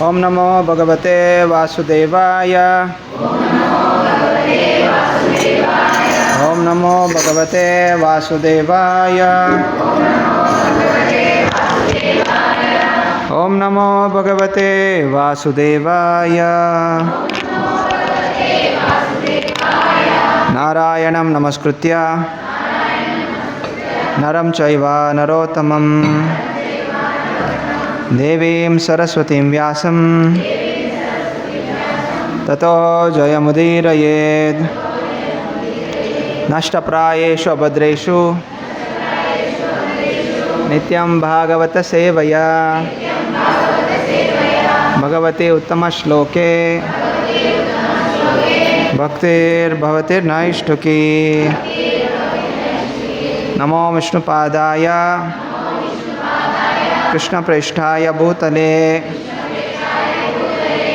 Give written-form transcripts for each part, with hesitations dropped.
ओम नमो भगवते वासुदेवाय। ओम नमो भगवते वासुदेवाय। ओम नमो भगवते वासुदेवाय। नारायणं नमस्कृत्य नरं चैव नरोत्तमं देवीं सरस्वतीं व्यासं ततो जयमुदीरयेत्। नष्टप्रायेषु अभद्रेषु नित्यं भागवत सेवया भगवते उत्तमश्लोके भक्तिर्भवतिर्नैष्ठुकी। नमो विष्णुपादाय कृष्णप्रेष्ठाय भूतले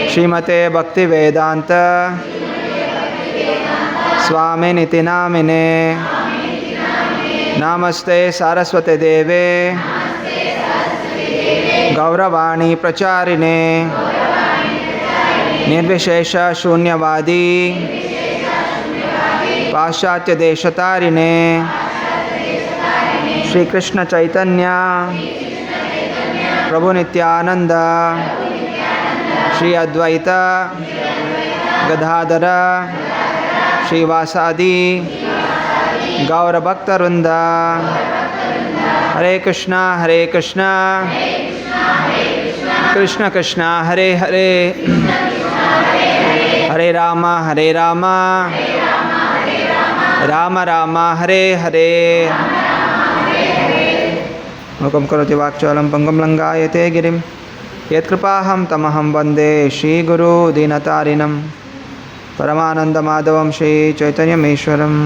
श्रीमते भक्तिवेदांत स्वामिनिति नामिने। नमस्ते सारस्वते देवे गौरवाणी प्रचारिणे निर्विशेष शून्यवादी पाश्चात्य देशतारिणे। श्री कृष्ण चैतन्य प्रभु नित्यानंद श्री अद्वैत गदाधर श्रीवासादि गौरभक्तवृंद। हरे कृष्णा कृष्ण कृष्ण हरे हरे हरे राम राम राम हरे हरे। मुखं करोति वाक्चालं पंगुं लंघयते गिरिं यत्कृपाहं तमहं वन्दे श्रीगुरु दीनतारिणं परमानन्दमाधवं श्रीचैतन्यमीश्वरम्।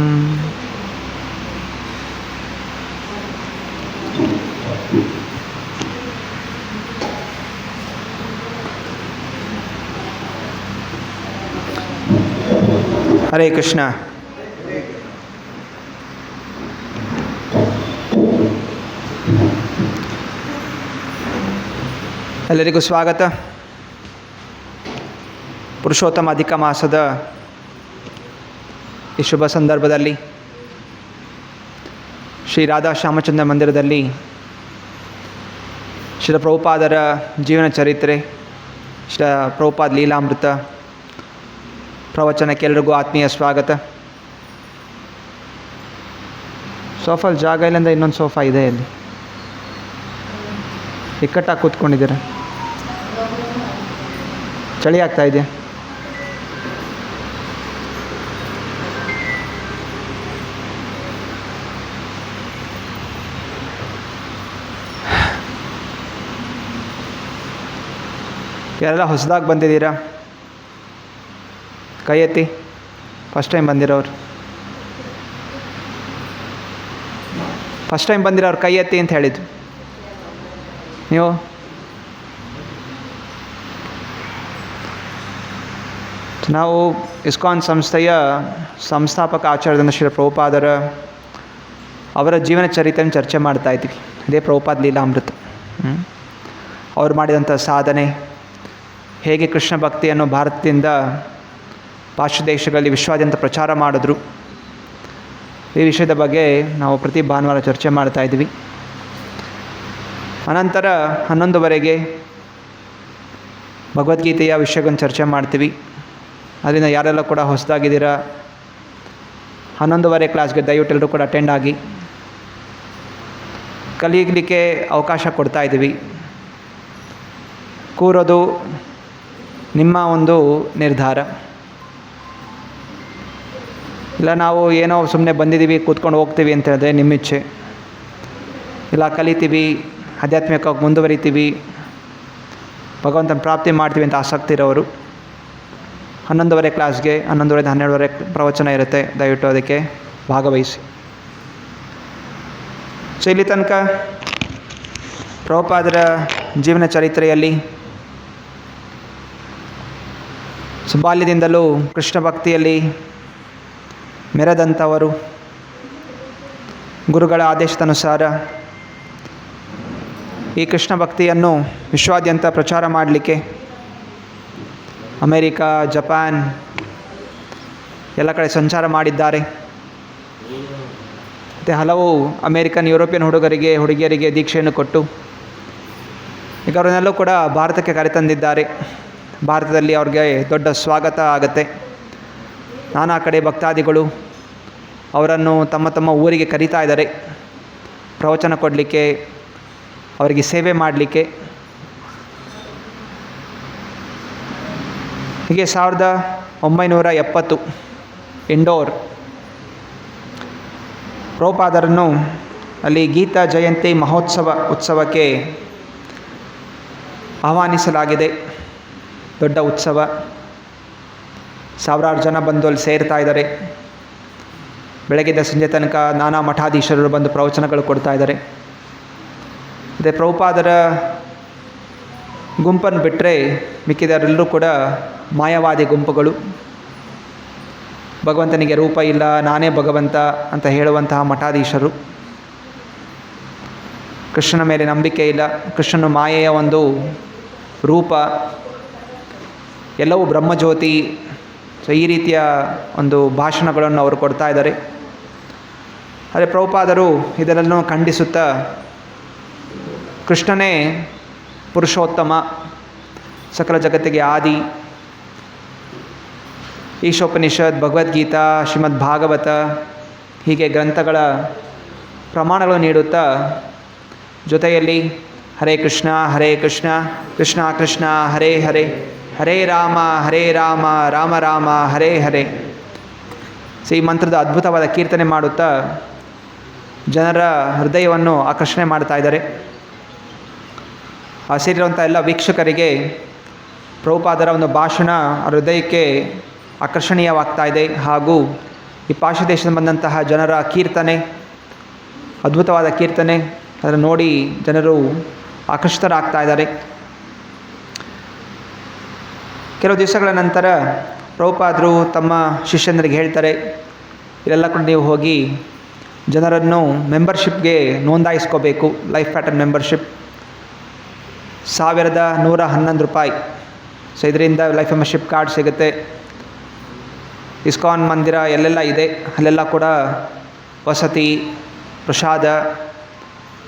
हरे कृष्ण। ಎಲ್ಲರಿಗೂ ಸ್ವಾಗತ. ಪುರುಷೋತ್ತಮ ಅಧಿಕ ಮಾಸದ ಈ ಶುಭ ಸಂದರ್ಭದಲ್ಲಿ ಶ್ರೀ ರಾಧಾ ಶ್ಯಾಮಚಂದ್ರ ಮಂದಿರದಲ್ಲಿ ಶ್ರೀಲ ಪ್ರಭುಪಾದರ ಜೀವನ ಚರಿತ್ರೆ, ಶ್ರೀಲ ಪ್ರಭುಪಾದ ಲೀಲಾಮೃತ ಪ್ರವಚನಕ್ಕೆ ಎಲ್ರಿಗೂ ಆತ್ಮೀಯ ಸ್ವಾಗತ. ಸೋಫಾಲ್ ಜಾಗ ಇಲ್ಲಿಂದ ಇನ್ನೊಂದು ಸೋಫಾ ಇದೆ, ಇಲ್ಲಿ ಇಕ್ಕಟ್ಟಾಗಿ ಕೂತ್ಕೊಂಡಿದ್ದೀರ, ಚಳಿ ಆಗ್ತಾ ಇದೆ. ಯಾರೆಲ್ಲ ಹೊಸದಾಗಿ ಬಂದಿದ್ದೀರಾ ಕೈ ಎತ್ತಿ. ಫಸ್ಟ್ ಟೈಮ್ ಬಂದಿರೋರು ಕೈ ಎತ್ತಿ ಅಂತ ಹೇಳಿದ್ದು ನೀವು. ನಾವು ಇಸ್ಕಾನ್ ಸಂಸ್ಥೆಯ ಸಂಸ್ಥಾಪಕ ಆಚಾರ್ಯರಾದ ಶ್ರೀ ಪ್ರಭುಪಾದರ ಅವರ ಜೀವನ ಚರಿತ್ರೆಯನ್ನು ಚರ್ಚೆ ಮಾಡ್ತಾ ಇದ್ವಿ. ಇದೇ ಪ್ರಭುಪಾದ ಲೀಲಾಮೃತ. ಅವ್ರು ಮಾಡಿದಂಥ ಸಾಧನೆ, ಹೇಗೆ ಕೃಷ್ಣ ಭಕ್ತಿಯನ್ನು ಭಾರತದಿಂದ ಪಾಶ್ಚಾತ್ಯ ದೇಶಗಳಲ್ಲಿ ವಿಶ್ವಾದ್ಯಂತ ಪ್ರಚಾರ ಮಾಡಿದ್ರು, ಈ ವಿಷಯದ ಬಗ್ಗೆ ನಾವು ಪ್ರತಿ ಭಾನುವಾರ ಚರ್ಚೆ ಮಾಡ್ತಾ ಇದ್ವಿ. ಅನಂತರ 11:30ಗೆ ಭಗವದ್ಗೀತೆಯ ವಿಷಯಗಳನ್ನು ಚರ್ಚೆ ಮಾಡ್ತೀವಿ. ಅದರಿಂದ ಯಾರೆಲ್ಲ ಕೂಡ ಹೊಸದಾಗಿದ್ದೀರಾ 11:30 ಕ್ಲಾಸ್ಗೆ ದಯವಿಟ್ಟು ಎಲ್ಲರೂ ಕೂಡ ಅಟೆಂಡ್ ಆಗಿ ಕಲಿಯಲಿಕ್ಕೆ ಅವಕಾಶ ಕೊಡ್ತಾಯಿದ್ದೀವಿ. ಕೂರೋದು ನಿಮ್ಮ ಒಂದು ನಿರ್ಧಾರ. ಇಲ್ಲ ನಾವು ಏನೋ ಸುಮ್ಮನೆ ಬಂದಿದ್ದೀವಿ ಕೂತ್ಕೊಂಡು ಹೋಗ್ತೀವಿ ಅಂತ ಹೇಳಿದ್ರೆ ನಿಮ್ಮ ಇಚ್ಛೆ. ಇಲ್ಲ ಕಲಿತೀವಿ, ಆಧ್ಯಾತ್ಮಿಕವಾಗಿ ಮುಂದುವರಿತೀವಿ, ಭಗವಂತನ ಪ್ರಾಪ್ತಿ ಮಾಡ್ತೀವಿ ಅಂತ ಆಸಕ್ತಿ ಇರೋರು 11:30 ಕ್ಲಾಸ್ಗೆ 11:30 12:00 ಪ್ರವಚನ ಇರುತ್ತೆ. ದಯವಿಟ್ಟು ಅದಕ್ಕೆ ಭಾಗವಹಿಸಿ. ಸೊ ಇಲ್ಲಿ ತನಕ ಪ್ರಭುಪಾದರ ಜೀವನ ಚರಿತ್ರೆಯಲ್ಲಿ ಬಾಲ್ಯದಿಂದಲೂ ಕೃಷ್ಣ ಭಕ್ತಿಯಲ್ಲಿ ಮೆರೆದಂಥವರು, ಗುರುಗಳ ಆದೇಶದನುಸಾರ ಈ ಕೃಷ್ಣ ಭಕ್ತಿಯನ್ನು ವಿಶ್ವಾದ್ಯಂತ ಪ್ರಚಾರ ಮಾಡಲಿಕ್ಕೆ ಅಮೇರಿಕಾ, ಜಪಾನ್ ಎಲ್ಲ ಕಡೆ ಸಂಚಾರ ಮಾಡಿದ್ದಾರೆ. ಮತ್ತು ಹಲವು ಅಮೇರಿಕನ್, ಯುರೋಪಿಯನ್ ಹುಡುಗಿಯರಿಗೆ ದೀಕ್ಷೆಯನ್ನು ಕೊಟ್ಟು ಈಗ ಅವರನ್ನೆಲ್ಲೂ ಕೂಡ ಭಾರತಕ್ಕೆ ಕರೆತಂದಿದ್ದಾರೆ. ಭಾರತದಲ್ಲಿ ಅವ್ರಿಗೆ ದೊಡ್ಡ ಸ್ವಾಗತ ಆಗುತ್ತೆ. ನಾನಾ ಕಡೆ ಭಕ್ತಾದಿಗಳು ಅವರನ್ನು ತಮ್ಮ ತಮ್ಮ ಊರಿಗೆ ಕರೀತಾ ಇದ್ದಾರೆ ಪ್ರವಚನ ಕೊಡಲಿಕ್ಕೆ, ಅವರಿಗೆ ಸೇವೆ ಮಾಡಲಿಕ್ಕೆ. ಹೀಗೆ 1970 ಇಂಡೋರ್ ಪ್ರಭುಪಾದರನ್ನು ಅಲ್ಲಿ ಗೀತಾ ಜಯಂತಿ ಉತ್ಸವಕ್ಕೆ ಆಹ್ವಾನಿಸಲಾಗಿದೆ. ದೊಡ್ಡ ಉತ್ಸವ, ಸಾವಿರಾರು ಜನ ಬಂದು ಅಲ್ಲಿ ಸೇರ್ತಾ ಇದ್ದಾರೆ. ಬೆಳಗ್ಗಿಂದ ಸಂಜೆ ತನಕ ನಾನಾ ಮಠಾಧೀಶರು ಬಂದು ಪ್ರವಚನಗಳು ಕೊಡ್ತಾ ಇದ್ದಾರೆ. ಮತ್ತು ಪ್ರಭುಪಾದರ ಗುಂಪನ್ನು ಬಿಟ್ಟರೆ ಮಿಕ್ಕಿದವರೆಲ್ಲರೂ ಕೂಡ ಮಾಯವಾದಿ ಗುಂಪುಗಳು. ಭಗವಂತನಿಗೆ ರೂಪ ಇಲ್ಲ, ನಾನೇ ಭಗವಂತ ಅಂತ ಹೇಳುವಂತಹ ಮಠಾಧೀಶರು. ಕೃಷ್ಣನ ಮೇಲೆ ನಂಬಿಕೆ ಇಲ್ಲ, ಕೃಷ್ಣನು ಮಾಯೆಯ ಒಂದು ರೂಪ, ಎಲ್ಲವೂ ಬ್ರಹ್ಮಜ್ಯೋತಿ. ಸೊ ಈ ರೀತಿಯ ಒಂದು ಭಾಷಣಗಳನ್ನು ಅವರು ಕೊಡ್ತಾ ಇದ್ದಾರೆ. ಆದರೆ ಪ್ರಭುಪಾದರು ಇದೆಲ್ಲನೂ ಖಂಡಿಸುತ್ತಾ ಕೃಷ್ಣನೇ ಪುರುಷೋತ್ತಮ, ಸಕಲ ಜಗತ್ತಿಗೆ ಆದಿ, ಈಶೋಪನಿಷತ್, ಭಗವದ್ಗೀತಾ, ಶ್ರೀಮದ್ ಭಾಗವತ ಹೀಗೆ ಗ್ರಂಥಗಳ ಪ್ರಮಾಣಗಳು ನೀಡುತ್ತಾ ಜೊತೆಯಲ್ಲಿ ಹರೇ ಕೃಷ್ಣ ಕೃಷ್ಣ ಕೃಷ್ಣ ಹರೇ ಹರೇ, ಹರೇ ರಾಮ ರಾಮ ರಾಮ ಹರೇ ಹರೇ. ಸೊ ಈ ಮಂತ್ರದ ಅದ್ಭುತವಾದ ಕೀರ್ತನೆ ಮಾಡುತ್ತಾ ಜನರ ಹೃದಯವನ್ನು ಆಕರ್ಷಣೆ ಮಾಡ್ತಾ ಇದ್ದಾರೆ. ಆ ಸೇರಿರುವಂಥ ಎಲ್ಲ ವೀಕ್ಷಕರಿಗೆ ಪ್ರಭುಪಾದರ ಒಂದು ಭಾಷಣ ಹೃದಯಕ್ಕೆ ಆಕರ್ಷಣೀಯವಾಗ್ತಾ ಇದೆ. ಹಾಗೂ ಈ ಪಾಶ್ಚಾತ್ಯ ದೇಶದಿಂದ ಬಂದಂತಹ ಜನರ ಕೀರ್ತನೆ, ಅದ್ಭುತವಾದ ಕೀರ್ತನೆ, ಅದನ್ನು ನೋಡಿ ಜನರು ಆಕರ್ಷಿತರಾಗ್ತಾ ಇದ್ದಾರೆ. ಕೆಲವು ದಿವಸಗಳ ನಂತರ ಪ್ರಭುಪಾದರು ತಮ್ಮ ಶಿಷ್ಯಂದರಿಗೆ ಹೇಳ್ತಾರೆ, ಇಲ್ಲೆಲ್ಲ ಕೂಡ ನೀವು ಹೋಗಿ ಜನರನ್ನು ಮೆಂಬರ್ಶಿಪ್ಗೆ ನೋಂದಾಯಿಸ್ಕೋಬೇಕು. Life pattern membership $1,111. ಸೊ ಇದರಿಂದ ಲೈಫ್ ಮೆಂಬರ್ಶಿಪ್ ಕಾರ್ಡ್ ಸಿಗುತ್ತೆ. ಇಸ್ಕಾನ್ ಮಂದಿರ ಎಲ್ಲೆಲ್ಲ ಇದೆ ಅಲ್ಲೆಲ್ಲ ಕೂಡ ವಸತಿ, ಪ್ರಸಾದ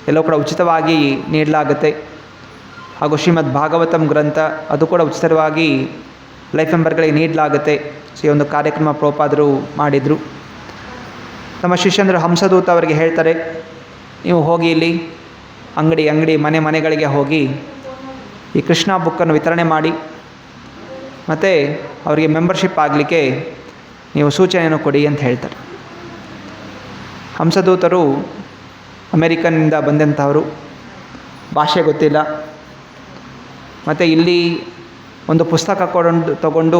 ಎಲ್ಲವೂ ಕೂಡ ಉಚಿತವಾಗಿ ನೀಡಲಾಗುತ್ತೆ. ಹಾಗೂ ಶ್ರೀಮದ್ ಭಾಗವತಂ ಗ್ರಂಥ ಅದು ಕೂಡ ಉಚಿತವಾಗಿ ಲೈಫ್ ಮೆಂಬರ್ಗಳಿಗೆ ನೀಡಲಾಗುತ್ತೆ. ಸೊ ಈ ಒಂದು ಕಾರ್ಯಕ್ರಮ ಪ್ರಭುಪಾದರು ಮಾಡಿದರು. ನಮ್ಮ ಶಿಷ್ಯಂದರು ಹಂಸದೂತ ಅವರಿಗೆ ಹೇಳ್ತಾರೆ, ನೀವು ಹೋಗಿ ಇಲ್ಲಿ ಅಂಗಡಿ ಮನೆಗಳಿಗೆ ಹೋಗಿ ಈ ಕೃಷ್ಣ ಬುಕ್ಕನ್ನು ವಿತರಣೆ ಮಾಡಿ, ಮತ್ತು ಅವರಿಗೆ ಮೆಂಬರ್ಶಿಪ್ ಆಗಲಿಕ್ಕೆ ನೀವು ಸೂಚನೆಯನ್ನು ಕೊಡಿ ಅಂತ ಹೇಳ್ತಾರೆ. ಹಂಸದೂತರು ಅಮೇರಿಕನ್ನಿಂದ ಬಂದಂಥವರು, ಭಾಷೆ ಗೊತ್ತಿಲ್ಲ. ಮತ್ತು ಇಲ್ಲಿ ಒಂದು ಪುಸ್ತಕ ತಗೊಂಡು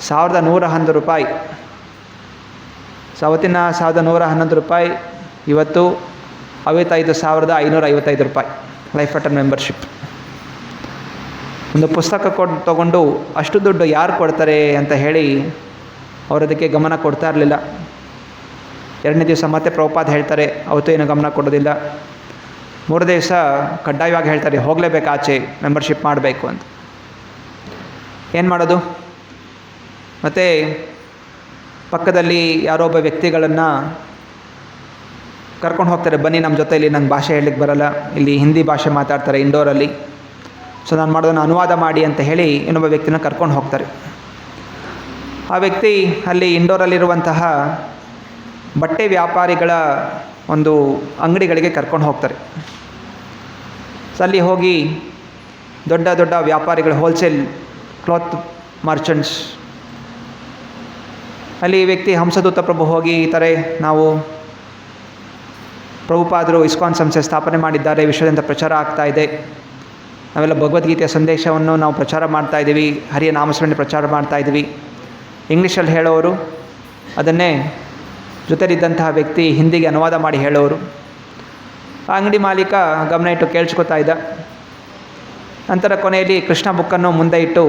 $1,111. ಸೊ ಅವತ್ತಿನ $1,111 ಇವತ್ತು $55,555 ಲೈಫ್ ಪ್ಯಾಟರ್ನ್ ಮೆಂಬರ್ಶಿಪ್. ಒಂದು ಪುಸ್ತಕ ತಗೊಂಡು ಅಷ್ಟು ದುಡ್ಡು ಯಾರು ಕೊಡ್ತಾರೆ ಅಂತ ಹೇಳಿ ಅವರದಕ್ಕೆ ಗಮನ ಕೊಡ್ತಾ ಇರಲಿಲ್ಲ. 2ನೇ ದಿವಸ ಮತ್ತೆ ಪ್ರಭುಪಾದ ಹೇಳ್ತಾರೆ, ಅವತ್ತು ಏನು ಗಮನ ಕೊಡೋದಿಲ್ಲ. 3 ದಿವಸ ಕಡ್ಡಾಯವಾಗಿ ಹೇಳ್ತಾರೆ, ಹೋಗಲೇಬೇಕು ಆಚೆ, ಮೆಂಬರ್ಶಿಪ್ ಮಾಡಬೇಕು ಅಂತ. ಏನು ಮಾಡೋದು? ಮತ್ತು ಪಕ್ಕದಲ್ಲಿ ಯಾರೋ ಒಬ್ಬ ವ್ಯಕ್ತಿಗಳನ್ನು ಕರ್ಕೊಂಡು ಹೋಗ್ತಾರೆ, ಬನ್ನಿ ನಮ್ಮ ಜೊತೆಯಲ್ಲಿ, ನಂಗೆ ಭಾಷೆ ಹೇಳಲಿಕ್ಕೆ ಬರಲ್ಲ, ಇಲ್ಲಿ ಹಿಂದಿ ಭಾಷೆ ಮಾತಾಡ್ತಾರೆ ಇಂಡೋರಲ್ಲಿ, ಸೊ ನಾನು ಮಾಡೋದನ್ನು ಅನುವಾದ ಮಾಡಿ ಅಂತ ಹೇಳಿ ಇನ್ನೊಬ್ಬ ವ್ಯಕ್ತಿನ ಕರ್ಕೊಂಡು ಹೋಗ್ತಾರೆ. ಆ ವ್ಯಕ್ತಿ ಅಲ್ಲಿ ಇಂಡೋರಲ್ಲಿರುವಂತಹ ಬಟ್ಟೆ ವ್ಯಾಪಾರಿಗಳ ಒಂದು ಅಂಗಡಿಗಳಿಗೆ ಕರ್ಕೊಂಡು ಹೋಗ್ತಾರೆ. ಸೊ ಅಲ್ಲಿ ಹೋಗಿ ದೊಡ್ಡ ದೊಡ್ಡ ವ್ಯಾಪಾರಿಗಳು, ಹೋಲ್ಸೇಲ್ ಕ್ಲಾತ್ ಮರ್ಚೆಂಟ್ಸ್, ಅಲ್ಲಿ ಈ ವ್ಯಕ್ತಿ ಹಂಸದೂತ ಪ್ರಭು ಹೋಗಿ ಈ ಥರ ನಾವು ಪ್ರಭುಪಾದರು ಇಸ್ಕಾನ್ ಸಂಸ್ಥೆ ಸ್ಥಾಪನೆ ಮಾಡಿದ್ದಾರೆ, ವಿಶ್ವದಿಂದ ಪ್ರಚಾರ ಆಗ್ತಾ ಇದೆ, ನಾವೆಲ್ಲ ಭಗವದ್ಗೀತೆಯ ಸಂದೇಶವನ್ನು ನಾವು ಪ್ರಚಾರ ಮಾಡ್ತಾ ಇದ್ದೀವಿ, ಹರಿಯ ನಾಮಸ್ಮರಣೆ ಪ್ರಚಾರ ಮಾಡ್ತಾ ಇದ್ದೀವಿ. ಇಂಗ್ಲೀಷಲ್ಲಿ ಹೇಳೋರು, ಅದನ್ನೇ ಜೊತೆಲಿದ್ದಂತಹ ವ್ಯಕ್ತಿ ಹಿಂದಿಗೆ ಅನುವಾದ ಮಾಡಿ ಹೇಳೋರು. ಆ ಅಂಗಡಿ ಮಾಲೀಕ ಗಮನ ಇಟ್ಟು ಕೇಳಿಸ್ಕೊತಾ ಇದ್ದ. ನಂತರ ಕೊನೆಯಲ್ಲಿ ಕೃಷ್ಣ ಬುಕ್ಕನ್ನು ಮುಂದೆ ಇಟ್ಟು,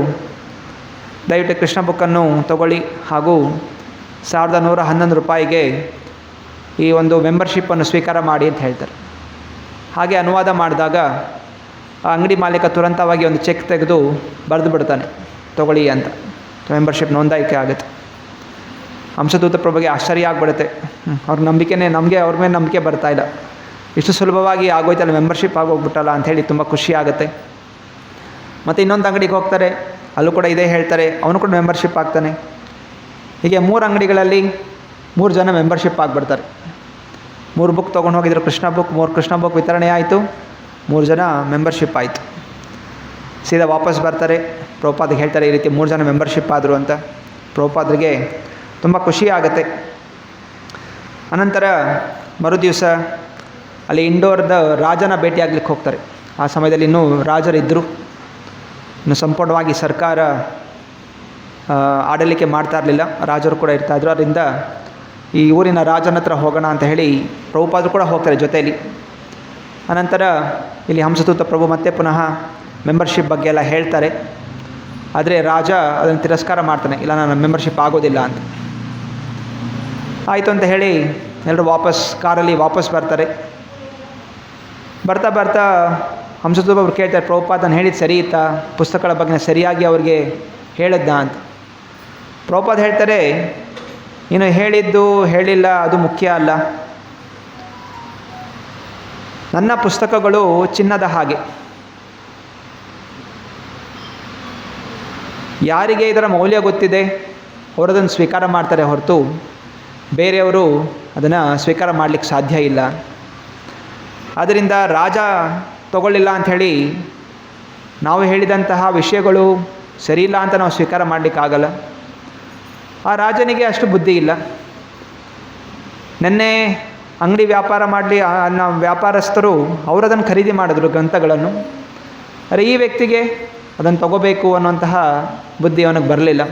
ದಯವಿಟ್ಟು ಕೃಷ್ಣ ಬುಕ್ಕನ್ನು ತಗೊಳ್ಳಿ ಹಾಗೂ 1111 ರೂಪಾಯಿಗೆ ಈ ಒಂದು ಮೆಂಬರ್ಶಿಪ್ಪನ್ನು ಸ್ವೀಕಾರ ಮಾಡಿ ಅಂತ ಹೇಳ್ತಾರೆ. ಹಾಗೆ ಅನುವಾದ ಮಾಡಿದಾಗ ಆ ಅಂಗಡಿ ಮಾಲೀಕ ತುರಂತವಾಗಿ ಒಂದು ಚೆಕ್ ತೆಗೆದು ಬರೆದು ಬಿಡ್ತಾನೆ, ತೊಗೊಳ್ಳಿ ಅಂತ, ಮೆಂಬರ್ಶಿಪ್ ನೋಂದಾಯಿಕೆ ಆಗುತ್ತೆ. ಹಂಸದೂತ ಪ್ರಭುಗೆ ಆಶ್ಚರ್ಯ ಆಗಿಬಿಡುತ್ತೆ. ಅವ್ರ ನಂಬಿಕೆನೇ, ನಮಗೆ ಅವ್ರ ಮೇಲೆ ನಂಬಿಕೆ ಬರ್ತಾಯಿಲ್ಲ, ಇಷ್ಟು ಸುಲಭವಾಗಿ ಆಗೋಯ್ತಲ್ಲ, ಮೆಂಬರ್ಶಿಪ್ ಆಗೋಗ್ಬಿಟ್ಟಲ್ಲ ಅಂಥೇಳಿ ತುಂಬ ಖುಷಿ ಆಗುತ್ತೆ. ಮತ್ತು ಇನ್ನೊಂದು ಅಂಗಡಿಗೆ ಹೋಗ್ತಾರೆ, ಅಲ್ಲೂ ಕೂಡ ಇದೇ ಹೇಳ್ತಾರೆ, ಅವನು ಕೂಡ ಮೆಂಬರ್ಶಿಪ್ ಆಗ್ತಾನೆ. ಹೀಗೆ 3 ಅಂಗಡಿಗಳಲ್ಲಿ 3 ಜನ ಮೆಂಬರ್ಶಿಪ್ ಆಗಿಬಿಡ್ತಾರೆ. 3 ಬುಕ್ ತೊಗೊಂಡು ಹೋಗಿದ್ರು, ಕೃಷ್ಣ ಬುಕ್, 3 ಕೃಷ್ಣ ಬುಕ್ ವಿತರಣೆ ಆಯಿತು, 3 ಜನ ಮೆಂಬರ್ಶಿಪ್ ಆಯಿತು. ಸೀದಾ ವಾಪಸ್ ಬರ್ತಾರೆ, ಪ್ರಭುಪಾದಿಗೆ ಹೇಳ್ತಾರೆ ಈ ರೀತಿ 3 ಜನ ಮೆಂಬರ್ಶಿಪ್ ಆದರು ಅಂತ. ಪ್ರಭುಪಾದರಿಗೆ ತುಂಬ ಖುಷಿ ಆಗುತ್ತೆ. ಅನಂತರ ಮರುದಿವಸ ಅಲ್ಲಿ ಇಂಡೋರ್ದ ರಾಜನ ಭೇಟಿಯಾಗಲಿಕ್ಕೆ ಹೋಗ್ತಾರೆ. ಆ ಸಮಯದಲ್ಲಿ ಇನ್ನೂ ರಾಜರಿದ್ದರು, ಇನ್ನು ಸಂಪೂರ್ಣವಾಗಿ ಸರ್ಕಾರ ಆಡಳಿಕೆ ಮಾಡ್ತಾ ಇರಲಿಲ್ಲ, ರಾಜರು ಕೂಡ ಇರ್ತಾಯಿದ್ರು. ಅದರಿಂದ ಈ ಊರಿನ ರಾಜನ ಹತ್ರ ಹೋಗೋಣ ಅಂತ ಹೇಳಿ ಪ್ರಭುಪಾದರು ಕೂಡ ಹೋಗ್ತಾರೆ ಜೊತೆಯಲ್ಲಿ. ಅನಂತರ ಇಲ್ಲಿ ಹಂಸದೂತ ಪ್ರಭು ಮತ್ತೆ ಪುನಃ ಮೆಂಬರ್ಶಿಪ್ ಬಗ್ಗೆ ಎಲ್ಲ ಹೇಳ್ತಾರೆ. ಆದರೆ ರಾಜ ಅದನ್ನು ತಿರಸ್ಕಾರ ಮಾಡ್ತಾನೆ, ಇಲ್ಲ ನಾನು ಮೆಂಬರ್ಶಿಪ್ ಆಗೋದಿಲ್ಲ ಅಂತ. ಆಯಿತು ಅಂತ ಹೇಳಿ ಎಲ್ಲರೂ ಕಾರಲ್ಲಿ ವಾಪಸ್ ಬರ್ತಾರೆ. ಬರ್ತಾ ಬರ್ತಾ ಹಂಸದೂತ ಒಬ್ರು ಕೇಳ್ತಾರೆ, ಪ್ರಭುಪಾದ ನಾನು ಹೇಳಿದ್ದು ಸರಿ ಇತ್ತಾ, ಪುಸ್ತಕಗಳ ಬಗ್ಗೆ ಸರಿಯಾಗಿ ಅವ್ರಿಗೆ ಹೇಳಿದ್ದ ಅಂತ. ಪ್ರಭುಪಾದ ಹೇಳ್ತಾರೆ, ನೀನು ಹೇಳಿದ್ದು ಹೇಳಿಲ್ಲ ಅದು ಮುಖ್ಯ ಅಲ್ಲ, ನನ್ನ ಪುಸ್ತಕಗಳು ಚಿನ್ನದ ಹಾಗೆ, ಯಾರಿಗೆ ಇದರ ಮೌಲ್ಯ ಗೊತ್ತಿದೆ ಅವರದನ್ನು ಸ್ವೀಕಾರ ಮಾಡ್ತಾರೆ ಹೊರತು ಬೇರೆಯವರು ಅದನ್ನು ಸ್ವೀಕಾರ ಮಾಡಲಿಕ್ಕೆ ಸಾಧ್ಯ ಇಲ್ಲ. ಆದ್ದರಿಂದ ರಾಜ ತಗೊಳ್ಳಿಲ್ಲ ಅಂಥೇಳಿ ನಾವು ಹೇಳಿದಂತಹ ವಿಷಯಗಳು ಸರಿಯಿಲ್ಲ ಅಂತ ನಾವು ಸ್ವೀಕಾರ ಮಾಡಲಿಕ್ಕಾಗಲ್ಲ. ಆ ರಾಜನಿಗೆ ಅಷ್ಟು ಬುದ್ಧಿ ಇಲ್ಲ. ನೆನ್ನೆ ಅಂಗಡಿ ವ್ಯಾಪಾರ ಮಾಡಲಿ ವ್ಯಾಪಾರಸ್ಥರು ಅವರದನ್ನು ಖರೀದಿ ಮಾಡಿದ್ರು ಗ್ರಂಥಗಳನ್ನು, ಆದರೆ ಈ ವ್ಯಕ್ತಿಗೆ ಅದನ್ನು ತಗೋಬೇಕು ಅನ್ನುವಂತಹ ಬುದ್ಧಿ ಅವನಿಗೆ ಬರಲಿಲ್ಲ.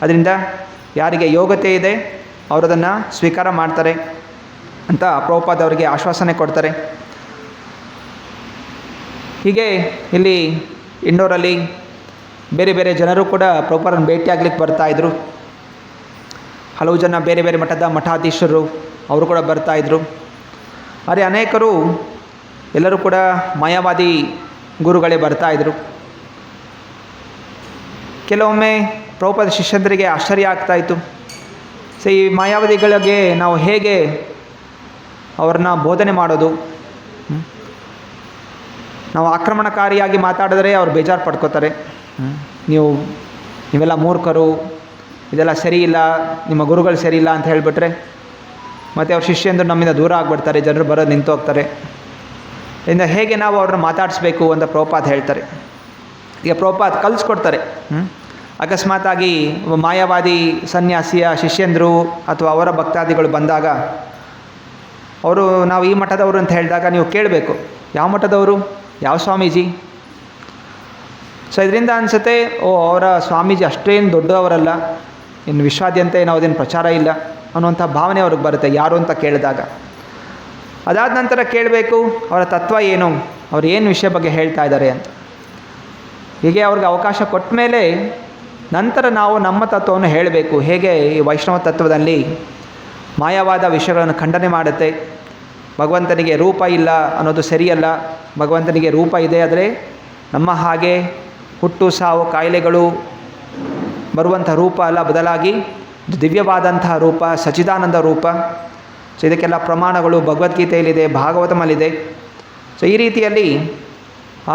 ಅದರಿಂದ ಯಾರಿಗೆ ಯೋಗ್ಯತೆ ಇದೆ ಅವರದನ್ನು ಸ್ವೀಕಾರ ಮಾಡ್ತಾರೆ ಅಂತ ಪ್ರಭುಪಾದ ಅವರಿಗೆ ಆಶ್ವಾಸನೆ ಕೊಡ್ತಾರೆ. ಹೀಗೆ ಇಲ್ಲಿ ಇಂಡೋರಲ್ಲಿ ಬೇರೆ ಬೇರೆ ಜನರು ಕೂಡ ಪ್ರಭುಪಾದರನ್ನು ಭೇಟಿಯಾಗಲಿಕ್ಕೆ ಬರ್ತಾಯಿದ್ರು. ಹಲವು ಜನ ಬೇರೆ ಬೇರೆ ಮಠದ ಮಠಾಧೀಶರು ಅವರು ಕೂಡ ಬರ್ತಾಯಿದ್ರು. ಆದರೆ ಅನೇಕರು ಎಲ್ಲರೂ ಕೂಡ ಮಾಯಾವಾದಿ ಗುರುಗಳೇ ಬರ್ತಾಯಿದ್ರು. ಕೆಲವೊಮ್ಮೆ ಪ್ರಭುಪಾದ ಶಿಷ್ಯಂದರಿಗೆ ಆಶ್ಚರ್ಯ ಆಗ್ತಾಯಿತ್ತು. ಸೊ ಈ ಮಾಯಾವಾದಿಗಳಿಗೆ ನಾವು ಹೇಗೆ ಅವ್ರನ್ನ ಬೋಧನೆ ಮಾಡೋದು? ನಾವು ಆಕ್ರಮಣಕಾರಿಯಾಗಿ ಮಾತಾಡಿದ್ರೆ ಅವ್ರು ಬೇಜಾರು ಪಡ್ಕೋತಾರೆ, ನೀವೆಲ್ಲ ಮೂರ್ಖರು, ಇದೆಲ್ಲ ಸರಿ ಇಲ್ಲ, ನಿಮ್ಮ ಗುರುಗಳು ಸರಿ ಇಲ್ಲ ಅಂತ ಹೇಳಿಬಿಟ್ರೆ ಮತ್ತು ಅವ್ರ ಶಿಷ್ಯಂದರು ನಮ್ಮಿಂದ ದೂರ ಆಗಿಬಿಡ್ತಾರೆ, ಜನರು ಬರೋದು ನಿಂತು ಹೋಗ್ತಾರೆ. ಇದರಿಂದ ಹೇಗೆ ನಾವು ಅವ್ರನ್ನ ಮಾತಾಡಿಸ್ಬೇಕು ಅಂತ ಪ್ರಭುಪಾದ ಹೇಳ್ತಾರೆ. ಈಗ ಪ್ರಭುಪಾದ ಕಲಿಸ್ಕೊಡ್ತಾರೆ. ಅಕಸ್ಮಾತಾಗಿ ಮಾಯಾವಾದಿ ಸನ್ಯಾಸಿಯ ಶಿಷ್ಯಂದರು ಅಥವಾ ಅವರ ಭಕ್ತಾದಿಗಳು ಬಂದಾಗ ಅವರು ನಾವು ಈ ಮಠದವರು ಅಂತ ಹೇಳಿದಾಗ ನೀವು ಕೇಳಬೇಕು, ಯಾವ ಮಠದವರು, ಯಾವ ಸ್ವಾಮೀಜಿ. ಸೊ ಇದರಿಂದ ಅನಿಸುತ್ತೆ, ಅವರ ಸ್ವಾಮೀಜಿ ಅಷ್ಟೇನು ದೊಡ್ಡವರಲ್ಲ, ಇನ್ನು ವಿಶ್ವಾದ್ಯಂತ ಏನೋದೇನು ಪ್ರಚಾರ ಇಲ್ಲ ಅನ್ನುವಂಥ ಭಾವನೆ ಅವ್ರಿಗೆ ಬರುತ್ತೆ ಯಾರು ಅಂತ ಕೇಳಿದಾಗ. ಅದಾದ ನಂತರ ಕೇಳಬೇಕು ಅವರ ತತ್ವ ಏನು, ಅವ್ರು ಏನು ವಿಷಯ ಬಗ್ಗೆ ಹೇಳ್ತಾ ಇದ್ದಾರೆ ಅಂತ. ಹೀಗೆ ಅವ್ರಿಗೆ ಅವಕಾಶ ಕೊಟ್ಟ ಮೇಲೆ ನಂತರ ನಾವು ನಮ್ಮ ತತ್ವವನ್ನು ಹೇಳಬೇಕು. ಹೇಗೆ ಈ ವೈಷ್ಣವ ತತ್ವದಲ್ಲಿ ಮಾಯವಾದ ವಿಷಯಗಳನ್ನು ಖಂಡನೆ ಮಾಡುತ್ತೆ. ಭಗವಂತನಿಗೆ ರೂಪ ಇಲ್ಲ ಅನ್ನೋದು ಸರಿಯಲ್ಲ, ಭಗವಂತನಿಗೆ ರೂಪ ಇದೆ, ಆದರೆ ನಮ್ಮ ಹಾಗೆ ಹುಟ್ಟು ಸಾವು ಕಾಯಿಲೆಗಳು ಬರುವಂಥ ರೂಪ ಅಲ್ಲ, ಬದಲಾಗಿ ದಿವ್ಯವಾದಂತಹ ರೂಪ, ಸಚ್ಚಿದಾನಂದ ರೂಪ. ಸೊ ಇದಕ್ಕೆಲ್ಲ ಪ್ರಮಾಣಗಳು ಭಗವದ್ಗೀತೆಯಲ್ಲಿದೆ, ಭಾಗವತಮಲ್ಲಿದೆ. ಸೊ ಈ ರೀತಿಯಲ್ಲಿ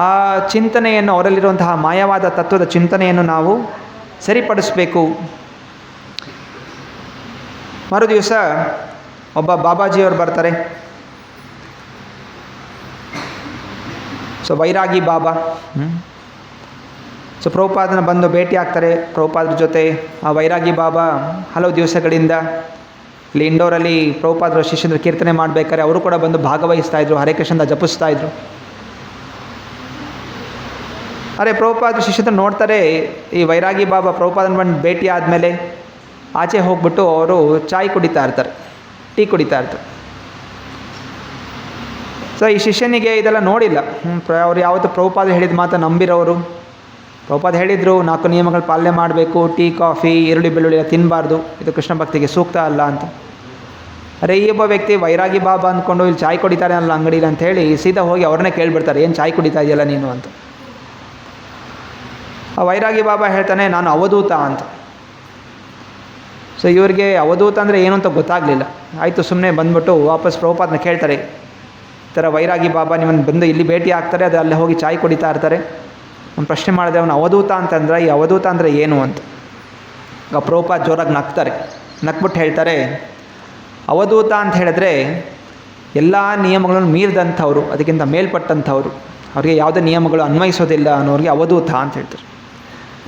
ಆ ಚಿಂತನೆಯನ್ನು, ಅವರಲ್ಲಿರುವಂತಹ ಮಾಯವಾದ ತತ್ವದ ಚಿಂತನೆಯನ್ನು ನಾವು ಸರಿಪಡಿಸಬೇಕು. ಮರು ದಿವಸ ಒಬ್ಬ ಬಾಬಾಜಿಯವರು ಬರ್ತಾರೆ. ಸೊ ವೈರಾಗಿ ಬಾಬಾ. ಸೊ ಪ್ರಭುಪಾದನ ಬಂದು ಭೇಟಿ ಆಗ್ತಾರೆ. ಪ್ರಭುಪಾದ್ರ ಜೊತೆ ಆ ವೈರಾಗಿ ಬಾಬಾ ಹಲವು ದಿವಸಗಳಿಂದ ಇಲ್ಲಿ ಇಂಡೋರಲ್ಲಿ ಪ್ರಭುಪಾದರ ಶಿಷ್ಯಂದ್ರ ಕೀರ್ತನೆ ಮಾಡಬೇಕಾದ್ರೆ ಅವರು ಕೂಡ ಬಂದು ಭಾಗವಹಿಸ್ತಾಯಿದ್ರು, ಹರೇ ಕೃಷ್ಣದ ಜಪಿಸ್ತಾಯಿದ್ರು. ಅರೆ ಪ್ರಭುಪಾದ ಶಿಷ್ಯಂದ್ರ ನೋಡ್ತಾರೆ, ಈ ವೈರಾಗಿ ಬಾಬಾ ಪ್ರಭುಪಾದನ ಬಂದು ಭೇಟಿ ಆದಮೇಲೆ ಆಚೆ ಹೋಗ್ಬಿಟ್ಟು ಅವರು ಚಾಯ್ ಕುಡಿತಾ ಇರ್ತಾರೆ, ಟೀ ಕುಡಿತಾ ಇರ್ತಾರೆ. ಸೊ ಈ ಶಿಷ್ಯನಿಗೆ ಇದೆಲ್ಲ ನೋಡಿಲ್ಲ. ಅವ್ರು ಯಾವತ್ತು ಪ್ರಭುಪಾದ ಹೇಳಿದ ಮಾತು ನಂಬಿರೋರು. ಪ್ರಭುಪಾದ ಹೇಳಿದರು 4 ನಿಯಮಗಳು ಪಾಲನೆ ಮಾಡಬೇಕು, ಟೀ ಕಾಫಿ ಈರುಳ್ಳಿ ಬೆಳ್ಳುಳ್ಳಿ ಎಲ್ಲ ತಿನ್ನಬಾರ್ದು, ಇದು ಕೃಷ್ಣ ಭಕ್ತಿಗೆ ಸೂಕ್ತ ಅಲ್ಲ ಅಂತ. ಅರೆ ಈ ಒಬ್ಬ ವ್ಯಕ್ತಿ ವೈರಾಗಿ ಬಾಬಾ ಅಂದ್ಕೊಂಡು ಇಲ್ಲಿ ಚಾಯ್ ಕುಡಿತಾರೆ ಅಲ್ಲ ಅಂಗಡಿಲಿ ಅಂತ ಹೇಳಿ ಸೀದಾ ಹೋಗಿ ಅವ್ರನ್ನೇ ಕೇಳಿಬಿಡ್ತಾರೆ, ಏನು ಚಾಯ್ ಕುಡಿತಾ ಇದೆಯಲ್ಲ ನೀನು ಅಂತ. ಆ ವೈರಾಗಿ ಬಾಬಾ ಹೇಳ್ತಾನೆ, ನಾನು ಅವಧೂತ ಅಂತ. ಸೊ ಇವ್ರಿಗೆ ಅವಧೂತ ಅಂದರೆ ಏನು ಅಂತ ಗೊತ್ತಾಗಲಿಲ್ಲ. ಆಯಿತು, ಸುಮ್ಮನೆ ಬಂದ್ಬಿಟ್ಟು ವಾಪಸ್ ಪ್ರಭುಪಾದನ ಕೇಳ್ತಾರೆ, ಈ ಥರ ವೈರಾಗಿ ಬಾಬಾ ನಿಮ್ಮನ್ನು ಬಂದು ಇಲ್ಲಿ ಭೇಟಿ ಆಗ್ತಾರೆ, ಅದು ಅಲ್ಲೇ ಹೋಗಿ ಚಾಯ್ ಕುಡಿತಾ ಇರ್ತಾರೆ. ನಾನು ಪ್ರಶ್ನೆ ಮಾಡಿದೆ, ಅವನು ಅವಧೂತ ಅಂತಂದ್ರೆ ಈ ಅವಧೂತ ಅಂದರೆ ಏನು ಅಂತ. ಈಗ ಪ್ರಭುಪಾದ ಜೋರಾಗಿ ನಗ್ತಾರೆ. ನಕ್ಬಿಟ್ಟು ಹೇಳ್ತಾರೆ, ಅವಧೂತ ಅಂತ ಹೇಳಿದ್ರೆ ಎಲ್ಲ ನಿಯಮಗಳನ್ನು ಮೀರಿದಂಥವ್ರು, ಅದಕ್ಕಿಂತ ಮೇಲ್ಪಟ್ಟಂಥವ್ರು, ಅವ್ರಿಗೆ ಯಾವುದೇ ನಿಯಮಗಳು ಅನ್ವಯಿಸೋದಿಲ್ಲ ಅನ್ನೋರಿಗೆ ಅವಧೂತ ಅಂತ ಹೇಳ್ತಾರೆ.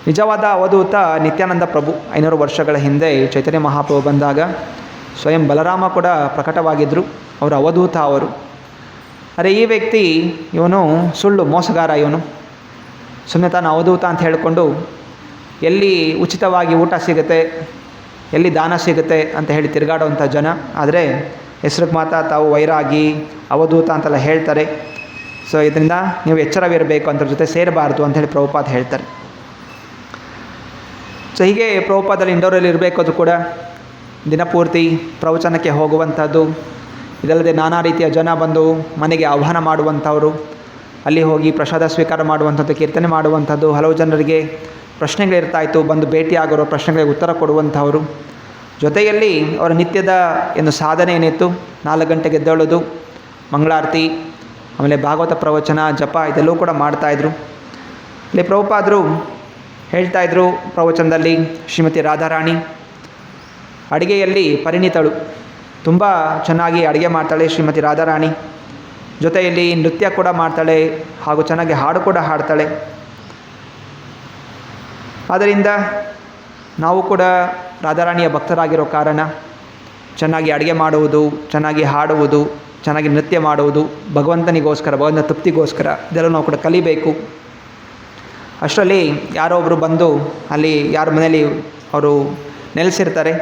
ನಿಜವಾದ ಅವಧೂತ ನಿತ್ಯಾನಂದ ಪ್ರಭು. 500 ವರ್ಷಗಳ ಹಿಂದೆ ಚೈತನ್ಯ ಮಹಾಪ್ರಭು ಬಂದಾಗ ಸ್ವಯಂ ಬಲರಾಮ ಕೂಡ ಪ್ರಕಟವಾಗಿದ್ದರು. ಅವರು ಅವಧೂತ ಅವರು. ಅರೆ ಈ ವ್ಯಕ್ತಿ ಇವನು ಸುಳ್ಳು ಮೋಸಗಾರ. ಇವನು ಸುಮ್ಮನೆ ತಾನು ಅವಧೂತ ಅಂತ ಹೇಳಿಕೊಂಡು ಎಲ್ಲಿ ಉಚಿತವಾಗಿ ಊಟ ಸಿಗುತ್ತೆ, ಎಲ್ಲಿ ದಾನ ಸಿಗುತ್ತೆ ಅಂತ ಹೇಳಿ ತಿರುಗಾಡುವಂಥ ಜನ. ಆದರೆ ಹೆಸರಿಗೆ ಮಾತ್ರ ತಾವು ವೈರಾಗಿ ಅವಧೂತ ಅಂತೆಲ್ಲ ಹೇಳ್ತಾರೆ. ಸೊ ಇದರಿಂದ ನೀವು ಎಚ್ಚರವಿರಬೇಕು, ಅಂತರ ಜೊತೆ ಸೇರಬಾರ್ದು ಅಂಥೇಳಿ ಪ್ರಭುಪಾದ ಹೇಳ್ತಾರೆ. ಸೊ ಹೀಗೆ ಪ್ರಭುಪಾದಲ್ಲಿ ಇಂಡೋರಲ್ಲಿ ಇರಬೇಕಾದ್ರೂ ಕೂಡ ದಿನಪೂರ್ತಿ ಪ್ರವಚನಕ್ಕೆ ಹೋಗುವಂಥದ್ದು, ಇದಲ್ಲದೆ ನಾನಾ ರೀತಿಯ ಜನ ಬಂದು ಮನೆಗೆ ಆಹ್ವಾನ ಮಾಡುವಂಥವರು, ಅಲ್ಲಿ ಹೋಗಿ ಪ್ರಸಾದ ಸ್ವೀಕಾರ ಮಾಡುವಂಥದ್ದು, ಕೀರ್ತನೆ ಮಾಡುವಂಥದ್ದು, ಹಲವು ಜನರಿಗೆ ಪ್ರಶ್ನೆಗಳಿರ್ತಾಯಿತ್ತು, ಬಂದು ಭೇಟಿಯಾಗೋರು, ಪ್ರಶ್ನೆಗಳಿಗೆ ಉತ್ತರ ಕೊಡುವಂಥವರು. ಜೊತೆಯಲ್ಲಿ ಅವರ ನಿತ್ಯದ ಏನು ಸಾಧನೆ ಏನಿತ್ತು, 4 ಗಂಟೆಗೆ ಎದ್ದೇಳೋದು, ಮಂಗಳಾರತಿ, ಆಮೇಲೆ ಭಾಗವತ ಪ್ರವಚನ, ಜಪ ಇದೆಲ್ಲವೂ ಕೂಡ ಮಾಡ್ತಾಯಿದ್ರು. ಇಲ್ಲಿ ಪ್ರಭುಪಾದರು ಹೇಳ್ತಾಯಿದ್ರು ಪ್ರವಚನದಲ್ಲಿ, ಶ್ರೀಮತಿ ರಾಧಾರಾಣಿ ಅಡುಗೆಯಲ್ಲಿ ಪರಿಣಿತಳು, ತುಂಬ ಚೆನ್ನಾಗಿ ಅಡುಗೆ ಮಾಡ್ತಾಳೆ ಶ್ರೀಮತಿ ರಾಧಾರಾಣಿ. ಜೊತೆಯಲ್ಲಿ ನೃತ್ಯ ಕೂಡ ಮಾಡ್ತಾಳೆ, ಹಾಗೂ ಚೆನ್ನಾಗಿ ಹಾಡು ಕೂಡ ಹಾಡ್ತಾಳೆ. ಆದ್ದರಿಂದ ನಾವು ಕೂಡ ರಾಧಾರಾಣಿಯ ಭಕ್ತರಾಗಿರೋ ಕಾರಣ ಚೆನ್ನಾಗಿ ಅಡುಗೆ ಮಾಡುವುದು, ಚೆನ್ನಾಗಿ ಹಾಡುವುದು, ಚೆನ್ನಾಗಿ ನೃತ್ಯ ಮಾಡುವುದು, ಭಗವಂತನಿಗೋಸ್ಕರ, ಭಗವಂತನ ತೃಪ್ತಿಗೋಸ್ಕರ ಇದೆಲ್ಲ ನಾವು ಕೂಡ ಕಲಿಬೇಕು. ಅಷ್ಟರಲ್ಲಿ ಯಾರೋ ಒಬ್ಬರು ಬಂದು ಅಲ್ಲಿ ಯಾರ ಮನೇಲಿ ಅವರು ನೆಲೆಸಿರ್ತಾರೆ,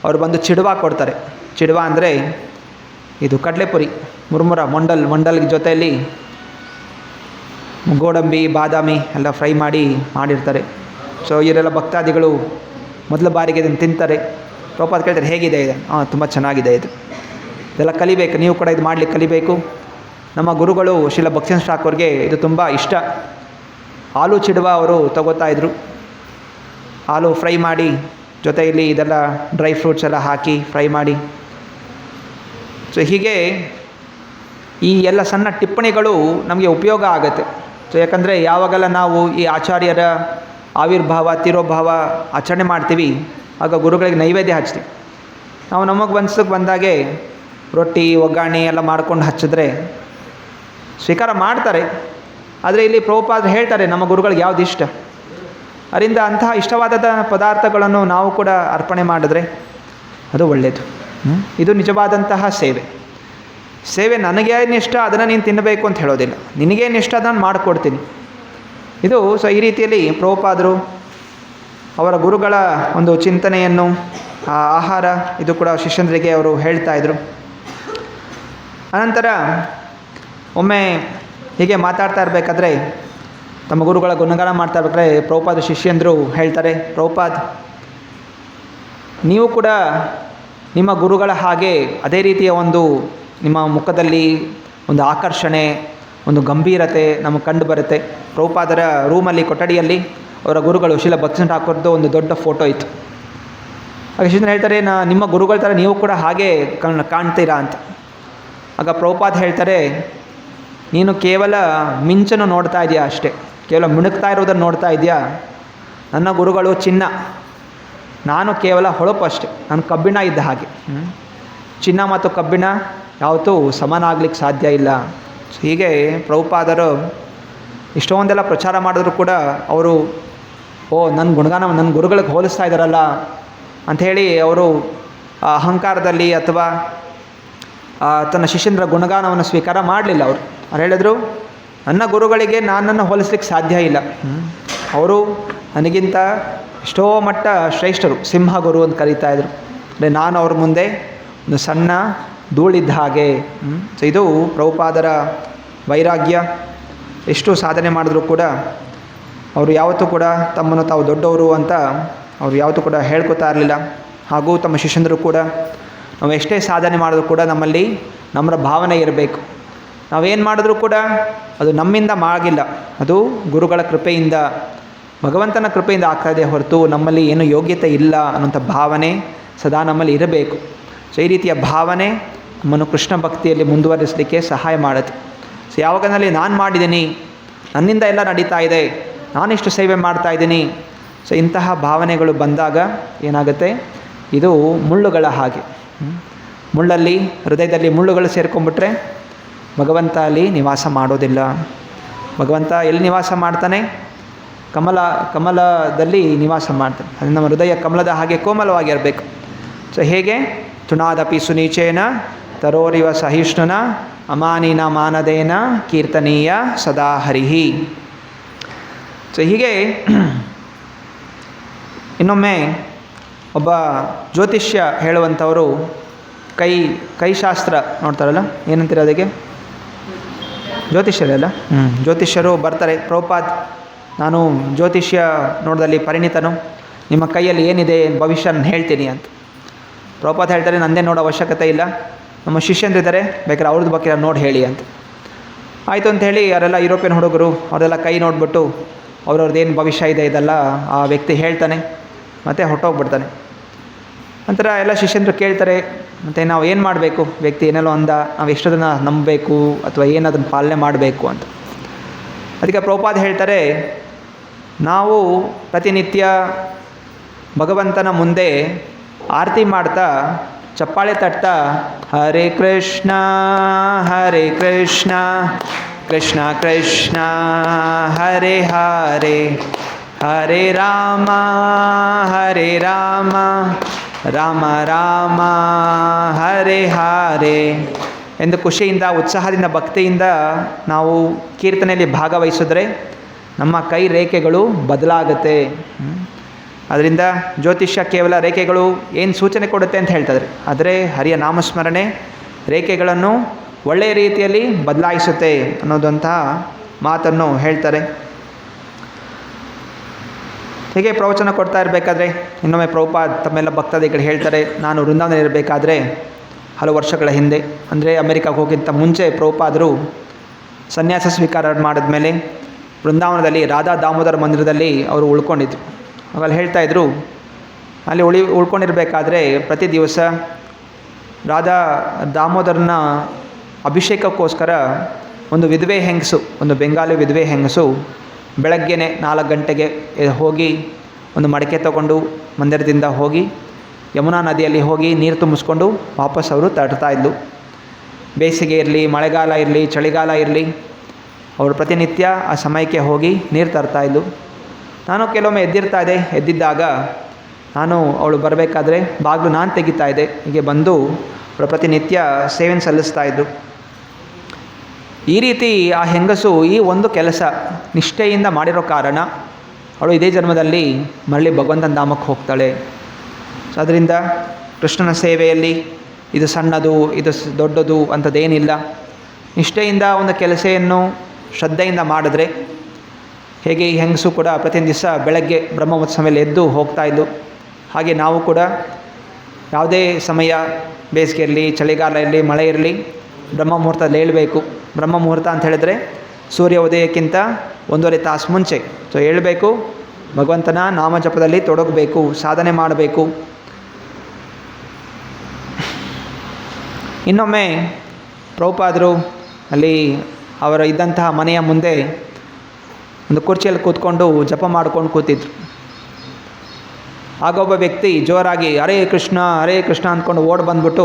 ಅವರು ಬಂದು ಚಿಡುವ ಕೊಡ್ತಾರೆ. ಚಿಡುವ ಅಂದರೆ ಇದು ಕಡಲೆಪುರಿ, ಮುರ್ಮುರ, ಮಂಡಲ್ ಜೊತೆಯಲ್ಲಿ ಗೋಡಂಬಿ, ಬಾದಾಮಿ ಎಲ್ಲ ಫ್ರೈ ಮಾಡಿರ್ತಾರೆ. ಸೊ ಇವರೆಲ್ಲ ಭಕ್ತಾದಿಗಳು ಮೊದಲ ಬಾರಿಗೆ ಇದನ್ನು ತಿಂತಾರೆ. ಪ್ರಭುಪಾದ ಕೇಳ್ತಾರೆ, ಹೇಗಿದೆ ಇದೆ? ತುಂಬ ಚೆನ್ನಾಗಿದೆ, ಇದೆಲ್ಲ ಕಲಿಬೇಕು, ನೀವು ಕೂಡ ಇದು ಮಾಡಲಿಕ್ಕೆ ಕಲಿಬೇಕು. ನಮ್ಮ ಗುರುಗಳು ಶ್ರೀಲ ಭಕ್ತಿಸಿಂಗ್ ಠಾಕೂರ್ಗೆ ಇದು ತುಂಬ ಇಷ್ಟ. ಹಾಲು ಚಿಡುವ ಅವರು ತಗೋತಾಯಿದ್ರು. ಹಾಲು ಫ್ರೈ ಮಾಡಿ, ಜೊತೆಯಲ್ಲಿ ಇದೆಲ್ಲ ಡ್ರೈ ಫ್ರೂಟ್ಸ್ ಎಲ್ಲ ಹಾಕಿ ಫ್ರೈ ಮಾಡಿ. ಸೊ ಹೀಗೆ ಈ ಎಲ್ಲ ಸಣ್ಣ ಟಿಪ್ಪಣಿಗಳು ನಮಗೆ ಉಪಯೋಗ ಆಗುತ್ತೆ. ಸೊ ಯಾಕಂದರೆ ಯಾವಾಗೆಲ್ಲ ನಾವು ಈ ಆಚಾರ್ಯರ ಆವಿರ್ಭಾವ, ತಿರೋಭಾವ ಆಚರಣೆ ಮಾಡ್ತೀವಿ, ಆಗ ಗುರುಗಳಿಗೆ ನೈವೇದ್ಯ ಹಚ್ತೀವಿ. ನಾವು ನಮಗೆ ಮನಸ್ಸಿಗೆ ಬಂದಾಗೆ ರೊಟ್ಟಿ, ಒಗ್ಗರಣೆ ಎಲ್ಲ ಮಾಡ್ಕೊಂಡು ಹಚ್ಚಿದ್ರೆ ಸ್ವೀಕಾರ ಮಾಡ್ತಾರೆ. ಆದರೆ ಇಲ್ಲಿ ಪ್ರಭುಪಾದರು ಹೇಳ್ತಾರೆ ನಮ್ಮ ಗುರುಗಳಿಗೆ ಯಾವುದು ಇಷ್ಟ, ಅದರಿಂದ ಅಂತಹ ಇಷ್ಟವಾದ ಪದಾರ್ಥಗಳನ್ನು ನಾವು ಕೂಡ ಅರ್ಪಣೆ ಮಾಡಿದ್ರೆ ಅದು ಒಳ್ಳೆಯದು. ಇದು ನಿಜವಾದಂತಹ ಸೇವೆ. ನನಗೇನು ಇಷ್ಟ ಅದನ್ನು ನೀನು ತಿನ್ನಬೇಕು ಅಂತ ಹೇಳೋದಿಲ್ಲ, ನಿನಗೇನು ಇಷ್ಟ ಅದನ್ನು ಮಾಡಿಕೊಡ್ತೀನಿ. ಇದು ಸೊ ಈ ರೀತಿಯಲ್ಲಿ ಪ್ರಭುಪಾದರು ಅವರ ಗುರುಗಳ ಒಂದು ಚಿಂತನೆಯನ್ನು, ಆಹಾರ ಇದು ಕೂಡ ಶಿಷ್ಯಂದ್ರಿಗೆ ಅವರು ಹೇಳ್ತಾಯಿದ್ರು. ಅನಂತರ ಒಮ್ಮೆ ಹೀಗೆ ಮಾತಾಡ್ತಾ ಇರಬೇಕಾದ್ರೆ, ತಮ್ಮ ಗುರುಗಳ ಗುಣಗಾನ ಮಾಡ್ತಾ ಇರ್ಬೇಕಾದ್ರೆ ಪ್ರಭುಪಾದ ಶಿಷ್ಯಂದರು ಹೇಳ್ತಾರೆ, ಪ್ರಭುಪಾದ ನೀವು ಕೂಡ ನಿಮ್ಮ ಗುರುಗಳ ಹಾಗೆ ಅದೇ ರೀತಿಯ ಒಂದು ನಿಮ್ಮ ಮುಖದಲ್ಲಿ ಒಂದು ಆಕರ್ಷಣೆ, ಒಂದು ಗಂಭೀರತೆ ನಮಗೆ ಕಂಡು ಬರುತ್ತೆ. ಪ್ರಭುಪಾದರ ರೂಮಲ್ಲಿ, ಕೊಠಡಿಯಲ್ಲಿ ಅವರ ಗುರುಗಳು ಶ್ರೀಲ ಭಕ್ತಿಸಿಂಗ್ ಠಾಕೂರ್ದು ಒಂದು ದೊಡ್ಡ ಫೋಟೋ ಇತ್ತು. ಆಗ ಶಿಷ್ಯರು ಹೇಳ್ತಾರೆ, ನಿಮ್ಮ ಗುರುಗಳ ಥರ ನೀವು ಕೂಡ ಹಾಗೆ ಕಾಣ್ತೀರಾ ಅಂತ. ಆಗ ಪ್ರಭುಪಾದ ಹೇಳ್ತಾರೆ, ನೀನು ಕೇವಲ ಮಿಂಚನ್ನು ನೋಡ್ತಾ ಇದೆಯಾ ಅಷ್ಟೇ, ಕೇವಲ ಮಿಣುಕ್ತಾ ಇರೋದನ್ನು ನೋಡ್ತಾ ಇದೆಯಾ. ನನ್ನ ಗುರುಗಳು ಚಿನ್ನ, ನಾನು ಕೇವಲ ಹೊಳಪು ಅಷ್ಟೇ, ನಾನು ಕಬ್ಬಿಣ ಇದ್ದ ಹಾಗೆ. ಚಿನ್ನ ಮತ್ತು ಕಬ್ಬಿಣ ಯಾವತ್ತೂ ಸಮಾನ ಆಗ್ಲಿಕ್ಕೆ ಸಾಧ್ಯ ಇಲ್ಲ. ಹೀಗೆ ಪ್ರಭುಪಾದರು ಇಷ್ಟೊಂದೆಲ್ಲ ಪ್ರಚಾರ ಮಾಡಿದ್ರು ಕೂಡ ಅವರು ನನ್ನ ಗುಣಗಾನ ನನ್ನ ಗುರುಗಳಿಗೆ ಹೋಲಿಸ್ತಾ ಇದ್ದಾರಲ್ಲ ಅಂಥೇಳಿ ಅವರು ಅಹಂಕಾರದಲ್ಲಿ ಅಥವಾ ತನ್ನ ಶಿಷ್ಯಂದ್ರ ಗುಣಗಾನವನ್ನು ಸ್ವೀಕಾರ ಮಾಡಲಿಲ್ಲ. ಅವ್ರು ಹೇಳಿದ್ರು, ನನ್ನ ಗುರುಗಳಿಗೆ ನನ್ನನ್ನು ಹೋಲಿಸ್ಲಿಕ್ಕೆ ಸಾಧ್ಯ ಇಲ್ಲ, ಅವರು ನನಗಿಂತ ಎಷ್ಟೋ ಮಟ್ಟ ಶ್ರೇಷ್ಠರು, ಸಿಂಹ ಗುರು ಅಂತ ಕರೀತಾ ಇದ್ರು. ಅಂದರೆ ನಾನು ಅವ್ರ ಮುಂದೆ ಒಂದು ಸಣ್ಣ ಧೂಳಿದ್ದ ಹಾಗೆ. ಸೊ ಇದು ಪ್ರಭುಪಾದರ ವೈರಾಗ್ಯ. ಎಷ್ಟು ಸಾಧನೆ ಮಾಡಿದ್ರು ಕೂಡ ಅವರು ಯಾವತ್ತೂ ಕೂಡ ತಮ್ಮನ್ನು ತಾವು ದೊಡ್ಡವರು ಅಂತ ಅವರು ಯಾವತ್ತೂ ಕೂಡ ಹೇಳ್ಕೊತಾ ಇರಲಿಲ್ಲ. ಹಾಗೂ ತಮ್ಮ ಶಿಷ್ಯಂದರು ಕೂಡ ನಾವು ಎಷ್ಟೇ ಸಾಧನೆ ಮಾಡಿದ್ರು ಕೂಡ ನಮ್ಮಲ್ಲಿ ನಮ್ರ ಭಾವನೆ ಇರಬೇಕು. ನಾವೇನು ಮಾಡಿದ್ರೂ ಕೂಡ ಅದು ನಮ್ಮಿಂದ ಆಗಿಲ್ಲ, ಅದು ಗುರುಗಳ ಕೃಪೆಯಿಂದ, ಭಗವಂತನ ಕೃಪೆಯಿಂದ ಆಗ್ತಾಯಿದೆ ಹೊರತು ನಮ್ಮಲ್ಲಿ ಏನು ಯೋಗ್ಯತೆ ಇಲ್ಲ ಅನ್ನೋಂಥ ಭಾವನೆ ಸದಾ ನಮ್ಮಲ್ಲಿ ಇರಬೇಕು. ಸೊ ಈ ರೀತಿಯ ಭಾವನೆ ನಮ್ಮನ್ನು ಕೃಷ್ಣ ಭಕ್ತಿಯಲ್ಲಿ ಮುಂದುವರಿಸಲಿಕ್ಕೆ ಸಹಾಯ ಮಾಡುತ್ತೆ. ಸೊ ಯಾವಾಗನಲ್ಲಿ ನಾನು ಮಾಡಿದ್ದೀನಿ, ನನ್ನಿಂದ ಎಲ್ಲ ನಡೀತಾ ಇದೆ, ನಾನಿಷ್ಟು ಸೇವೆ ಮಾಡ್ತಾ ಇದ್ದೀನಿ, ಸೊ ಇಂತಹ ಭಾವನೆಗಳು ಬಂದಾಗ ಏನಾಗುತ್ತೆ, ಇದು ಮುಳ್ಳುಗಳ ಹಾಗೆ. ಮುಳ್ಳಲ್ಲಿ ಹೃದಯದಲ್ಲಿ ಮುಳ್ಳುಗಳು ಸೇರ್ಕೊಂಡ್ಬಿಟ್ರೆ ಭಗವಂತ ಅಲ್ಲಿ ನಿವಾಸ ಮಾಡೋದಿಲ್ಲ. ಭಗವಂತ ಎಲ್ಲಿ ನಿವಾಸ ಮಾಡ್ತಾನೆ? ಕಮಲದಲ್ಲಿ ನಿವಾಸ ಮಾಡ್ತಾನೆ. ಅದು ನಮ್ಮ ಹೃದಯ ಕಮಲದ ಹಾಗೆ ಕೋಮಲವಾಗಿರಬೇಕು. ಸೊ ಹೇಗೆ ತುಣಾದಪಿ ಸುನೀಚೇನ ತರೋರಿವ ಸಹಿಷ್ಣುನ ಅಮಾನಿನ ಮಾನದೇನ ಕೀರ್ತನೀಯ ಸದಾ ಹರಿಹಿ. ಸೊ ಹೀಗೆ ಇನ್ನೊಮ್ಮೆ ಒಬ್ಬ ಜ್ಯೋತಿಷ್ಯ ಹೇಳುವಂಥವರು ಕೈಶಾಸ್ತ್ರ ನೋಡ್ತಾರಲ್ಲ, ಏನಂತೀರ ಅದಕ್ಕೆ? ಜ್ಯೋತಿಷ್ಯರಲ್ಲ. ಜ್ಯೋತಿಷ್ಯರು ಬರ್ತಾರೆ, ಪ್ರಭುಪಾದ್ ನಾನು ಜ್ಯೋತಿಷ್ಯ ನೋಡೋದಲ್ಲಿ ಪರಿಣಿತನು, ನಿಮ್ಮ ಕೈಯಲ್ಲಿ ಏನಿದೆ ಭವಿಷ್ಯ ನಾನು ಹೇಳ್ತೀನಿ ಅಂತ. ಪ್ರಭುಪಾದ್ ಹೇಳ್ತಾರೆ, ನಂದೇ ನೋಡೋ ಅವಶ್ಯಕತೆ ಇಲ್ಲ, ನಮ್ಮ ಶಿಷ್ಯಂದಿದ್ದಾರೆ, ಬೇಕಾದ್ರೆ ಅವ್ರದ್ದು ಬಗ್ಗೆ ನೋಡಿ ಹೇಳಿ ಅಂತ. ಆಯಿತು ಅಂಥೇಳಿ ಅವರೆಲ್ಲ ಯುರೋಪಿಯನ್ ಹುಡುಗರು ಅವರೆಲ್ಲ ಕೈ ನೋಡಿಬಿಟ್ಟು ಅವ್ರವ್ರದ್ದೇನು ಭವಿಷ್ಯ ಇದೆ ಇದೆಲ್ಲ ಆ ವ್ಯಕ್ತಿ ಹೇಳ್ತಾನೆ, ಮತ್ತು ಹೊರಟೋಗ್ಬಿಡ್ತಾನೆ. ನಂತರ ಎಲ್ಲ ಶಿಷ್ಯಂದರು ಕೇಳ್ತಾರೆ, ಮತ್ತು ನಾವು ಏನು ಮಾಡಬೇಕು, ವ್ಯಕ್ತಿ ಏನೆಲ್ಲೋ ಅಂದ, ನಾವು ಎಷ್ಟದನ್ನು ನಂಬಬೇಕು ಅಥವಾ ಏನದನ್ನು ಪಾಲನೆ ಮಾಡಬೇಕು ಅಂತ. ಅದಕ್ಕೆ ಪ್ರಭುಪಾದ್ ಹೇಳ್ತಾರೆ, ನಾವು ಪ್ರತಿನಿತ್ಯ ಭಗವಂತನ ಮುಂದೆ ಆರತಿ ಮಾಡ್ತಾ ಚಪ್ಪಾಳೆ ತಟ್ತಾ ಹರೇ ಕೃಷ್ಣ ಕೃಷ್ಣ ಕೃಷ್ಣ ಹರೇ ಹರೇ ಹರೇ ರಾಮ ರಾಮ ರಾಮ ಹರೇ ಹರೇ ಎಂದು ಖುಷಿಯಿಂದ ಉತ್ಸಾಹದಿಂದ ಭಕ್ತಿಯಿಂದ ನಾವು ಕೀರ್ತನೆಯಲ್ಲಿ ಭಾಗವಹಿಸಿದ್ರೆ ನಮ್ಮ ಕೈ ರೇಖೆಗಳು ಬದಲಾಗುತ್ತೆ. ಅದರಿಂದ ಜ್ಯೋತಿಷ್ಯ ಕೇವಲ ರೇಖೆಗಳು ಏನು ಸೂಚನೆ ಕೊಡುತ್ತೆ ಅಂತ ಹೇಳ್ತಾಯಿದ್ರು, ಆದರೆ ಹರಿಯ ನಾಮಸ್ಮರಣೆ ರೇಖೆಗಳನ್ನು ಒಳ್ಳೆಯ ರೀತಿಯಲ್ಲಿ ಬದಲಾಯಿಸುತ್ತೆ ಅನ್ನೋದಂತಹ ಮಾತನ್ನು ಹೇಳ್ತಾರೆ. ಹೀಗೆ ಪ್ರವಚನ ಕೊಡ್ತಾ ಇರಬೇಕಾದ್ರೆ ಇನ್ನೊಮ್ಮೆ ಪ್ರಭುಪಾದ್ ತಮ್ಮೆಲ್ಲ ಭಕ್ತಾದಿಗಳು ಹೇಳ್ತಾರೆ, ನಾನು ವೃಂದಾವನ ಇರಬೇಕಾದ್ರೆ ಹಲವು ವರ್ಷಗಳ ಹಿಂದೆ, ಅಂದರೆ ಅಮೆರಿಕಾಗೆ ಹೋಗಿಂತ ಮುಂಚೆ ಪ್ರಭುಪಾದರು ಸನ್ಯಾಸ ಸ್ವೀಕಾರ ಮಾಡಿದ್ಮೇಲೆ ವೃಂದಾವನದಲ್ಲಿ ರಾಧಾ ದಾಮೋದರ ಮಂದಿರದಲ್ಲಿ ಅವರು ಉಳ್ಕೊಂಡಿದ್ರು. ಆಮೇಲೆ ಹೇಳ್ತಾಯಿದ್ರು, ಅಲ್ಲಿ ಉಳ್ಕೊಂಡಿರಬೇಕಾದ್ರೆ ಪ್ರತಿ ದಿವಸ ರಾಧಾ ದಾಮೋದರನ ಅಭಿಷೇಕಕ್ಕೋಸ್ಕರ ಒಂದು ವಿಧವೆ ಹೆಂಗಸು, ಒಂದು ಬೆಂಗಾಲಿ ವಿಧವೆ ಹೆಂಗಸು ಬೆಳಗ್ಗೆನೆ 4 ಗಂಟೆಗೆ ಹೋಗಿ ಒಂದು ಮಡಕೆ ತಗೊಂಡು ಮಂದಿರದಿಂದ ಹೋಗಿ ಯಮುನಾ ನದಿಯಲ್ಲಿ ಹೋಗಿ ನೀರು ತುಂಬಿಸ್ಕೊಂಡು ವಾಪಸ್ ಅವರು ತರ್ತಾಯಿದ್ಲು. ಬೇಸಿಗೆ ಇರಲಿ, ಮಳೆಗಾಲ ಇರಲಿ, ಚಳಿಗಾಲ ಇರಲಿ, ಅವರು ಪ್ರತಿನಿತ್ಯ ಆ ಸಮಯಕ್ಕೆ ಹೋಗಿ ನೀರು ತರ್ತಾಯಿದ್ಲು. ನಾನು ಕೆಲವೊಮ್ಮೆ ಎದ್ದಿದ್ದಾಗ ನಾನು ಅವಳು ಬರಬೇಕಾದ್ರೆ ಬಾಗಿಲು ನಾನು ತೆಗಿತಾ ಇದ್ದೆ. ಹೀಗೆ ಬಂದು ಅವಳು ಪ್ರತಿನಿತ್ಯ ಸೇವೆಯನ್ನು ಸಲ್ಲಿಸ್ತಾಯಿದ್ರು. ಈ ರೀತಿ ಆ ಹೆಂಗಸು ಈ ಒಂದು ಕೆಲಸ ನಿಷ್ಠೆಯಿಂದ ಮಾಡಿರೋ ಕಾರಣ ಅವಳು ಇದೇ ಜನ್ಮದಲ್ಲಿ ಮರಳಿ ಭಗವಂತನ ಧಾಮಕ್ಕೆ ಹೋಗ್ತಾಳೆ. ಸೊ ಅದರಿಂದ ಕೃಷ್ಣನ ಸೇವೆಯಲ್ಲಿ ಇದು ಸಣ್ಣದು, ಇದು ದೊಡ್ಡದು ಅಂಥದ್ದೇನಿಲ್ಲ. ನಿಷ್ಠೆಯಿಂದ ಒಂದು ಕೆಲಸವನ್ನು ಶ್ರದ್ಧೆಯಿಂದ ಮಾಡಿದ್ರೆ, ಹೇಗೆ ಈ ಹೆಂಗಸು ಕೂಡ ಪ್ರತಿಯೊಂದು ದಿವಸ ಬೆಳಗ್ಗೆ ಬ್ರಹ್ಮೋತ್ಸವದಲ್ಲಿ ಎದ್ದು ಹೋಗ್ತಾಯಿದ್ದು, ಹಾಗೆ ನಾವು ಕೂಡ ಯಾವುದೇ ಸಮಯ, ಬೇಸಿಗೆ ಇರಲಿ, ಚಳಿಗಾಲ ಇರಲಿ, ಮಳೆ ಇರಲಿ, ಬ್ರಹ್ಮ ಮುಹೂರ್ತದಲ್ಲಿ ಏಳಬೇಕು. ಬ್ರಹ್ಮ ಮುಹೂರ್ತ ಅಂತ ಹೇಳಿದ್ರೆ ಸೂರ್ಯ ಉದಯಕ್ಕಿಂತ 1.5 ತಾಸು ಮುಂಚೆ ಸೊ ಏಳಬೇಕು, ಭಗವಂತನ ನಾಮಜಪದಲ್ಲಿ ತೊಡಗಬೇಕು, ಸಾಧನೆ ಮಾಡಬೇಕು. ಇನ್ನೊಮ್ಮೆ ಪ್ರಭುಪಾದರು ಅಲ್ಲಿ ಅವರ ಇದ್ದಂತಹ ಮನೆಯ ಮುಂದೆ ಒಂದು ಕುರ್ಚಿಯಲ್ಲಿ ಕೂತ್ಕೊಂಡು ಜಪ ಮಾಡ್ಕೊಂಡು ಕೂತಿದ್ರು. ಆಗ ಒಬ್ಬ ವ್ಯಕ್ತಿ ಜೋರಾಗಿ ಹರೇ ಕೃಷ್ಣ ಅಂದ್ಕೊಂಡು ಓಡಿ ಬಂದ್ಬಿಟ್ಟು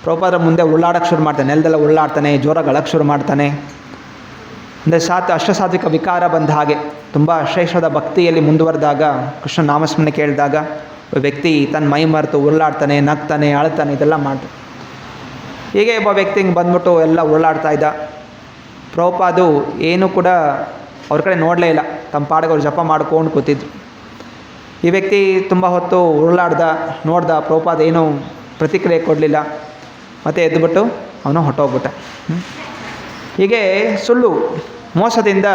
ಪ್ರಭುಪಾದರ ಮುಂದೆ ಉಳ್ಳಾಡೋಕ್ಕೆ ಶುರು ಮಾಡ್ತಾನೆ. ನೆಲದೆಲ್ಲ ಉಳ್ಳಾಡ್ತಾನೆ, ಜೋರಾಗಿ ಅಳಕ್ಕೆ ಶುರು ಮಾಡ್ತಾನೆ. ಅಂದರೆ ಅಷ್ಟಸಾತ್ವಿಕ ವಿಕಾರ ಬಂದ ಹಾಗೆ ತುಂಬ ಶ್ರೇಷ್ಠದ ಭಕ್ತಿಯಲ್ಲಿ ಮುಂದುವರೆದಾಗ, ಕೃಷ್ಣ ನಾಮಸ್ಮರಣೆ ಕೇಳಿದಾಗ ಒಬ್ಬ ವ್ಯಕ್ತಿ ತನ್ನ ಮೈ ಮರೆತು ಉರುಳಾಡ್ತಾನೆ, ನಗ್ತಾನೆ, ಅಳ್ತಾನೆ, ಇದೆಲ್ಲ ಮಾಡ್ತಾನೆ. ಹೀಗೆ ಒಬ್ಬ ವ್ಯಕ್ತಿ ಹಿಂಗೆ ಬಂದ್ಬಿಟ್ಟು ಎಲ್ಲ ಉರುಳಾಡ್ತಾ ಇದ್ದ. ಪ್ರಭುಪಾದು ಏನೂ ಕೂಡ ಅವ್ರ ಕಡೆ ನೋಡಲೇ ಇಲ್ಲ, ತಮ್ಮ ಪಾಡಿಗೆ ಅವ್ರು ಜಪ ಮಾಡ್ಕೊಂಡು ಕೂತಿದ್ರು. ಈ ವ್ಯಕ್ತಿ ತುಂಬ ಹೊತ್ತು ನೋಡ್ದ, ಪ್ರಭುಪಾದ ಏನೂ ಪ್ರತಿಕ್ರಿಯೆ ಕೊಡಲಿಲ್ಲ. ಮತ್ತು ಎದ್ದುಬಿಟ್ಟು ಅವನು ಹೊಟ್ಟೋಗ್ಬಿಟ್ಟ. ಹೀಗೆ ಸುಳ್ಳು ಮೋಸದಿಂದ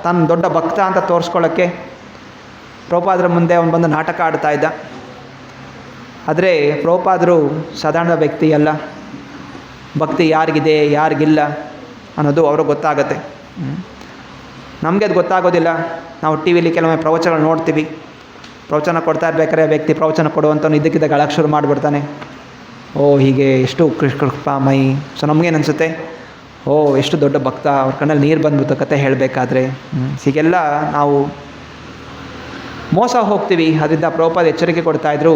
ತಾನು ದೊಡ್ಡ ಭಕ್ತ ಅಂತ ತೋರಿಸ್ಕೊಳ್ಳೋಕ್ಕೆ ಪ್ರಭುಪಾದರ ಮುಂದೆ ಅವನು ಬಂದು ನಾಟಕ ಆಡ್ತಾ ಇದ್ದ. ಆದರೆ ಪ್ರಭುಪಾದರು ಸಾಧಾರಣ ವ್ಯಕ್ತಿ ಅಲ್ಲ. ಭಕ್ತಿ ಯಾರಿಗಿದೆ ಯಾರಿಗಿಲ್ಲ ಅನ್ನೋದು ಅವ್ರಿಗೆ ಗೊತ್ತಾಗತ್ತೆ. ನಮಗೆ ಅದು ಗೊತ್ತಾಗೋದಿಲ್ಲ. ನಾವು ಟಿ ವಿಲಿ ಕೆಲವೊಮ್ಮೆ ಪ್ರವಚನಗಳು ನೋಡ್ತೀವಿ. ಪ್ರವಚನ ಕೊಡ್ತಾ ಇರ್ಬೇಕಾದ್ರೆ ವ್ಯಕ್ತಿ ಪ್ರವಚನ ಕೊಡುವಂಥವ್ನು ಇದ್ದಕ್ಕಿದ್ದಾಗ ಅಳಕ್ಕೆ ಶುರು ಮಾಡಿಬಿಡ್ತಾನೆ. ಹೀಗೆ ಎಷ್ಟು ಕೃಪಾಮಯಿ. ಸೊ ನಮಗೇನು ಅನಿಸುತ್ತೆ, ಎಷ್ಟು ದೊಡ್ಡ ಭಕ್ತ, ಅವ್ರ ಕಣ್ಣಲ್ಲಿ ನೀರು ಬಂದ್ಬಿಟ್ಟು ಕತೆ ಹೇಳಬೇಕಾದ್ರೆ. ಹೀಗೆಲ್ಲ ನಾವು ಮೋಸ ಹೋಗ್ತೀವಿ. ಅದರಿಂದ ಪ್ರಭುಪಾದ ಎಚ್ಚರಿಕೆ ಕೊಡ್ತಾಯಿದ್ರು,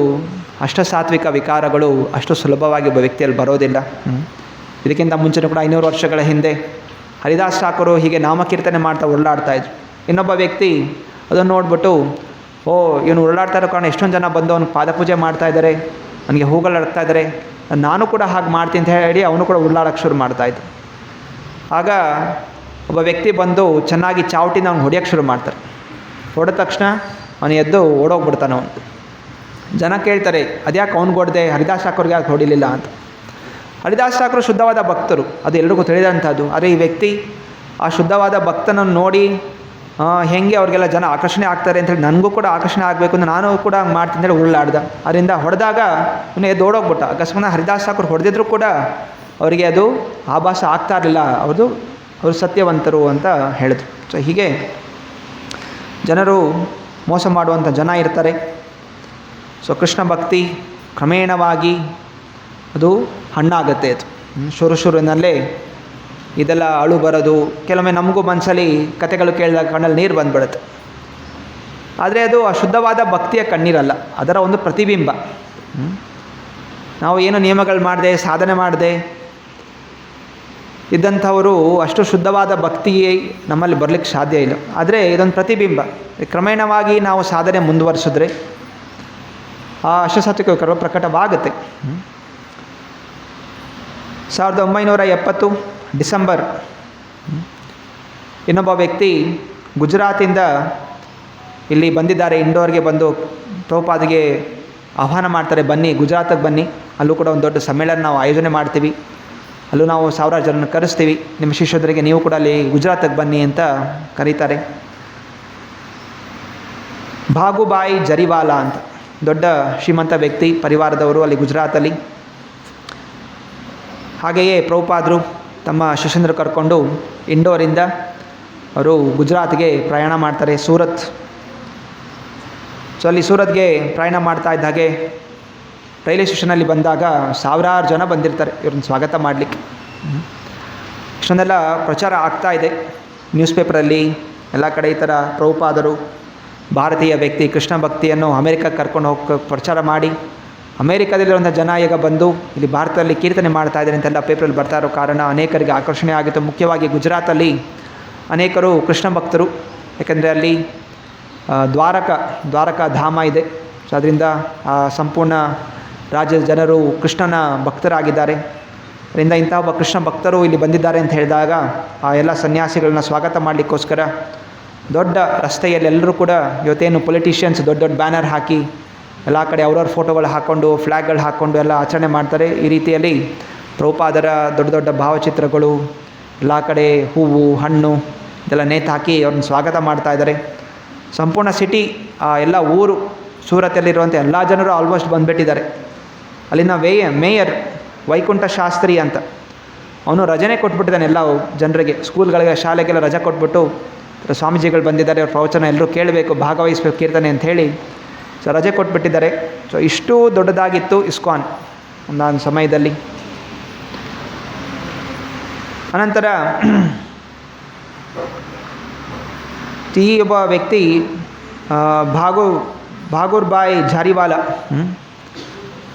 ಅಷ್ಟಸಾತ್ವಿಕ ವಿಕಾರಗಳು ಅಷ್ಟು ಸುಲಭವಾಗಿ ಒಬ್ಬ ವ್ಯಕ್ತಿಯಲ್ಲಿ ಬರೋದಿಲ್ಲ. ಇದಕ್ಕಿಂತ ಮುಂಚೆನೂ ಕೂಡ 500 ವರ್ಷಗಳ ಹಿಂದೆ ಹರಿದಾಸ್ ಠಾಕೂರು ಹೀಗೆ ನಾಮಕೀರ್ತನೆ ಮಾಡ್ತಾ ಉರುಳಾಡ್ತಾಯಿದ್ರು. ಇನ್ನೊಬ್ಬ ವ್ಯಕ್ತಿ ಅದನ್ನು ನೋಡ್ಬಿಟ್ಟು, ಇವನು ಉರುಳಾಡ್ತಾ ಇರೋ ಕಾರಣ ಎಷ್ಟೊಂದು ಜನ ಬಂದು ಅವ್ನಿಗೆ ಪಾದಪೂಜೆ ಮಾಡ್ತಾ ಇದ್ದಾರೆ, ನನಗೆ ಹೂಗಳು ಅಡ್ತಾ ಇದ್ದಾರೆ, ನಾನು ಕೂಡ ಹಾಗೆ ಮಾಡ್ತೀನಿ ಅಂತ ಹೇಳಿ ಅವನು ಕೂಡ ಉರುಳಾಡೋಕ್ಕೆ ಶುರು ಮಾಡ್ತಾಯಿದ್ದ. ಆಗ ಒಬ್ಬ ವ್ಯಕ್ತಿ ಬಂದು ಚೆನ್ನಾಗಿ ಚಾವಟಿನ ಅವ್ನು ಹೊಡೆಯೋಕ್ಕೆ ಶುರು ಮಾಡ್ತಾರೆ. ಹೊಡೆದ ತಕ್ಷಣ ಅವನು ಎದ್ದು ಓಡೋಗ್ಬಿಡ್ತಾನೆ. ಅವನು ಜನ ಕೇಳ್ತಾರೆ, ಅದ್ಯಾಕೆ ಅವ್ನಿಗೆ ಹೊಡೆದೆ, ಹರಿದಾಸ್ ಠಾಕೂರ್ಗೆ ಯಾಕೆ ಹೊಡಿಲಿಲ್ಲ ಅಂತ. ಹರಿದಾಸ್ ಠಾಕೂರು ಶುದ್ಧವಾದ ಭಕ್ತರು, ಅದು ಎಲ್ರಿಗೂ ತಿಳಿದಂಥದ್ದು. ಆದರೆ ಈ ವ್ಯಕ್ತಿ ಆ ಶುದ್ಧವಾದ ಭಕ್ತನನ್ನು ನೋಡಿ ಹೇಗೆ ಅವ್ರಿಗೆಲ್ಲ ಜನ ಆಕರ್ಷಣೆ ಆಗ್ತಾರೆ ಅಂಥೇಳಿ ನನಗೂ ಕೂಡ ಆಕರ್ಷಣೆ ಆಗಬೇಕು ಅಂತ ನಾನು ಕೂಡ ಹಂಗೆ ಮಾಡ್ತೀನಿ ಅಂತೇಳಿ ಉರುಳಾಡ್ದ. ಅದರಿಂದ ಹೊಡೆದಾಗ ಅವನು ಎದ್ದು ಓಡೋಗ್ಬಿಟ್ಟ. ಅಕಸ್ಮಾತ್ ಹರಿದಾಸ್ ಠಾಕೂರ್ ಹೊಡೆದಿದ್ರು ಕೂಡ ಅವರಿಗೆ ಅದು ಆಭಾಸ ಆಗ್ತಾ ಇರಲಿಲ್ಲ. ಅವರು ಸತ್ಯವಂತರು ಅಂತ ಹೇಳಿದ್ರು. ಸೊ ಹೀಗೆ ಜನರು ಮೋಸ ಮಾಡುವಂಥ ಜನ ಇರ್ತಾರೆ. ಸೊ ಕೃಷ್ಣ ಭಕ್ತಿ ಕ್ರಮೇಣವಾಗಿ ಅದು ಹಣ್ಣಾಗತ್ತೆ. ಅದು ಶುರುವಿನಲ್ಲೇ ಇದೆಲ್ಲ ಅಳು ಬರೋದು, ಕೆಲವೊಮ್ಮೆ ನಮಗೂ ಮನಸ್ಸಲ್ಲಿ ಕತೆಗಳು ಕೇಳಿದಾಗ ಕಣ್ಣಲ್ಲಿ ನೀರು ಬಂದುಬಿಡುತ್ತೆ. ಆದರೆ ಅದು ಅಶುದ್ಧವಾದ ಭಕ್ತಿಯ ಕಣ್ಣೀರಲ್ಲ, ಅದರ ಒಂದು ಪ್ರತಿಬಿಂಬ. ನಾವು ಏನು ನಿಯಮಗಳು ಮಾಡದೆ, ಸಾಧನೆ ಮಾಡದೆ ಇದ್ದಂಥವರು ಅಷ್ಟು ಶುದ್ಧವಾದ ಭಕ್ತಿ ನಮ್ಮಲ್ಲಿ ಬರಲಿಕ್ಕೆ ಸಾಧ್ಯ ಇಲ್ಲ. ಆದರೆ ಇದೊಂದು ಪ್ರತಿಬಿಂಬ. ಕ್ರಮೇಣವಾಗಿ ನಾವು ಸಾಧನೆ ಮುಂದುವರಿಸಿದ್ರೆ ಆ ಅಷ್ಟಸಾತ್ವಿಕ ವಿಕಾರ ಪ್ರಕಟವಾಗುತ್ತೆ. 1970 ಡಿಸೆಂಬರ್ ಇನ್ನೊಬ್ಬ ವ್ಯಕ್ತಿ ಗುಜರಾತಿಂದ ಇಲ್ಲಿ ಬಂದಿದ್ದಾರೆ. ಇಂಡೋರ್ಗೆ ಬಂದು ಪ್ರಭುಪಾದಿಗೆ ಆಹ್ವಾನ ಮಾಡ್ತಾರೆ, ಬನ್ನಿ ಗುಜರಾತಿಗೆ ಬನ್ನಿ, ಅಲ್ಲೂ ಕೂಡ ಒಂದು ದೊಡ್ಡ ಸಮ್ಮೇಳನ ನಾವು ಆಯೋಜನೆ ಮಾಡ್ತೀವಿ, ಅಲ್ಲೂ ನಾವು 1000 ಜನರನ್ನು ಕರೆಸ್ತೀವಿ, ನಿಮ್ಮ ಶಿಷ್ಯರಿಗೆ ನೀವು ಕೂಡ ಅಲ್ಲಿ ಗುಜರಾತಿಗೆ ಬನ್ನಿ ಅಂತ ಕರೀತಾರೆ. ಭಾಗುಬಾಯಿ ಜರಿವಾಲಾ ಅಂತ ದೊಡ್ಡ ಶ್ರೀಮಂತ ವ್ಯಕ್ತಿ, ಪರಿವಾರದವರು ಅಲ್ಲಿ ಗುಜರಾತಲ್ಲಿ. ಹಾಗೆಯೇ ಪ್ರಭುಪಾದರು ತಮ್ಮ ಶಿಷ್ಯಂದರು ಕರ್ಕೊಂಡು ಇಂಡೋರಿಂದ ಅವರು ಗುಜರಾತ್ಗೆ ಪ್ರಯಾಣ ಮಾಡ್ತಾರೆ, ಸೂರತ್. ಸೊ ಅಲ್ಲಿ ಸೂರತ್ಗೆ ಪ್ರಯಾಣ ಮಾಡ್ತಾ ಇದ್ದ ಹಾಗೆ ರೈಲ್ವೆ ಸ್ಟೇಷನಲ್ಲಿ ಬಂದಾಗ 1000 ಜನ ಬಂದಿರ್ತಾರೆ ಇವ್ರನ್ನ ಸ್ವಾಗತ ಮಾಡಲಿಕ್ಕೆ. ಇಷ್ಟೊಂದೆಲ್ಲ ಪ್ರಚಾರ ಆಗ್ತಾ ಇದೆ ನ್ಯೂಸ್ ಪೇಪರಲ್ಲಿ ಎಲ್ಲ ಕಡೆ. ಈ ಥರ ಪ್ರಭುಪಾದರು ಭಾರತೀಯ ವ್ಯಕ್ತಿ ಕೃಷ್ಣ ಭಕ್ತಿಯನ್ನು ಅಮೇರಿಕಕ್ಕೆ ಕರ್ಕೊಂಡು ಹೋಗಿ ಪ್ರಚಾರ ಮಾಡಿ, ಅಮೇರಿಕಾದಲ್ಲಿರುವಂಥ ಜನ ಈಗ ಬಂದು ಇಲ್ಲಿ ಭಾರತದಲ್ಲಿ ಕೀರ್ತನೆ ಮಾಡ್ತಾ ಇದ್ದಾರೆ ಅಂತೆಲ್ಲ ಪೇಪರಲ್ಲಿ ಬರ್ತಾ ಇರೋ ಕಾರಣ ಅನೇಕರಿಗೆ ಆಕರ್ಷಣೆ ಆಗಿತ್ತು. ಮುಖ್ಯವಾಗಿ ಗುಜರಾತಲ್ಲಿ ಅನೇಕರು ಕೃಷ್ಣ ಭಕ್ತರು, ಯಾಕೆಂದರೆ ಅಲ್ಲಿ ದ್ವಾರಕಾ ಧಾಮ ಇದೆ. ಸೊ ಅದರಿಂದ ಸಂಪೂರ್ಣ ರಾಜ್ಯದ ಜನರು ಕೃಷ್ಣನ ಭಕ್ತರಾಗಿದ್ದಾರೆ. ಅದರಿಂದ ಇಂಥ ಒಬ್ಬ ಕೃಷ್ಣ ಭಕ್ತರು ಇಲ್ಲಿ ಬಂದಿದ್ದಾರೆ ಅಂತ ಹೇಳಿದಾಗ ಆ ಎಲ್ಲ ಸನ್ಯಾಸಿಗಳನ್ನ ಸ್ವಾಗತ ಮಾಡಲಿಕ್ಕೋಸ್ಕರ ದೊಡ್ಡ ರಸ್ತೆಯಲ್ಲಿ ಎಲ್ಲರೂ ಕೂಡ ಇವತ್ತೇನು ಪೊಲಿಟಿಷಿಯನ್ಸ್ ದೊಡ್ಡ ದೊಡ್ಡ ಬ್ಯಾನರ್ ಹಾಕಿ ಎಲ್ಲ ಕಡೆ ಅವ್ರವ್ರ ಫೋಟೋಗಳು ಹಾಕ್ಕೊಂಡು ಫ್ಲ್ಯಾಗ್ಗಳು ಹಾಕ್ಕೊಂಡು ಎಲ್ಲ ಆಚರಣೆ ಮಾಡ್ತಾರೆ. ಈ ರೀತಿಯಲ್ಲಿ ಪ್ರಭುಪಾದರ ದೊಡ್ಡ ದೊಡ್ಡ ಭಾವಚಿತ್ರಗಳು ಎಲ್ಲ ಕಡೆ ಹೂವು ಹಣ್ಣು ಇದೆಲ್ಲ ನೇತು ಹಾಕಿ ಅವ್ರನ್ನ ಸ್ವಾಗತ ಮಾಡ್ತಾ ಇದ್ದಾರೆ. ಸಂಪೂರ್ಣ ಸಿಟಿ, ಎಲ್ಲ ಊರು ಸೂರತ್ತಲ್ಲಿರುವಂಥ ಎಲ್ಲ ಜನರು ಆಲ್ಮೋಸ್ಟ್ ಬಂದುಬಿಟ್ಟಿದ್ದಾರೆ. ಅಲ್ಲಿನ ಮೇಯರ್ ವೈಕುಂಠ ಶಾಸ್ತ್ರಿ ಅಂತ, ಅವನು ರಜೆನೇ ಕೊಟ್ಬಿಟ್ಟಿದ್ದಾನೆ ಎಲ್ಲ ಜನರಿಗೆ, ಸ್ಕೂಲ್ಗಳಿಗೆ ಶಾಲೆಗೆಲ್ಲ ರಜೆ ಕೊಟ್ಬಿಟ್ಟು ಸ್ವಾಮೀಜಿಗಳು ಬಂದಿದ್ದಾರೆ, ಅವ್ರ ಪ್ರವಚನ ಎಲ್ಲರೂ ಕೇಳಬೇಕು, ಭಾಗವಹಿಸಬೇಕು ಕೀರ್ತನೆ ಅಂಥೇಳಿ ಸೊ ರಜೆ ಕೊಟ್ಬಿಟ್ಟಿದ್ದಾರೆ. ಸೊ ಇಷ್ಟು ದೊಡ್ಡದಾಗಿತ್ತು ಇಸ್ಕಾನ್ ಒಂದೊಂದು ಸಮಯದಲ್ಲಿ. ಅನಂತರ ಈ ಒಬ್ಬ ವ್ಯಕ್ತಿ ಭಾಗೂರ್ಭಾಯ್ ಜಾರಿವಾಲ,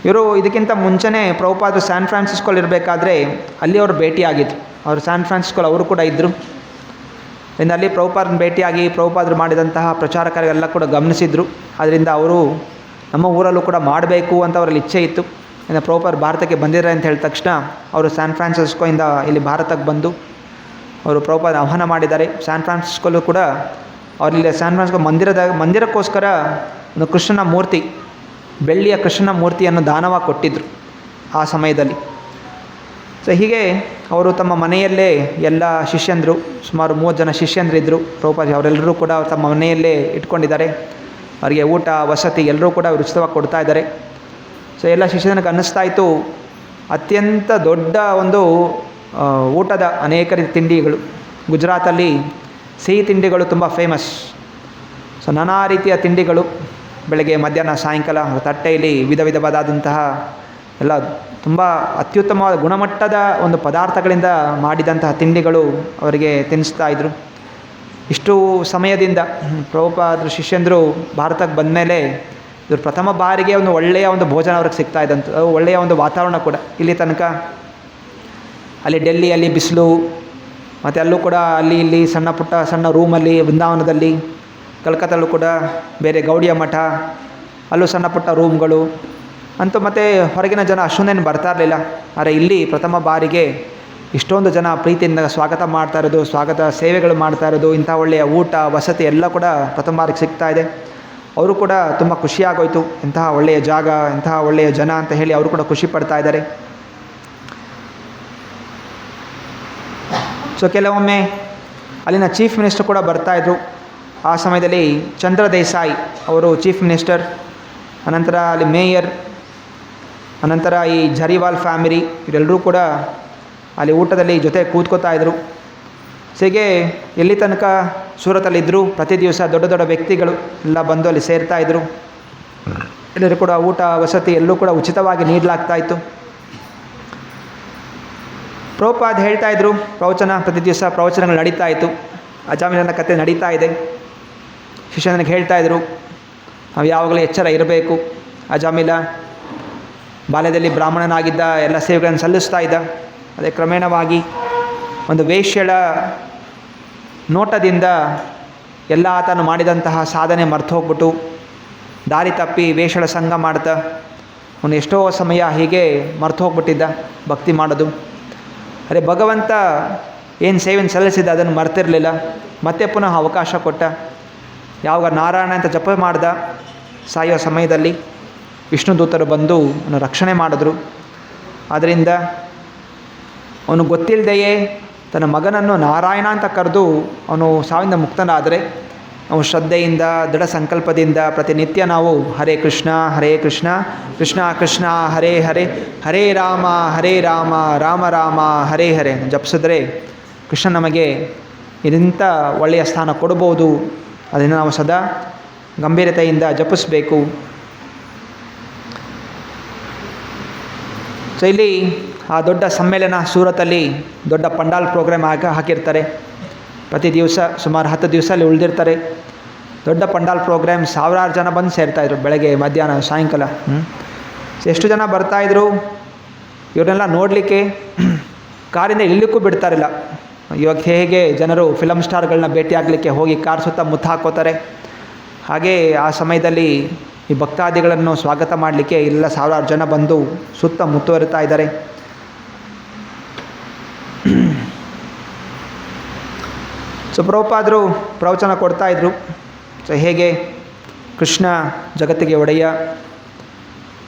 ಇವರು ಇದಕ್ಕಿಂತ ಮುಂಚೆನೇ ಪ್ರಭುಪಾದರು ಸ್ಯಾನ್ ಫ್ರಾನ್ಸಿಸ್ಕೋಲಿರಬೇಕಾದ್ರೆ ಅಲ್ಲಿ ಅವರು ಭೇಟಿಯಾಗಿದ್ದರು. ಅವರು ಸ್ಯಾನ್ ಫ್ರಾನ್ಸಿಸ್ಕೋಲ್ ಅವರು ಕೂಡ ಇದ್ದರು. ಇನ್ನು ಅಲ್ಲಿ ಪ್ರಭುಪಾದರನ್ನ ಭೇಟಿಯಾಗಿ ಪ್ರಭುಪಾದರು ಮಾಡಿದಂತಹ ಪ್ರಚಾರ ಕಾರ್ಯಗಳೆಲ್ಲ ಕೂಡ ಗಮನಿಸಿದರು. ಅದರಿಂದ ಅವರು ನಮ್ಮ ಊರಲ್ಲೂ ಕೂಡ ಮಾಡಬೇಕು ಅಂತ ಅವರಲ್ಲಿ ಇಚ್ಛೆ ಇತ್ತು. ಇನ್ನು ಪ್ರಭುಪಾದರು ಭಾರತಕ್ಕೆ ಬಂದಿದ್ದಾರೆ ಅಂತ ಹೇಳಿದ ತಕ್ಷಣ ಅವರು ಸ್ಯಾನ್ ಫ್ರಾನ್ಸಿಸ್ಕೋಯಿಂದ ಇಲ್ಲಿ ಭಾರತಕ್ಕೆ ಬಂದು ಅವರು ಪ್ರಭುಪಾದ ಆಹ್ವಾನ ಮಾಡಿದ್ದಾರೆ. ಸ್ಯಾನ್ ಫ್ರಾನ್ಸಿಸ್ಕೋಲ್ಲೂ ಕೂಡ ಅವರಲ್ಲಿ ಸ್ಯಾನ್ ಫ್ರಾನ್ಸಿಸ್ಕೋ ಮಂದಿರಕ್ಕೋಸ್ಕರ ಒಂದು ಕೃಷ್ಣನ ಮೂರ್ತಿ, ಬೆಳ್ಳಿಯ ಕೃಷ್ಣನ ಮೂರ್ತಿಯನ್ನು ದಾನವಾಗಿ ಕೊಟ್ಟಿದ್ದರು ಆ ಸಮಯದಲ್ಲಿ. ಸೊ ಹೀಗೆ ಅವರು ತಮ್ಮ ಮನೆಯಲ್ಲೇ ಎಲ್ಲ ಶಿಷ್ಯಂದರು, ಸುಮಾರು 30 ಜನ ಶಿಷ್ಯಂದ್ರಿದ್ದರು ಪ್ರಭುಪಾದ, ಅವರೆಲ್ಲರೂ ಕೂಡ ತಮ್ಮ ಮನೆಯಲ್ಲೇ ಇಟ್ಕೊಂಡಿದ್ದಾರೆ. ಅವರಿಗೆ ಊಟ ವಸತಿ ಎಲ್ಲರೂ ಕೂಡ ಉಚಿತವಾಗಿ ಕೊಡ್ತಾ ಇದ್ದಾರೆ. ಸೊ ಎಲ್ಲ ಶಿಷ್ಯನಿಗೆ ಅನ್ನಿಸ್ತಾ ಇತ್ತು, ಅತ್ಯಂತ ದೊಡ್ಡ ಒಂದು ಊಟದ ಅನೇಕ ರೀತಿ ತಿಂಡಿಗಳು, ಗುಜರಾತಲ್ಲಿ ಸಿಹಿ ತಿಂಡಿಗಳು ತುಂಬ ಫೇಮಸ್. ಸೊ ನಾನಾ ರೀತಿಯ ತಿಂಡಿಗಳು ಬೆಳಗ್ಗೆ ಮಧ್ಯಾಹ್ನ ಸಾಯಂಕಾಲ ತಟ್ಟೆಯಲ್ಲಿ ವಿಧ ವಿಧವಾದಂತಹ ಎಲ್ಲ ತುಂಬ ಅತ್ಯುತ್ತಮವಾದ ಗುಣಮಟ್ಟದ ಒಂದು ಪದಾರ್ಥಗಳಿಂದ ಮಾಡಿದಂತಹ ತಿಂಡಿಗಳು ಅವರಿಗೆ ತಿನ್ನಿಸ್ತಾ ಇದ್ದರು. ಇಷ್ಟು ಸಮಯದಿಂದ ಪ್ರಭುಪಾದರು ಶಿಷ್ಯಂದರು ಭಾರತಕ್ಕೆ ಬಂದ ಮೇಲೆ ಇವರು ಪ್ರಥಮ ಬಾರಿಗೆ ಒಂದು ಒಳ್ಳೆಯ ಒಂದು ಭೋಜನ ಅವ್ರಿಗೆ ಸಿಗ್ತಾ ಇದ್ದಂಥ, ಒಳ್ಳೆಯ ಒಂದು ವಾತಾವರಣ ಕೂಡ. ಇಲ್ಲಿ ತನಕ ಅಲ್ಲಿ ಡೆಲ್ಲಿಯಲ್ಲಿ ಬಿಸಿಲು, ಮತ್ತು ಅಲ್ಲೂ ಕೂಡ ಅಲ್ಲಿ ಇಲ್ಲಿ ಸಣ್ಣ ಪುಟ್ಟ ಸಣ್ಣ ರೂಮಲ್ಲಿ ವೃಂದಾವನದಲ್ಲಿ, ಕಲ್ಕತ್ತಲ್ಲೂ ಕೂಡ ಬೇರೆ ಗೌಡಿಯ ಮಠ, ಅಲ್ಲೂ ಸಣ್ಣ ಪುಟ್ಟ ರೂಮ್ಗಳು ಅಂತೂ, ಮತ್ತು ಹೊರಗಿನ ಜನ ಅಷ್ಟೊಂದೇನು ಬರ್ತಾ ಇರಲಿಲ್ಲ. ಆದರೆ ಇಲ್ಲಿ ಪ್ರಥಮ ಬಾರಿಗೆ ಇಷ್ಟೊಂದು ಜನ ಪ್ರೀತಿಯಿಂದ ಸ್ವಾಗತ ಮಾಡ್ತಾ ಇರೋದು, ಸ್ವಾಗತ ಸೇವೆಗಳು ಮಾಡ್ತಾ ಇರೋದು, ಇಂಥ ಒಳ್ಳೆಯ ಊಟ ವಸತಿ ಎಲ್ಲ ಕೂಡ ಪ್ರಥಮ ಬಾರಿಗೆ ಸಿಗ್ತಾ ಇದೆ. ಅವರು ಕೂಡ ತುಂಬ ಖುಷಿಯಾಗೋಯ್ತು, ಇಂತಹ ಒಳ್ಳೆಯ ಜಾಗ, ಇಂತಹ ಒಳ್ಳೆಯ ಜನ ಅಂತ ಹೇಳಿ ಅವರು ಕೂಡ ಖುಷಿ ಪಡ್ತಾ ಇದ್ದಾರೆ. ಸೊ ಕೆಲವೊಮ್ಮೆ ಅಲ್ಲಿನ ಚೀಫ್ ಮಿನಿಸ್ಟರ್ ಕೂಡ ಬರ್ತಾಯಿದ್ರು. ಆ ಸಮಯದಲ್ಲಿ ಚಂದ್ರ ದೇಸಾಯಿ ಅವರು ಚೀಫ್ ಮಿನಿಸ್ಟರ್, ಅನಂತರ ಅಲ್ಲಿ ಮೇಯರ್, ಅನಂತರ ಈ ಜಾರಿವಾಲ್ ಫ್ಯಾಮಿಲಿ ಇವರೆಲ್ಲರೂ ಕೂಡ ಅಲ್ಲಿ ಊಟದಲ್ಲಿ ಜೊತೆ ಕೂತ್ಕೋತಾ ಇದ್ದರು. ಹೀಗೆ ಎಲ್ಲಿ ತನಕ ಸೂರತಲ್ಲಿದ್ದರು, ಪ್ರತಿ ದಿವಸ ದೊಡ್ಡ ದೊಡ್ಡ ವ್ಯಕ್ತಿಗಳು ಎಲ್ಲ ಬಂದು ಅಲ್ಲಿ ಸೇರ್ತಾಯಿದ್ರು. ಎಲ್ಲರೂ ಕೂಡ ಊಟ ವಸತಿ ಎಲ್ಲೂ ಕೂಡ ಉಚಿತವಾಗಿ ನೀಡಲಾಗ್ತಾಯಿತ್ತು. ಪ್ರಭುಪಾದ ಹೇಳ್ತಾಯಿದ್ರು, ಪ್ರವಚನ ಪ್ರತಿ ದಿವಸ ಪ್ರವಚನಗಳು ನಡೀತಾ ಇತ್ತು. ಅಜಾಮಿಲನ ಕಥೆ ನಡೀತಾ ಇದೆ. ಶಿಷ್ಯನಿಗೆ ಹೇಳ್ತಾಯಿದ್ರು, ನಾವು ಯಾವಾಗಲೂ ಎಚ್ಚರ ಇರಬೇಕು. ಅಜಾಮಿಲ ಬಾಲ್ಯದಲ್ಲಿ ಬ್ರಾಹ್ಮಣನಾಗಿದ್ದ, ಎಲ್ಲ ಸೇವೆಗಳನ್ನು ಸಲ್ಲಿಸ್ತಾ ಇದ್ದ. ಅದೇ ಕ್ರಮೇಣವಾಗಿ ಒಂದು ವೇಶ್ಯಳ ನೋಟದಿಂದ ಎಲ್ಲ ಆತನು ಮಾಡಿದಂತಹ ಸಾಧನೆ ಮರ್ತು ಹೋಗ್ಬಿಟ್ಟು ದಾರಿ ತಪ್ಪಿ ವೇಶ್ಯಳ ಸಂಘ ಮಾಡ್ತಾ ಅವನು ಎಷ್ಟೋ ಸಮಯ ಹೀಗೆ ಮರ್ತು ಹೋಗ್ಬಿಟ್ಟಿದ್ದ ಭಕ್ತಿ ಮಾಡೋದು. ಅದೇ ಭಗವಂತ ಏನು ಸೇವೆಯನ್ನು ಸಲ್ಲಿಸಿದ್ದ ಅದನ್ನು ಮರ್ತಿರಲಿಲ್ಲ. ಮತ್ತೆ ಪುನಃ ಅವಕಾಶ ಕೊಟ್ಟ. ಯಾವಾಗ ನಾರಾಯಣ ಅಂತ ಜಪ ಮಾಡ್ದ, ಸಾಯೋ ಸಮಯದಲ್ಲಿ ವಿಷ್ಣು ದೂತರು ಬಂದು ಅವನು ರಕ್ಷಣೆ ಮಾಡಿದ್ರು. ಆದ್ದರಿಂದ ಅವನು ಗೊತ್ತಿಲ್ಲದೆಯೇ ತನ್ನ ಮಗನನ್ನು ನಾರಾಯಣ ಅಂತ ಕರೆದು ಅವನು ಸಾವಿಂದ ಮುಕ್ತನಾದರೆ, ನಾವು ಶ್ರದ್ಧೆಯಿಂದ ದೃಢ ಸಂಕಲ್ಪದಿಂದ ಪ್ರತಿನಿತ್ಯ ನಾವು ಹರೇ ಕೃಷ್ಣ ಕೃಷ್ಣ ಕೃಷ್ಣ ಹರೇ ಹರೇ, ಹರೇ ರಾಮ ರಾಮ ರಾಮ ಹರೇ ಹರೇ ಜಪಿಸಿದ್ರೆ ಕೃಷ್ಣ ನಮಗೆ ಇದರಿಂದ ಒಳ್ಳೆಯ ಸ್ಥಾನ ಕೊಡ್ಬೋದು. ಅದನ್ನು ನಾವು ಸದಾ ಗಂಭೀರತೆಯಿಂದ ಜಪಿಸಬೇಕು. ಸೊ ಇಲ್ಲಿ ಆ ದೊಡ್ಡ ಸಮ್ಮೇಳನ ಸೂರತಲ್ಲಿ ದೊಡ್ಡ ಪಂಡಾಲ್ ಪ್ರೋಗ್ರಾಮ್ ಹಾಕಿರ್ತಾರೆ. ಪ್ರತಿ ದಿವಸ ಸುಮಾರು 10 ದಿವಸ ಅಲ್ಲಿ ಉಳಿದಿರ್ತಾರೆ. ದೊಡ್ಡ ಪಂಡಾಲ್ ಪ್ರೋಗ್ರಾಮ್, ಸಾವಿರಾರು ಜನ ಬಂದು ಸೇರ್ತಾಯಿದ್ರು ಬೆಳಗ್ಗೆ ಮಧ್ಯಾಹ್ನ ಸಾಯಂಕಾಲ. ಸೊ ಎಷ್ಟು ಜನ ಬರ್ತಾಯಿದ್ರು, ಇವ್ರನ್ನೆಲ್ಲ ನೋಡಲಿಕ್ಕೆ ಕಾರಿಂದ ಇಲ್ಲಿಕ್ಕೂ ಬಿಡ್ತಾರಿಲ್ಲ. ಇವಾಗ ಹೇಗೆ ಜನರು ಫಿಲಮ್ ಸ್ಟಾರ್ಗಳನ್ನ ಭೇಟಿ ಆಗಲಿಕ್ಕೆ ಹೋಗಿ ಕಾರ್ ಸುತ್ತ ಮುತ್ತು ಹಾಕೋತಾರೆ, ಹಾಗೆ ಆ ಸಮಯದಲ್ಲಿ ಈ ಭಕ್ತಾದಿಗಳನ್ನು ಸ್ವಾಗತ ಮಾಡಲಿಕ್ಕೆ ಎಲ್ಲ ಸಾವಿರಾರು ಜನ ಬಂದು ಸುತ್ತ ಮುತ್ತುವರಿತಾ ಇದ್ದಾರೆ. ಸೊ ಪ್ರಭುಪಾದರು ಪ್ರವಚನ ಕೊಡ್ತಾಯಿದ್ರು. ಸೊ ಹೇಗೆ ಕೃಷ್ಣ ಜಗತ್ತಿಗೆ ಒಡೆಯ,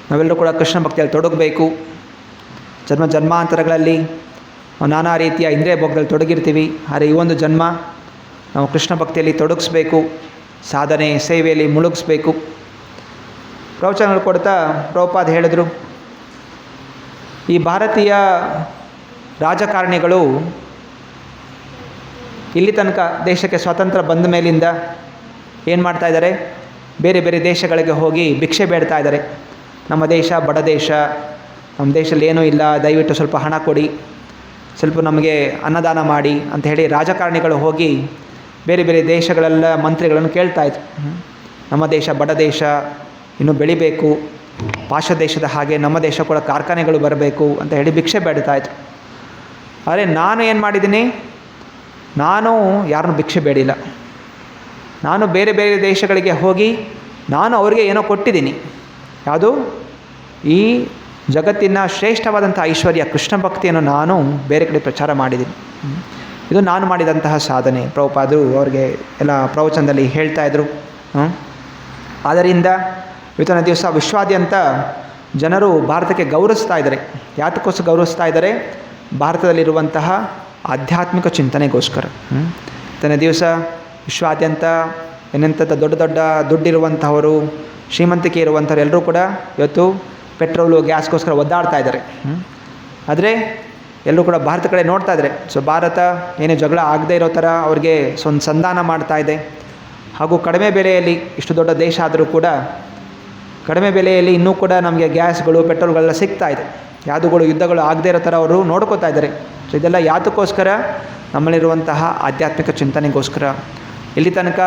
ನಾವೆಲ್ಲರೂ ಕೂಡ ಕೃಷ್ಣ ಭಕ್ತಿಯಲ್ಲಿ ತೊಡಗಬೇಕು. ಜನ್ಮಾಂತರಗಳಲ್ಲಿ ನಾನಾ ರೀತಿಯ ಇಂದ್ರಿಯ ಭೋಗದಲ್ಲಿ ತೊಡಗಿರ್ತೀವಿ. ಆದರೆ ಈ ಒಂದು ಜನ್ಮ ನಾವು ಕೃಷ್ಣ ಭಕ್ತಿಯಲ್ಲಿ ತೊಡಗಿಸ್ಬೇಕು, ಸಾಧನೆ ಸೇವೆಯಲ್ಲಿ ಮುಳುಗಿಸ್ಬೇಕು. ಪ್ರವಚನಗಳು ಕೊಡ್ತಾ ಪ್ರಭುಪಾದ ಹೇಳಿದ್ರು, ಈ ಭಾರತೀಯ ರಾಜಕಾರಣಿಗಳು ಇಲ್ಲಿ ತನಕ ದೇಶಕ್ಕೆ ಸ್ವಾತಂತ್ರ್ಯ ಬಂದ ಮೇಲಿಂದ ಏನು ಮಾಡ್ತಾಯಿದ್ದಾರೆ, ಬೇರೆ ಬೇರೆ ದೇಶಗಳಿಗೆ ಹೋಗಿ ಭಿಕ್ಷೆ ಬೇಡ್ತಾ ಇದ್ದಾರೆ. ನಮ್ಮ ದೇಶ ಬಡ ದೇಶ, ನಮ್ಮ ದೇಶದಲ್ಲಿ ಏನೂ ಇಲ್ಲ, ದಯವಿಟ್ಟು ಸ್ವಲ್ಪ ಹಣ ಕೊಡಿ. ಸ್ವಲ್ಪ ನಮಗೆ ಅನ್ನದಾನ ಮಾಡಿ ಅಂತ ಹೇಳಿ ರಾಜಕಾರಣಿಗಳು ಹೋಗಿ ಬೇರೆ ಬೇರೆ ದೇಶಗಳೆಲ್ಲ ಮಂತ್ರಿಗಳನ್ನು ಕೇಳ್ತಾಯಿದ್ರು. ನಮ್ಮ ದೇಶ ಬಡ ದೇಶ, ಇನ್ನೂ ಬೆಳಿಬೇಕು, ಪಾಶ್ಚಾತ್ಯ ದೇಶದ ಹಾಗೆ ನಮ್ಮ ದೇಶ ಕೂಡ ಕಾರ್ಖಾನೆಗಳು ಬರಬೇಕು ಅಂತ ಹೇಳಿ ಭಿಕ್ಷೆ ಬೇಡ್ತಾಯಿದ್ರು. ಆದರೆ ನಾನು ಏನು ಮಾಡಿದ್ದೀನಿ, ನಾನು ಯಾರನ್ನೂ ಭಿಕ್ಷೆ ಬೇಡಿಲ್ಲ. ನಾನು ಬೇರೆ ಬೇರೆ ದೇಶಗಳಿಗೆ ಹೋಗಿ ನಾನು ಅವರಿಗೆ ಏನೋ ಕೊಟ್ಟಿದ್ದೀನಿ. ಯಾವುದು? ಈ ಜಗತ್ತಿನ ಶ್ರೇಷ್ಠವಾದಂಥ ಐಶ್ವರ್ಯ ಕೃಷ್ಣ ಭಕ್ತಿಯನ್ನು ನಾನು ಬೇರೆ ಕಡೆ ಪ್ರಚಾರ ಮಾಡಿದ್ದೀನಿ. ಇದು ನಾನು ಮಾಡಿದಂತಹ ಸಾಧನೆ. ಪ್ರಭುಪಾದರು ಅವ್ರಿಗೆ ಎಲ್ಲ ಪ್ರವಚನದಲ್ಲಿ ಹೇಳ್ತಾಯಿದ್ರು. ಆದ್ದರಿಂದ ಇವತ್ತಿನ ದಿವಸ ವಿಶ್ವಾದ್ಯಂತ ಜನರು ಭಾರತಕ್ಕೆ ಗೌರವಿಸ್ತಾ ಇದ್ದಾರೆ. ಯಾತಕ್ಕೋಸ್ಕರ ಗೌರವಿಸ್ತಾ ಇದ್ದಾರೆ? ಭಾರತದಲ್ಲಿರುವಂತಹ ಆಧ್ಯಾತ್ಮಿಕ ಚಿಂತನೆಗೋಸ್ಕರ. ಇವತ್ತಿನ ದಿವಸ ವಿಶ್ವಾದ್ಯಂತ ಏನಂತ ದೊಡ್ಡ ದೊಡ್ಡ ದುಡ್ಡಿರುವಂಥವರು, ಶ್ರೀಮಂತಿಕೆ ಇರುವಂಥವ್ರು ಎಲ್ಲರೂ ಕೂಡ ಇವತ್ತು ಪೆಟ್ರೋಲು ಗ್ಯಾಸ್ಗೋಸ್ಕರ ಒದ್ದಾಡ್ತಾ ಇದ್ದಾರೆ. ಆದರೆ ಎಲ್ಲರೂ ಕೂಡ ಭಾರತ ಕಡೆ ನೋಡ್ತಾ ಇದ್ದಾರೆ. ಸೊ ಭಾರತ ಏನೇ ಜಗಳ ಆಗದೇ ಇರೋ ಥರ ಅವ್ರಿಗೆ ಒಂದು ಸಂಧಾನ ಮಾಡ್ತಾ ಇದೆ. ಹಾಗೂ ಕಡಿಮೆ ಬೆಲೆಯಲ್ಲಿ, ಇಷ್ಟು ದೊಡ್ಡ ದೇಶ ಆದರೂ ಕೂಡ ಕಡಿಮೆ ಬೆಲೆಯಲ್ಲಿ ಇನ್ನೂ ಕೂಡ ನಮಗೆ ಗ್ಯಾಸ್ಗಳು ಪೆಟ್ರೋಲ್ಗಳೆಲ್ಲ ಸಿಗ್ತಾ ಇದೆ. ಯಾವುದುಗಳು ಯುದ್ಧಗಳು ಆಗದೇ ಇರೋ ಥರ ಅವರು ನೋಡ್ಕೋತಾ ಇದ್ದಾರೆ. ಸೊ ಇದೆಲ್ಲ ಯಾತಕ್ಕೋಸ್ಕರ? ನಮ್ಮಲ್ಲಿರುವಂತಹ ಆಧ್ಯಾತ್ಮಿಕ ಚಿಂತನೆಗೋಸ್ಕರ. ಇಲ್ಲಿ ತನಕ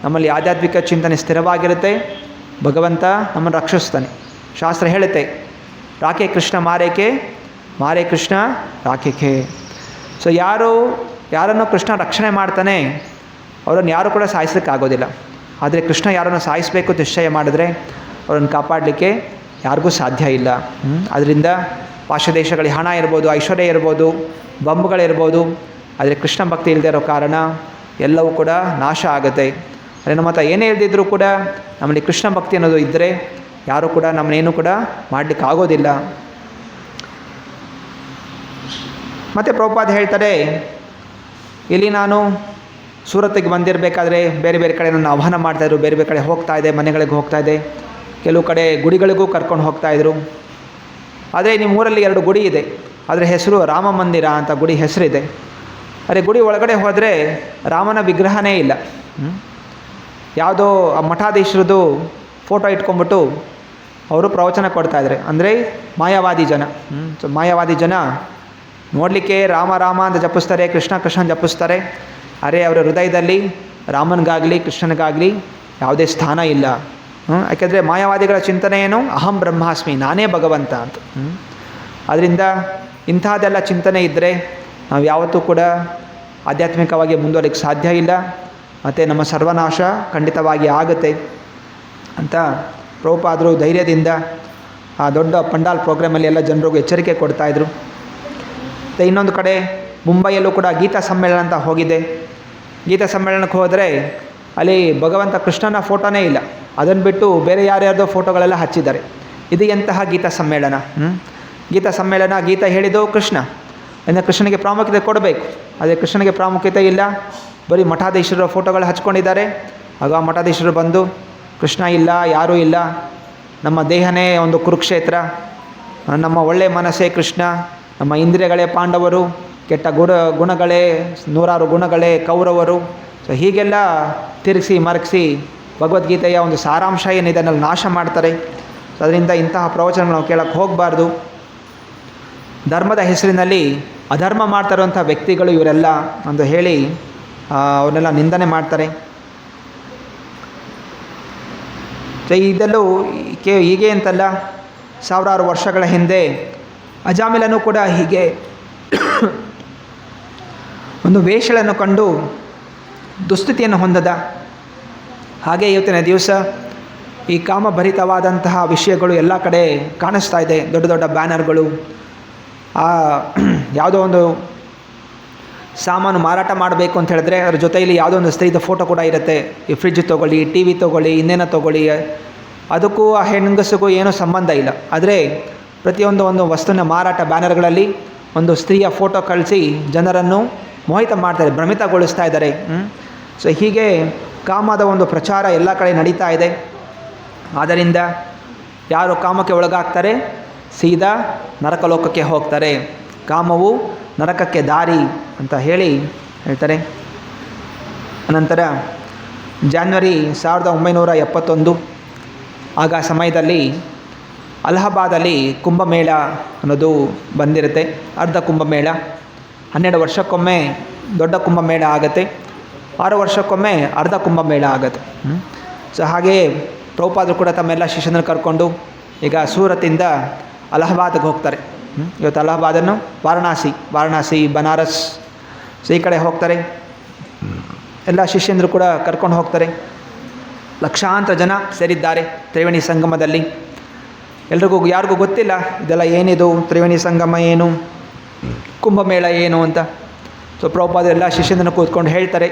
ನಮ್ಮಲ್ಲಿ ಆಧ್ಯಾತ್ಮಿಕ ಚಿಂತನೆ ಸ್ಥಿರವಾಗಿರುತ್ತೆ, ಭಗವಂತ ನಮ್ಮನ್ನು ರಕ್ಷಿಸ್ತಾನೆ. ಶಾಸ್ತ್ರ ಹೇಳುತ್ತೆ, ರಾಕೆ ಕೃಷ್ಣ ಮಾರೇಕೆ, ಮಾರೇ ಕೃಷ್ಣ ರಾಕೆಕೆ. ಸೊ ಯಾರನ್ನು ಕೃಷ್ಣ ರಕ್ಷಣೆ ಮಾಡ್ತಾನೆ ಅವರನ್ನು ಯಾರು ಕೂಡ ಸಾಯಿಸೋಕ್ಕಾಗೋದಿಲ್ಲ. ಆದರೆ ಕೃಷ್ಣ ಯಾರನ್ನು ಸಾಯಿಸಬೇಕು ನಿಶ್ಚಯ ಮಾಡಿದ್ರೆ ಅವರನ್ನು ಕಾಪಾಡಲಿಕ್ಕೆ ಯಾರಿಗೂ ಸಾಧ್ಯ ಇಲ್ಲ. ಅದರಿಂದ ಪಾಶ್ಚಾತ್ಯ ದೇಶಗಳಿಗೆ ಹಣ ಇರ್ಬೋದು, ಐಶ್ವರ್ಯ ಇರ್ಬೋದು, ಬಂಬುಗಳಿರ್ಬೋದು, ಆದರೆ ಕೃಷ್ಣ ಭಕ್ತಿ ಇಲ್ಲದೆ ಇರೋ ಕಾರಣ ಎಲ್ಲವೂ ಕೂಡ ನಾಶ ಆಗುತ್ತೆ. ಅದೇ ನಮ್ಮ ಹತ್ರ ಏನೇ ಇಲ್ದಿದ್ರೂ ಕೂಡ ನಮ್ಮಲ್ಲಿ ಕೃಷ್ಣ ಭಕ್ತಿ ಅನ್ನೋದು ಇದ್ದರೆ ಯಾರೂ ಕೂಡ ನಮ್ಮನ್ನೇನು ಕೂಡ ಮಾಡಲಿಕ್ಕೆ ಆಗೋದಿಲ್ಲ. ಮತ್ತು ಪ್ರಭುಪಾದ ಹೇಳ್ತಾರೆ, ಇಲ್ಲಿ ನಾನು ಸೂರತ್ತಿಗೆ ಬಂದಿರಬೇಕಾದ್ರೆ ಬೇರೆ ಬೇರೆ ಕಡೆ ನನ್ನ ಆಹ್ವಾನ ಮಾಡ್ತಾಯಿದ್ರು, ಬೇರೆ ಬೇರೆ ಕಡೆ ಹೋಗ್ತಾಯಿದ್ದೆ, ಮನೆಗಳಿಗೆ ಹೋಗ್ತಾಯಿದ್ದೆ, ಕೆಲವು ಕಡೆ ಗುಡಿಗಳಿಗೂ ಕರ್ಕೊಂಡು ಹೋಗ್ತಾಯಿದ್ರು. ಆದರೆ ನಿಮ್ಮ ಊರಲ್ಲಿ 2 ಗುಡಿ ಇದೆ, ಅದರ ಹೆಸರು ರಾಮ ಮಂದಿರ ಅಂತ ಗುಡಿ ಹೆಸರಿದೆ. ಅದೇ ಗುಡಿ ಒಳಗಡೆ ಹೋದರೆ ರಾಮನ ವಿಗ್ರಹನೇ ಇಲ್ಲ. ಯಾವುದೋ ಆ ಮಠಾಧೀಶರದ್ದು ಫೋಟೋ ಇಟ್ಕೊಂಡ್ಬಿಟ್ಟು ಅವರು ಪ್ರವಚನ ಕೊಡ್ತಾಯಿದ್ದಾರೆ. ಅಂದರೆ ಮಾಯಾವಾದಿ ಜನ. ಸೊ ಮಾಯಾವಾದಿ ಜನ ನೋಡಲಿಕ್ಕೆ ರಾಮ ರಾಮ ಅಂತ ಜಪಿಸ್ತಾರೆ, ಕೃಷ್ಣ ಕೃಷ್ಣ ಜಪಿಸ್ತಾರೆ. ಅರೆ ಅವರ ಹೃದಯದಲ್ಲಿ ರಾಮನಿಗಾಗಲಿ ಕೃಷ್ಣನಿಗಾಗಲಿ ಯಾವುದೇ ಸ್ಥಾನ ಇಲ್ಲ. ಯಾಕೆಂದರೆ ಮಾಯಾವಾದಿಗಳ ಚಿಂತನೆ ಏನು? ಅಹಂ ಬ್ರಹ್ಮಾಸ್ಮಿ, ನಾನೇ ಭಗವಂತ ಅಂತ. ಆದ್ದರಿಂದ ಇಂಥದ್ದೆಲ್ಲ ಚಿಂತನೆ ಇದ್ದರೆ ನಾವು ಯಾವತ್ತೂ ಕೂಡ ಆಧ್ಯಾತ್ಮಿಕವಾಗಿ ಮುಂದುವರಿಲಿಕ್ಕೆ ಸಾಧ್ಯ ಇಲ್ಲ, ಮತ್ತು ನಮ್ಮ ಸರ್ವನಾಶ ಖಂಡಿತವಾಗಿ ಆಗುತ್ತೆ ಅಂತ ಪ್ರಭುಪಾದರು ಧೈರ್ಯದಿಂದ ಆ ದೊಡ್ಡ ಪಂಡಾಲ್ ಪ್ರೋಗ್ರಾಮಲ್ಲಿ ಎಲ್ಲ ಜನರಿಗೂ ಎಚ್ಚರಿಕೆ ಕೊಡ್ತಾಯಿದ್ರು. ಮತ್ತು ಇನ್ನೊಂದು ಕಡೆ ಮುಂಬೈಯಲ್ಲೂ ಕೂಡ ಗೀತಾ ಸಮ್ಮೇಳನ ಅಂತ ಹೋಗಿದೆ. ಗೀತಾ ಸಮ್ಮೇಳನಕ್ಕೆ ಹೋದರೆ ಅಲ್ಲಿ ಭಗವಂತ ಕೃಷ್ಣನ ಫೋಟೋನೇ ಇಲ್ಲ, ಅದನ್ನು ಬಿಟ್ಟು ಬೇರೆ ಯಾರ್ಯಾರ್ದೋ ಫೋಟೋಗಳೆಲ್ಲ ಹಚ್ಚಿದ್ದಾರೆ. ಇದು ಎಂತಹ ಗೀತಾ ಸಮ್ಮೇಳನ? ಗೀತಾ ಸಮ್ಮೇಳನ, ಗೀತಾ ಹೇಳಿದ್ದು ಕೃಷ್ಣ, ಅಂದರೆ ಕೃಷ್ಣನಿಗೆ ಪ್ರಾಮುಖ್ಯತೆ ಕೊಡಬೇಕು. ಆದರೆ ಕೃಷ್ಣನಿಗೆ ಪ್ರಾಮುಖ್ಯತೆ ಇಲ್ಲ, ಬರೀ ಮಠಾಧೀಶರ ಫೋಟೋಗಳು ಹಚ್ಕೊಂಡಿದ್ದಾರೆ. ಆಗ ಆ ಮಠಾಧೀಶರು ಬಂದು ಕೃಷ್ಣ ಇಲ್ಲ, ಯಾರೂ ಇಲ್ಲ, ನಮ್ಮ ದೇಹನೇ ಒಂದು ಕುರುಕ್ಷೇತ್ರ, ನಮ್ಮ ಒಳ್ಳೆಯ ಮನಸ್ಸೇ ಕೃಷ್ಣ, ನಮ್ಮ ಇಂದ್ರಿಯಗಳೇ ಪಾಂಡವರು, ಕೆಟ್ಟ ಗುಣಗಳೇ 100 ಗುಣಗಳೇ ಕೌರವರು. ಸೊ ಹೀಗೆಲ್ಲ ತಿರುಗಿಸಿ ಮರಗಿಸಿ ಭಗವದ್ಗೀತೆಯ ಒಂದು ಸಾರಾಂಶ ಏನಿದೆ ಅದನ್ನು ನಾಶ ಮಾಡ್ತಾರೆ. ಸೊ ಅದರಿಂದ ಇಂತಹ ಪ್ರವಚನಗಳು ನಾವು ಕೇಳೋಕ್ಕೆ ಹೋಗಬಾರ್ದು. ಧರ್ಮದ ಹೆಸರಿನಲ್ಲಿ ಅಧರ್ಮ ಮಾಡ್ತಾರಂಥ ವ್ಯಕ್ತಿಗಳು ಇವರೆಲ್ಲ ಅಂತ ಹೇಳಿ ಅವನ್ನೆಲ್ಲ ನಿಂದನೆ ಮಾಡ್ತಾರೆ. ಸೊ ಇದೆಲ್ಲೂ ಹೀಗೆ ಅಂತಲ್ಲ, ಸಾವಿರಾರು ವರ್ಷಗಳ ಹಿಂದೆ ಅಜಾಮಿಲನು ಕೂಡ ಹೀಗೆ ಒಂದು ವೇಷಗಳನ್ನು ಕಂಡು ದುಸ್ಥಿತಿಯನ್ನು ಹೊಂದದ. ಹಾಗೆ ಇವತ್ತಿನ ದಿವಸ ಈ ಕಾಮಭರಿತವಾದಂತಹ ವಿಷಯಗಳು ಎಲ್ಲ ಕಡೆ ಕಾಣಿಸ್ತಾ ಇದೆ. ದೊಡ್ಡ ದೊಡ್ಡ ಬ್ಯಾನರ್ಗಳು, ಯಾವುದೋ ಒಂದು ಸಾಮಾನು ಮಾರಾಟ ಮಾಡಬೇಕು ಅಂತ ಹೇಳಿದ್ರೆ ಅದ್ರ ಜೊತೆಯಲ್ಲಿ ಯಾವುದೋ ಒಂದು ಸ್ತ್ರೀದ ಫೋಟೋ ಕೂಡ ಇರುತ್ತೆ. ಈ ಫ್ರಿಡ್ಜ್ ತೊಗೊಳ್ಳಿ, ಟಿ ವಿ ತೊಗೊಳ್ಳಿ, ಇನ್ನೇನೋ ತೊಗೊಳ್ಳಿ, ಅದಕ್ಕೂ ಆ ಹೆಣ್ಗಸಿಗೂ ಏನೂ ಸಂಬಂಧ ಇಲ್ಲ. ಆದರೆ ಪ್ರತಿಯೊಂದು ವಸ್ತುವಿನ ಮಾರಾಟ ಬ್ಯಾನರ್ಗಳಲ್ಲಿ ಒಂದು ಸ್ತ್ರೀಯ ಫೋಟೋ ಕಳಿಸಿ ಜನರನ್ನು ಮೋಹಿತ ಮಾಡ್ತಾರೆ, ಭ್ರಮಿತಗೊಳಿಸ್ತಾ ಇದ್ದಾರೆ. ಸೊ ಹೀಗೆ ಕಾಮದ ಒಂದು ಪ್ರಚಾರ ಎಲ್ಲ ಕಡೆ ನಡೀತಾ ಇದೆ. ಆದ್ದರಿಂದ ಯಾರು ಕಾಮಕ್ಕೆ ಒಳಗಾಗ್ತಾರೆ ಸೀದಾ ನರಕಲೋಕಕ್ಕೆ ಹೋಗ್ತಾರೆ. ಕಾಮವು ನರಕಕ್ಕೆ ದಾರಿ ಅಂತ ಹೇಳ್ತಾರೆ. ಅನಂತರ ಜಾನ್ವರಿ 1971 ಆಗ ಸಮಯದಲ್ಲಿ ಅಲಹಾಬಾದಲ್ಲಿ ಕುಂಭಮೇಳ ಅನ್ನೋದು ಬಂದಿರುತ್ತೆ, ಅರ್ಧ ಕುಂಭಮೇಳ. 12 ವರ್ಷಕ್ಕೊಮ್ಮೆ ದೊಡ್ಡ ಕುಂಭಮೇಳ ಆಗುತ್ತೆ, 6 ವರ್ಷಕ್ಕೊಮ್ಮೆ ಅರ್ಧ ಕುಂಭಮೇಳ ಆಗುತ್ತೆ. ಸೊ ಹಾಗೆಯೇ ಪ್ರಭುಪಾದರು ಕೂಡ ತಮ್ಮೆಲ್ಲ ಶಿಷ್ಯನನ್ನು ಕರ್ಕೊಂಡು ಈಗ ಸೂರತ್ತಿಂದ ಅಲಹಾಬಾದ್ಗೆ ಹೋಗ್ತಾರೆ. ಇವತ್ತು ಅಲಹಾಬಾದನ್ನು ವಾರಣಾಸಿ, ಬನಾರಸ್, ಸೊ ಈ ಕಡೆ ಹೋಗ್ತಾರೆ. ಎಲ್ಲ ಶಿಷ್ಯಂದರು ಕೂಡ ಕರ್ಕೊಂಡು ಹೋಗ್ತಾರೆ. ಲಕ್ಷಾಂತರ ಜನ ಸೇರಿದ್ದಾರೆ ತ್ರಿವೇಣಿ ಸಂಗಮದಲ್ಲಿ. ಎಲ್ರಿಗೂ ಯಾರಿಗೂ ಗೊತ್ತಿಲ್ಲ ಇದೆಲ್ಲ ಏನಿದು, ತ್ರಿವೇಣಿ ಸಂಗಮ ಏನು, ಕುಂಭಮೇಳ ಏನು ಅಂತ. ಸೊ ಪ್ರಭುಪಾದರು ಎಲ್ಲ ಶಿಷ್ಯಂದನ್ನು ಕೂತ್ಕೊಂಡು ಹೇಳ್ತಾರೆ.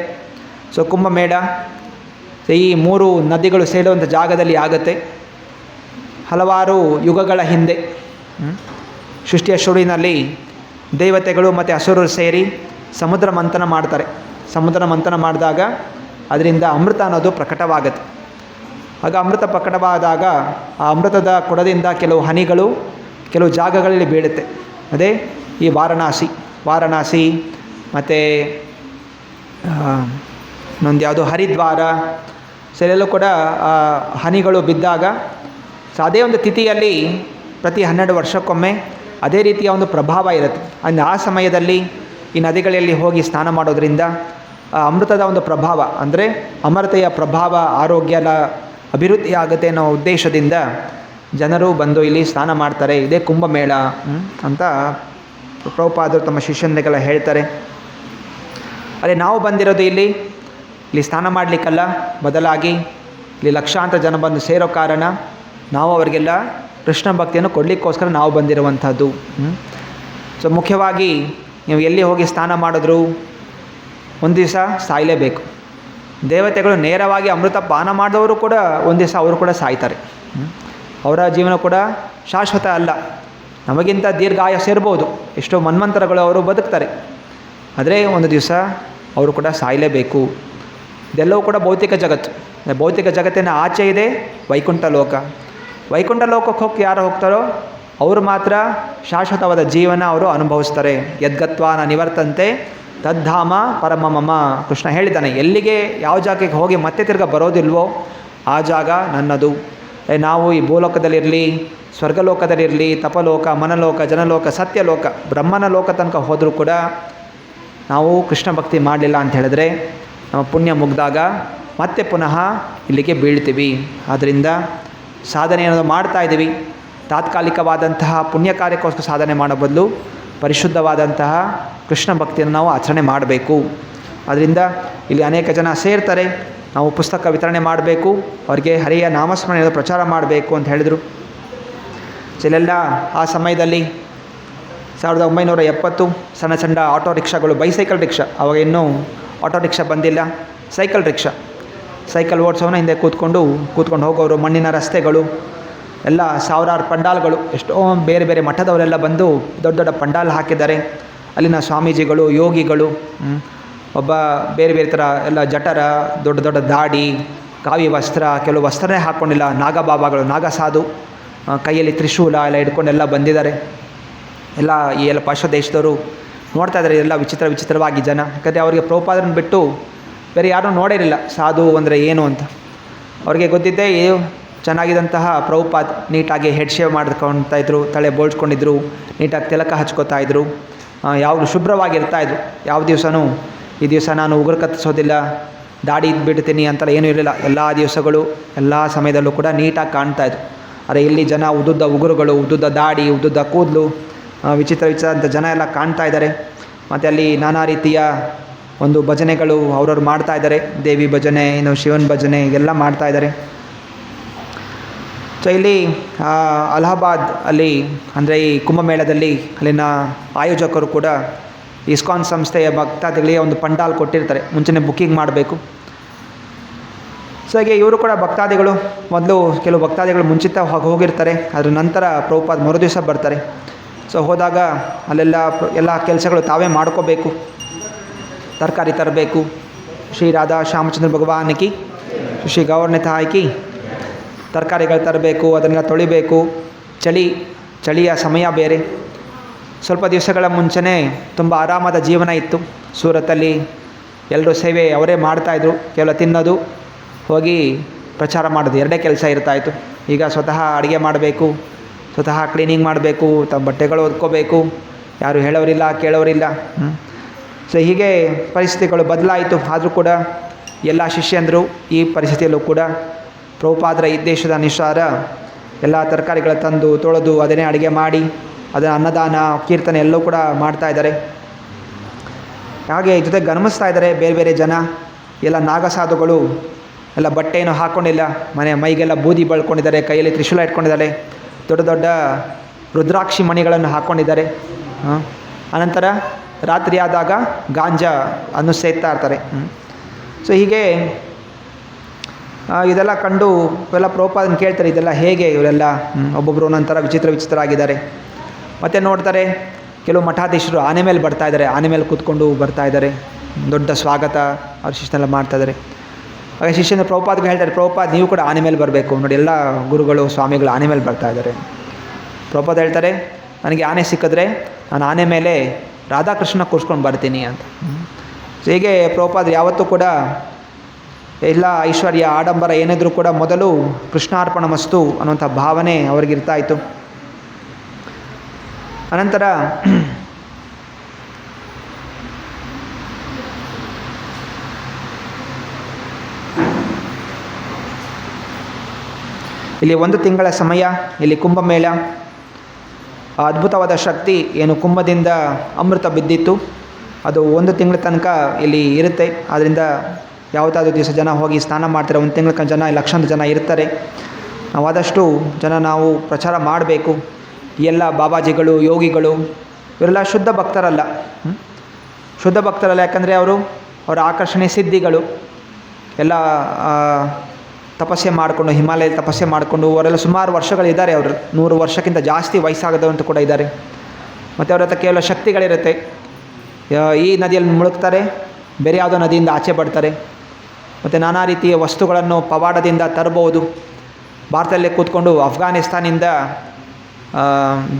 ಸೊ ಕುಂಭಮೇಳ ಈ 3 ನದಿಗಳು ಸೇರುವಂಥ ಜಾಗದಲ್ಲಿ ಆಗುತ್ತೆ. ಹಲವಾರು ಯುಗಗಳ ಹಿಂದೆ ಸೃಷ್ಟಿಯ ಶುರುವಿನಲ್ಲಿ ದೇವತೆಗಳು ಮತ್ತು ಅಸುರರು ಸೇರಿ ಸಮುದ್ರ ಮಂಥನ ಮಾಡ್ತಾರೆ. ಸಮುದ್ರ ಮಂಥನ ಮಾಡಿದಾಗ ಅದರಿಂದ ಅಮೃತ ಅನ್ನೋದು ಪ್ರಕಟವಾಗುತ್ತೆ. ಆಗ ಅಮೃತ ಪ್ರಕಟವಾದಾಗ ಆ ಅಮೃತದ ಕೊಡದಿಂದ ಕೆಲವು ಹನಿಗಳು ಕೆಲವು ಜಾಗಗಳಲ್ಲಿ ಬೀಳುತ್ತೆ. ಅದೇ ಈ ವಾರಣಾಸಿ ಮತ್ತು ಇನ್ನೊಂದು ಯಾವುದು ಹರಿದ್ವಾರ, ಸರಿಯಲ್ಲೂ ಕೂಡ ಹನಿಗಳು ಬಿದ್ದಾಗ ಸೊ ಅದೇ ಒಂದು ತಿಥಿಯಲ್ಲಿ ಪ್ರತಿ 12 ವರ್ಷಕ್ಕೊಮ್ಮೆ ಅದೇ ರೀತಿಯ ಒಂದು ಪ್ರಭಾವ ಇರುತ್ತೆ. ಆ ಸಮಯದಲ್ಲಿ ಈ ನದಿಗಳಲ್ಲಿ ಹೋಗಿ ಸ್ನಾನ ಮಾಡೋದ್ರಿಂದ ಅಮೃತದ ಒಂದು ಪ್ರಭಾವ ಅಂದರೆ ಅಮರತೆಯ ಪ್ರಭಾವ, ಆರೋಗ್ಯದ ಅಭಿವೃದ್ಧಿ ಆಗುತ್ತೆ ಅನ್ನೋ ಉದ್ದೇಶದಿಂದ ಜನರು ಬಂದು ಇಲ್ಲಿ ಸ್ನಾನ ಮಾಡ್ತಾರೆ. ಇದೇ ಕುಂಭಮೇಳ ಅಂತ ಪ್ರಭುಪಾದರು ತಮ್ಮ ಶಿಷ್ಯನಿಗೆಲ್ಲ ಹೇಳ್ತಾರೆ. ಅದೇ ನಾವು ಬಂದಿರೋದು ಇಲ್ಲಿ ಸ್ನಾನ ಮಾಡಲಿಕ್ಕಲ್ಲ, ಬದಲಾಗಿ ಇಲ್ಲಿ ಲಕ್ಷಾಂತರ ಜನ ಬಂದು ಸೇರೋ ಕಾರಣ ನಾವು ಅವರಿಗೆಲ್ಲ ಕೃಷ್ಣ ಭಕ್ತಿಯನ್ನು ಕೊಡಲಿಕ್ಕೋಸ್ಕರ ನಾವು ಬಂದಿರುವಂಥದ್ದು. ಸೊ ಮುಖ್ಯವಾಗಿ ನೀವು ಎಲ್ಲಿ ಹೋಗಿ ಸ್ನಾನ ಮಾಡಿದ್ರು ಒಂದು ದಿವಸ ಸಾಯಲೇಬೇಕು. ದೇವತೆಗಳು ನೇರವಾಗಿ ಅಮೃತ ಪಾನ ಮಾಡಿದವರು ಕೂಡ ಒಂದು ದಿವಸ ಅವರು ಕೂಡ ಸಾಯ್ತಾರೆ. ಅವರ ಜೀವನ ಕೂಡ ಶಾಶ್ವತ ಅಲ್ಲ, ನಮಗಿಂತ ದೀರ್ಘಾಯಸ್ಸು ಇರ್ಬೋದು, ಎಷ್ಟೋ ಮನ್ವಂತರಗಳು ಅವರು ಬದುಕ್ತಾರೆ, ಆದರೆ ಒಂದು ದಿವಸ ಅವರು ಕೂಡ ಸಾಯಲೇಬೇಕು. ಇದೆಲ್ಲವೂ ಕೂಡ ಭೌತಿಕ ಜಗತ್ತು. ಭೌತಿಕ ಜಗತ್ತಿನ ಆಚೆ ಇದೆ ವೈಕುಂಠ ಲೋಕಕ್ಕೆ ಹೋಗಿ ಯಾರು ಹೋಗ್ತಾರೋ ಅವರು ಮಾತ್ರ ಶಾಶ್ವತವಾದ ಜೀವನ ಅವರು ಅನುಭವಿಸ್ತಾರೆ. ಯದ್ಗತ್ವಾ ನ ನಿವರ್ತಂತೆ ತದ್ಧಾಮ ಪರಮಮಮ. ಕೃಷ್ಣ ಹೇಳಿದ್ದಾನೆ, ಎಲ್ಲಿಗೆ ಯಾವ ಜಾಗಕ್ಕೆ ಹೋಗಿ ಮತ್ತೆ ತಿರ್ಗ ಬರೋದಿಲ್ವೋ ಆ ಜಾಗ ನನ್ನದು. ನಾವು ಈ ಭೂಲೋಕದಲ್ಲಿರಲಿ, ಸ್ವರ್ಗಲೋಕದಲ್ಲಿರಲಿ, ತಪಲೋಕ, ಮನಲೋಕ, ಜನಲೋಕ, ಸತ್ಯಲೋಕ, ಬ್ರಹ್ಮನ ಲೋಕ ತನಕ ಹೋದರೂ ಕೂಡ ನಾವು ಕೃಷ್ಣ ಭಕ್ತಿ ಮಾಡಲಿಲ್ಲ ಅಂತ ಹೇಳಿದ್ರೆ ನಮ್ಮ ಪುಣ್ಯ ಮುಗಿದಾಗ ಮತ್ತೆ ಪುನಃ ಇಲ್ಲಿಗೆ ಬೀಳ್ತೀವಿ. ಆದ್ದರಿಂದ ಸಾಧನೆ ಏನಾದರೂ ಮಾಡ್ತಾಯಿದ್ದೀವಿ, ತಾತ್ಕಾಲಿಕವಾದಂತಹ ಪುಣ್ಯ ಕಾರ್ಯಕ್ಕೋಸ್ಕರ ಸಾಧನೆ ಮಾಡೋ ಬದಲು ಪರಿಶುದ್ಧವಾದಂತಹ ಕೃಷ್ಣ ಭಕ್ತಿಯನ್ನು ನಾವು ಆಚರಣೆ ಮಾಡಬೇಕು. ಅದರಿಂದ ಇಲ್ಲಿ ಅನೇಕ ಜನ ಸೇರ್ತಾರೆ. ನಾವು ಪುಸ್ತಕ ವಿತರಣೆ ಮಾಡಬೇಕು, ಅವರಿಗೆ ಹರಿಯ ನಾಮಸ್ಮರಣೆ ಪ್ರಚಾರ ಮಾಡಬೇಕು ಅಂತ ಹೇಳಿದರು. ಇಲ್ಲೆಲ್ಲ ಆ ಸಮಯದಲ್ಲಿ 1970 ಸಣ್ಣ ಆಟೋ ರಿಕ್ಷಾಗಳು, ಬೈಸೈಕಲ್ ರಿಕ್ಷಾ, ಅವಾಗ ಇನ್ನೂ ಆಟೋ ರಿಕ್ಷಾ ಬಂದಿಲ್ಲ, ಸೈಕಲ್ ಓಡಿಸೋನ ಹಿಂದೆ ಕೂತ್ಕೊಂಡು ಹೋಗೋರು. ಮಣ್ಣಿನ ರಸ್ತೆಗಳು ಎಲ್ಲ, ಸಾವಿರಾರು ಪಂಡಾಲ್ಗಳು, ಎಷ್ಟೋ ಬೇರೆ ಬೇರೆ ಮಠದವರೆಲ್ಲ ಬಂದು ದೊಡ್ಡ ದೊಡ್ಡ ಪಂಡಾಲ್ ಹಾಕಿದ್ದಾರೆ. ಅಲ್ಲಿನ ಸ್ವಾಮೀಜಿಗಳು, ಯೋಗಿಗಳು, ಒಬ್ಬ ಬೇರೆ ಬೇರೆ ಥರ ಎಲ್ಲ ಜಠರ, ದೊಡ್ಡ ದೊಡ್ಡ ದಾಡಿ, ಕಾವಿ ವಸ್ತ್ರ, ಕೆಲವು ವಸ್ತ್ರನೇ ಹಾಕ್ಕೊಂಡಿಲ್ಲ, ನಾಗಬಾಬಾಗಳು, ನಾಗಸಾಧು, ಕೈಯಲ್ಲಿ ತ್ರಿಶೂಲ ಎಲ್ಲ ಹಿಡ್ಕೊಂಡೆಲ್ಲ ಬಂದಿದ್ದಾರೆ. ಈ ಪಾಶ್ಚಾತ್ಯ ದೇಶದವರು ನೋಡ್ತಾ ಇದ್ದಾರೆ ಎಲ್ಲ ವಿಚಿತ್ರವಾಗಿ ಜನ. ಯಾಕಂದರೆ ಅವರಿಗೆ ಪ್ರಭುಪಾದರನ್ನು ಬಿಟ್ಟು ಬೇರೆ ಯಾರೂ ನೋಡಿರಲಿಲ್ಲ ಸಾಧು ಅಂದರೆ ಏನು ಅಂತ. ಅವ್ರಿಗೆ ಗೊತ್ತಿದ್ದೇ ಚೆನ್ನಾಗಿದ್ದಂತಹ ಪ್ರಭುಪಾದ್ ನೀಟಾಗಿ ಹೆಡ್ ಶೇವ್ ಮಾಡ್ಕೊಳ್ತಾಯಿದ್ರು, ತಲೆ ಬೋಳ್ಸ್ಕೊಂಡಿದ್ರು, ನೀಟಾಗಿ ತಿಲಕ ಹಚ್ಕೋತಾಯಿದ್ರು, ಯಾವಾಗಲೂ ಶುಭ್ರವಾಗಿರ್ತಾಯಿದ್ರು. ಯಾವ ದಿವಸನೂ ಈ ದಿವಸ ನಾನು ಉಗುರು ಕತ್ತಿಸೋದಿಲ್ಲ, ದಾಡಿ ಬಿಡ್ತೀನಿ ಅಂತೆಲ್ಲ ಏನೂ ಇರಲಿಲ್ಲ. ಎಲ್ಲ ದಿವಸಗಳು ಎಲ್ಲ ಸಮಯದಲ್ಲೂ ಕೂಡ ನೀಟಾಗಿ ಕಾಣ್ತಾಯಿದ್ರು. ಆದರೆ ಇಲ್ಲಿ ಜನ ಉದ್ದುದ್ದ ಉಗುರುಗಳು, ಉದ್ದುದ್ದ ದಾಡಿ, ಉದ್ದುದ್ದ ಕೂದಲು, ವಿಚಿತ್ರ ಅಂತ ಜನ ಎಲ್ಲ ಕಾಣ್ತಾ ಇದ್ದಾರೆ. ಮತ್ತು ಅಲ್ಲಿ ನಾನಾ ರೀತಿಯ ಒಂದು ಭಜನೆಗಳು ಅವ್ರವ್ರು ಮಾಡ್ತಾಯಿದ್ದಾರೆ. ದೇವಿ ಭಜನೆ, ಇನ್ನು ಶಿವನ ಭಜನೆ ಎಲ್ಲ ಮಾಡ್ತಾಯಿದ್ದಾರೆ. ಸೊ ಇಲ್ಲಿ ಅಲಹಾಬಾದ್ ಅಲ್ಲಿ ಅಂದರೆ ಈ ಕುಂಭಮೇಳದಲ್ಲಿ ಅಲ್ಲಿನ ಆಯೋಜಕರು ಕೂಡ ಇಸ್ಕಾನ್ ಸಂಸ್ಥೆಯ ಭಕ್ತಾದಿಗಳಿಗೆ ಒಂದು ಪಂಡಾಲ್ ಕೊಟ್ಟಿರ್ತಾರೆ, ಮುಂಚೆನೇ ಬುಕ್ಕಿಂಗ್ ಮಾಡಬೇಕು. ಸೊ ಹಾಗೆ ಇವರು ಕೂಡ ಭಕ್ತಾದಿಗಳು, ಮೊದಲು ಕೆಲವು ಭಕ್ತಾದಿಗಳು ಮುಂಚಿತ ಹೋಗಿರ್ತಾರೆ, ಅದ್ರ ನಂತರ ಪ್ರಭುಪಾದ್ ಮರುದಿವಸ ಬರ್ತಾರೆ. ಸೊ ಹೋದಾಗ ಅಲ್ಲೆಲ್ಲ ಎಲ್ಲ ಕೆಲಸಗಳು ತಾವೇ ಮಾಡ್ಕೋಬೇಕು. ತರಕಾರಿ ತರಬೇಕು, ಶ್ರೀ ರಾಧಾ ಶ್ಯಾಮಚಂದ್ರ ಭಗವಾನಿಗೆ ಶ್ರೀ ಗೌರ್ನೆ ತಾಯಿಗೆ ತರಕಾರಿಗಳು ತರಬೇಕು, ಅದನ್ನೆಲ್ಲ ತೊಳಿಬೇಕು. ಚಳಿಯ ಸಮಯ ಬೇರೆ. ಸ್ವಲ್ಪ ದಿವಸಗಳ ಮುಂಚೆನೇ ತುಂಬ ಆರಾಮಾದ ಜೀವನ ಇತ್ತು ಸೂರತ್ತಲ್ಲಿ. ಎಲ್ಲರೂ ಸೇವೆ ಅವರೇ ಮಾಡ್ತಾಯಿದ್ರು, ಕೇವಲ ತಿನ್ನೋದು, ಹೋಗಿ ಪ್ರಚಾರ ಮಾಡೋದು, ಎರಡೇ ಕೆಲಸ ಇರ್ತಾಯಿತ್ತು. ಈಗ ಸ್ವತಃ ಅಡುಗೆ ಮಾಡಬೇಕು, ಸ್ವತಃ ಕ್ಲೀನಿಂಗ್ ಮಾಡಬೇಕು, ತಮ್ಮ ಬಟ್ಟೆಗಳು ಒದ್ಕೋಬೇಕು, ಯಾರು ಹೇಳೋರಿಲ್ಲ ಕೇಳೋರಿಲ್ಲ. ಸೊ ಹೀಗೆ ಪರಿಸ್ಥಿತಿಗಳು ಬದಲಾಯಿತು. ಆದರೂ ಕೂಡ ಎಲ್ಲ ಶಿಷ್ಯಂದರು ಈ ಪರಿಸ್ಥಿತಿಯಲ್ಲೂ ಕೂಡ ಪ್ರಭುಪಾದರ ಉದ್ದೇಶದ ಅನುಸಾರ ಎಲ್ಲ ತರಕಾರಿಗಳ ತಂದು ತೊಳೆದು ಅದನ್ನೇ ಅಡುಗೆ ಮಾಡಿ ಅದನ್ನು ಅನ್ನದಾನ ಕೀರ್ತನೆ ಎಲ್ಲವೂ ಕೂಡ ಮಾಡ್ತಾಯಿದ್ದಾರೆ. ಹಾಗೆ ಜೊತೆಗೆ ಗಮನಿಸ್ತಾ ಇದ್ದಾರೆ ಬೇರೆ ಬೇರೆ ಜನ ಎಲ್ಲ ನಾಗಸಾಧುಗಳು ಎಲ್ಲ ಬಟ್ಟೆಯನ್ನು ಹಾಕ್ಕೊಂಡಿಲ್ಲ, ಮೈಗೆಲ್ಲ ಬೂದಿ ಬಳ್ಕೊಂಡಿದ್ದಾರೆ, ಕೈಯಲ್ಲಿ ತ್ರಿಶೂಲ ಇಟ್ಕೊಂಡಿದ್ದಾರೆ, ದೊಡ್ಡ ದೊಡ್ಡ ರುದ್ರಾಕ್ಷಿ ಮಣಿಗಳನ್ನು ಹಾಕ್ಕೊಂಡಿದ್ದಾರೆ. ಅನಂತರ ರಾತ್ರಿ ಆದಾಗ ಗಾಂಜಾ ಅನ್ನು ಸೇರ್ತಾ ಇರ್ತಾರೆ. ಸೊ ಹೀಗೆ ಇದೆಲ್ಲ ಕಂಡು ಇವೆಲ್ಲ ಪ್ರಭುಪಾದನ ಕೇಳ್ತಾರೆ, ಇದೆಲ್ಲ ಹೇಗೆ ಇವರೆಲ್ಲ ಒಬ್ಬೊಬ್ಬರು ಒಂದೊಂಥರ ವಿಚಿತ್ರ ಆಗಿದ್ದಾರೆ. ಮತ್ತು ನೋಡ್ತಾರೆ ಕೆಲವು ಮಠಾಧೀಶರು ಆನೆ ಮೇಲೆ ಬರ್ತಾ ಇದ್ದಾರೆ, ಆನೆ ಮೇಲೆ ಕೂತ್ಕೊಂಡು ಬರ್ತಾ ಇದ್ದಾರೆ, ದೊಡ್ಡ ಸ್ವಾಗತ ಅವ್ರ ಶಿಷ್ಯನೆಲ್ಲ ಮಾಡ್ತಾಯಿದ್ದಾರೆ. ಹಾಗೆ ಶಿಷ್ಯನ ಪ್ರಭುಪಾದಗೆ ಹೇಳ್ತಾರೆ, ಪ್ರಭುಪಾದ ನೀವು ಕೂಡ ಆನೆ ಮೇಲೆ ಬರಬೇಕು, ನೋಡಿ ಎಲ್ಲ ಗುರುಗಳು ಸ್ವಾಮಿಗಳು ಆನೆ ಮೇಲೆ ಬರ್ತಾ ಇದ್ದಾರೆ. ಪ್ರಭುಪಾದ ಹೇಳ್ತಾರೆ, ನನಗೆ ಆನೆ ಸಿಕ್ಕಿದ್ರೆ ನಾನು ಆನೆ ಮೇಲೆ ರಾಧಾಕೃಷ್ಣ ಕೂರಿಸ್ಕೊಂಡು ಬರ್ತೀನಿ ಅಂತ. ಸೊ ಹೀಗೆ ಪ್ರಭುಪಾದರು ಯಾವತ್ತೂ ಕೂಡ ಎಲ್ಲ ಐಶ್ವರ್ಯ ಆಡಂಬರ ಏನಿದ್ರೂ ಕೂಡ ಮೊದಲು ಕೃಷ್ಣಾರ್ಪಣ ಮಸ್ತು ಅನ್ನುವಂಥ ಭಾವನೆ ಅವ್ರಿಗಿರ್ತಾ ಇತ್ತು. ಅನಂತರ ಇಲ್ಲಿ 1 ತಿಂಗಳ ಸಮಯ, ಇಲ್ಲಿ ಕುಂಭಮೇಳ, ಅದ್ಭುತವಾದ ಶಕ್ತಿ ಏನು ಕುಂಭದಿಂದ ಅಮೃತ ಬಿದ್ದಿತ್ತು ಅದು 1 ತಿಂಗಳ ತನಕ ಇಲ್ಲಿ ಇರುತ್ತೆ. ಆದ್ದರಿಂದ ಯಾವುದಾದ್ರೂ ದಿವಸ ಜನ ಹೋಗಿ ಸ್ನಾನ ಮಾಡ್ತಾರೆ. 1 ತಿಂಗಳ ಜನ ಲಕ್ಷಾಂತರ ಜನ ಇರ್ತಾರೆ. ಆದಷ್ಟು ಜನ ನಾವು ಪ್ರಚಾರ ಮಾಡಬೇಕು. ಎಲ್ಲ ಬಾಬಾಜಿಗಳು, ಯೋಗಿಗಳು ಇವರೆಲ್ಲ ಶುದ್ಧ ಭಕ್ತರಲ್ಲ. ಶುದ್ಧ ಭಕ್ತರಲ್ಲ, ಯಾಕಂದರೆ ಅವರ ಆಕರ್ಷಣೆ ಸಿದ್ಧಿಗಳು ಎಲ್ಲ ತಪಸ್ಸೆ ಮಾಡಿಕೊಂಡು, ಹಿಮಾಲಯದಲ್ಲಿ ತಪಸ್ಸೆ ಮಾಡಿಕೊಂಡು ಅವರೆಲ್ಲ ಸುಮಾರು ವರ್ಷಗಳಿದ್ದಾರೆ. ಅವರು 100 ವರ್ಷಕ್ಕಿಂತ ಜಾಸ್ತಿ ವಯಸ್ಸಾಗದವಂತ ಕೂಡ ಇದ್ದಾರೆ. ಮತ್ತು ಅವ್ರ ಹತ್ರ ಕೇವಲ ಶಕ್ತಿಗಳಿರುತ್ತೆ. ಈ ನದಿಯಲ್ಲಿ ಮುಳುಗ್ತಾರೆ, ಬೇರೆ ಯಾವುದೋ ನದಿಯಿಂದ ಆಚೆ ಬರ್ತಾರೆ. ಮತ್ತು ನಾನಾ ರೀತಿಯ ವಸ್ತುಗಳನ್ನು ಪವಾಡದಿಂದ ತರಬಹುದು. ಭಾರತದಲ್ಲೇ ಕೂತ್ಕೊಂಡು ಅಫ್ಘಾನಿಸ್ತಾನಿಂದ